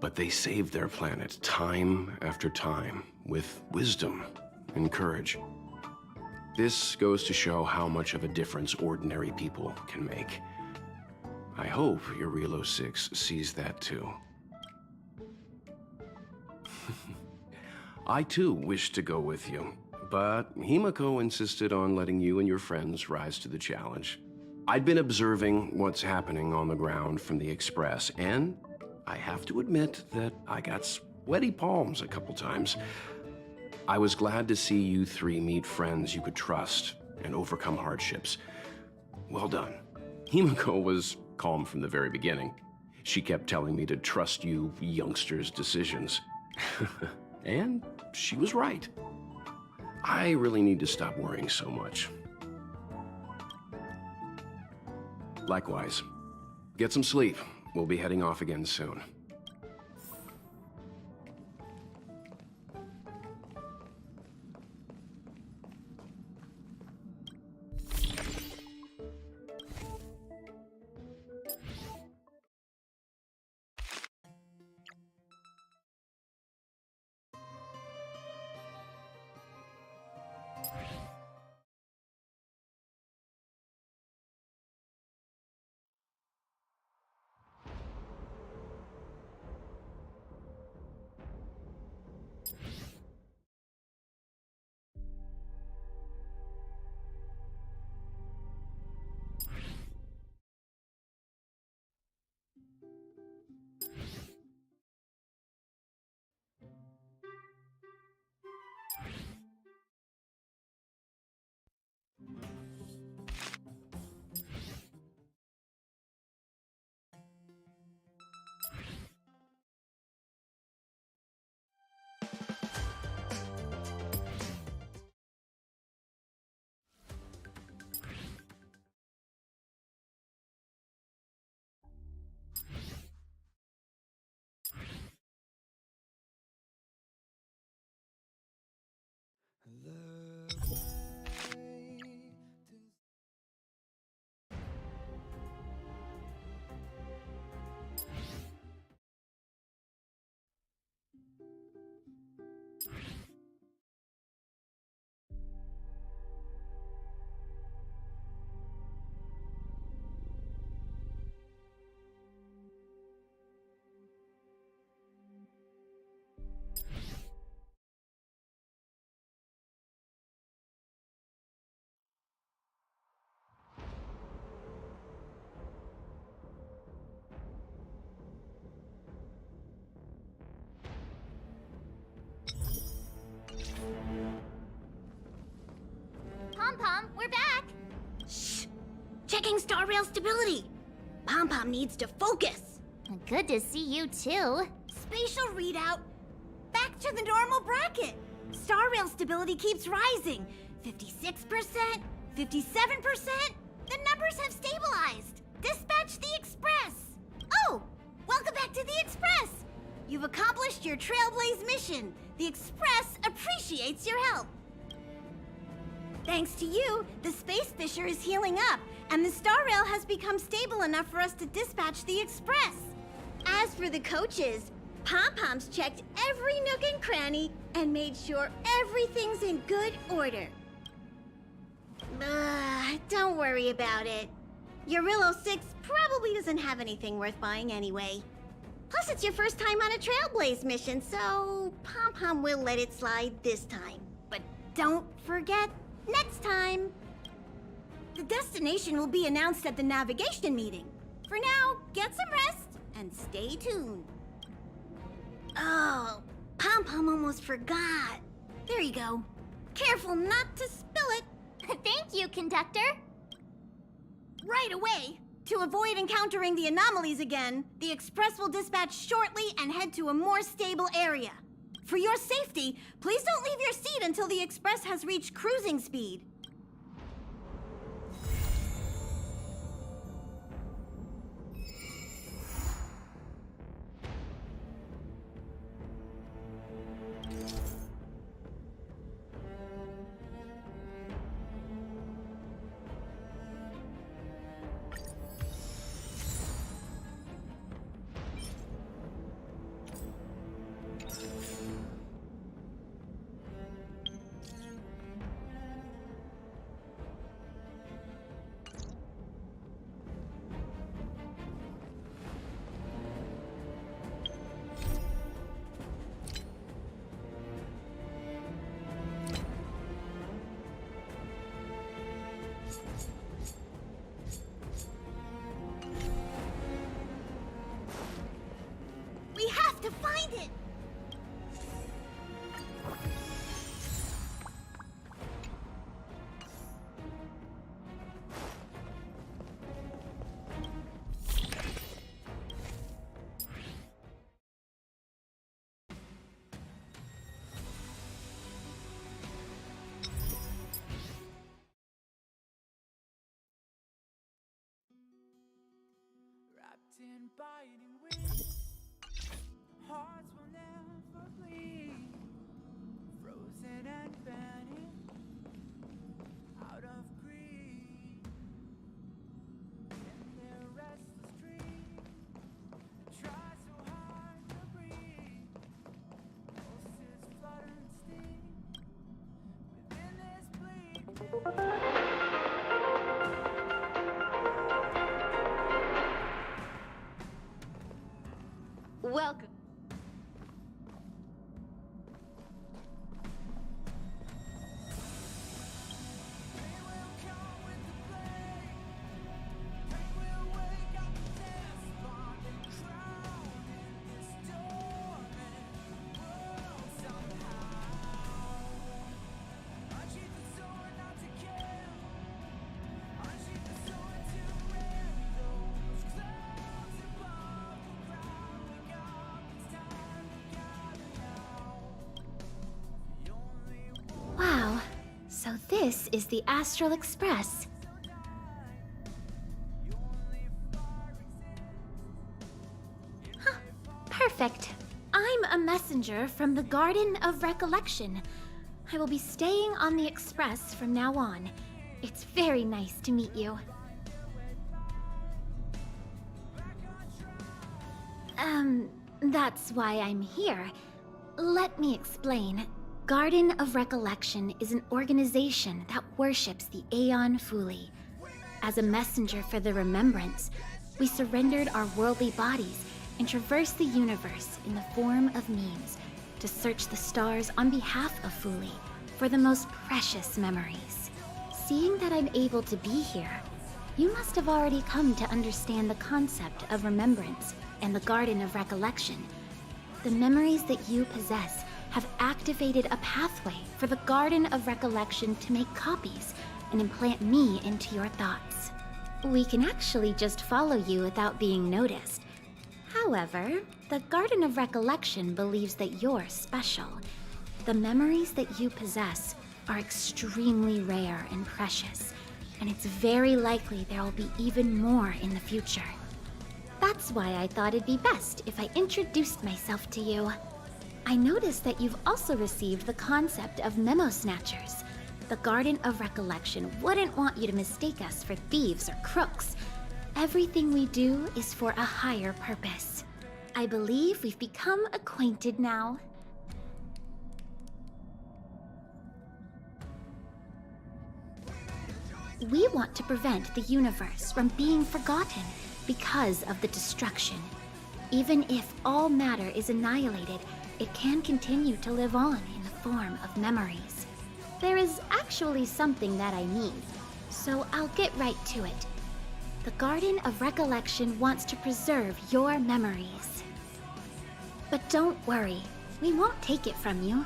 But they saved their planet time after time with wisdom and courage. This goes to show how much of a difference ordinary people can make. I hope Eurilo 6 sees that too. I too wish to go with you, but Himiko insisted on letting you and your friends rise to the challenge. I'd been observing what's happening on the ground from the Express, and I have to admit that I got sweaty palms a couple times. I was glad to see you three meet friends you could trust and overcome hardships. Well done. Himiko was calm from the very beginning. She kept telling me to trust you youngsters' decisions. And she was right. I really need to stop worrying so much. Likewise. Get some sleep. We'll be heading off again soon. Checking star rail stability. Pom-Pom needs to focus. Good to see you too. Spatial readout. Back to the normal bracket. Star rail stability keeps rising. 56%, 57%. The numbers have stabilized. Dispatch the Express. Oh, welcome back to the Express. You've accomplished your Trailblaze mission. The Express appreciates your help. Thanks to you, the space fissure is healing up, and the star rail has become stable enough for us to dispatch the Express. As for the coaches, Pom-Pom's checked every nook and cranny and made sure everything's in good order. Don't worry about it. Eurillo 6 probably doesn't have anything worth buying anyway. Plus, it's your first time on a Trailblaze mission, so Pom-Pom will let it slide this time. But don't forget, next time. The destination will be announced at the navigation meeting. For now, get some rest and stay tuned. Oh, Pom-Pom almost forgot. There you go. Careful not to spill it. Thank you, conductor. Right away. To avoid encountering the anomalies again, the Express will dispatch shortly and head to a more stable area. For your safety, please don't leave your seat until the Express has reached cruising speed. We have to find it! Wrapped in biting wings, hearts will never bleed, frozen and burning out of greed. In their restless dream, try so hard to breathe, pulses flutter and sting within this bleak. Welcome. Wow, so this is the Astral Express. Huh, perfect. I'm a messenger from the Garden of Recollection. I will be staying on the Express from now on. It's very nice to meet you. That's why I'm here. Let me explain. Garden of Recollection is an organization that worships the Aeon Fuli. As a messenger for the Remembrance, we surrendered our worldly bodies and traversed the universe in the form of memes to search the stars on behalf of Fuli for the most precious memories. Seeing that I'm able to be here, you must have already come to understand the concept of remembrance and the Garden of Recollection. The memories that you possess have activated a pathway for the Garden of Recollection to make copies and implant me into your thoughts. we can actually just follow you without being noticed. However, the Garden of Recollection believes that you're special. The memories that you possess are extremely rare and precious, and it's very likely there will be even more in the future. That's why I thought it'd be best if I introduced myself to you. I noticed that you've also received the concept of memo snatchers. The Garden of Recollection wouldn't want you to mistake us for thieves or crooks. Everything we do is for a higher purpose. I believe we've become acquainted now. We want to prevent the universe from being forgotten because of the destruction. Even if all matter is annihilated, it can continue to live on in the form of memories. There is actually something that I need, so I'll get right to it. The Garden of Recollection wants to preserve your memories. But don't worry, we won't take it from you.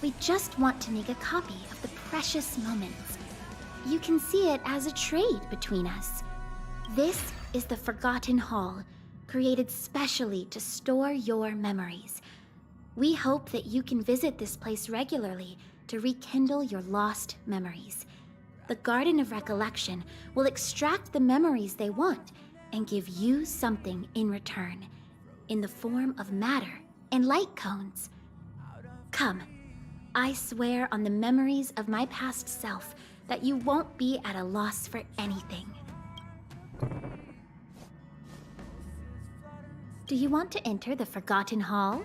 We just want to make a copy of the precious moments. You can see it as a trade between us. This is the Forgotten Hall, created specially to store your memories. We hope that you can visit this place regularly to rekindle your lost memories. The Garden of Recollection will extract the memories they want and give you something in return, in the form of matter and light cones. Come, I swear on the memories of my past self that you won't be at a loss for anything. Do you want to enter the Forgotten Hall?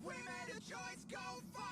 We made a choice, go far.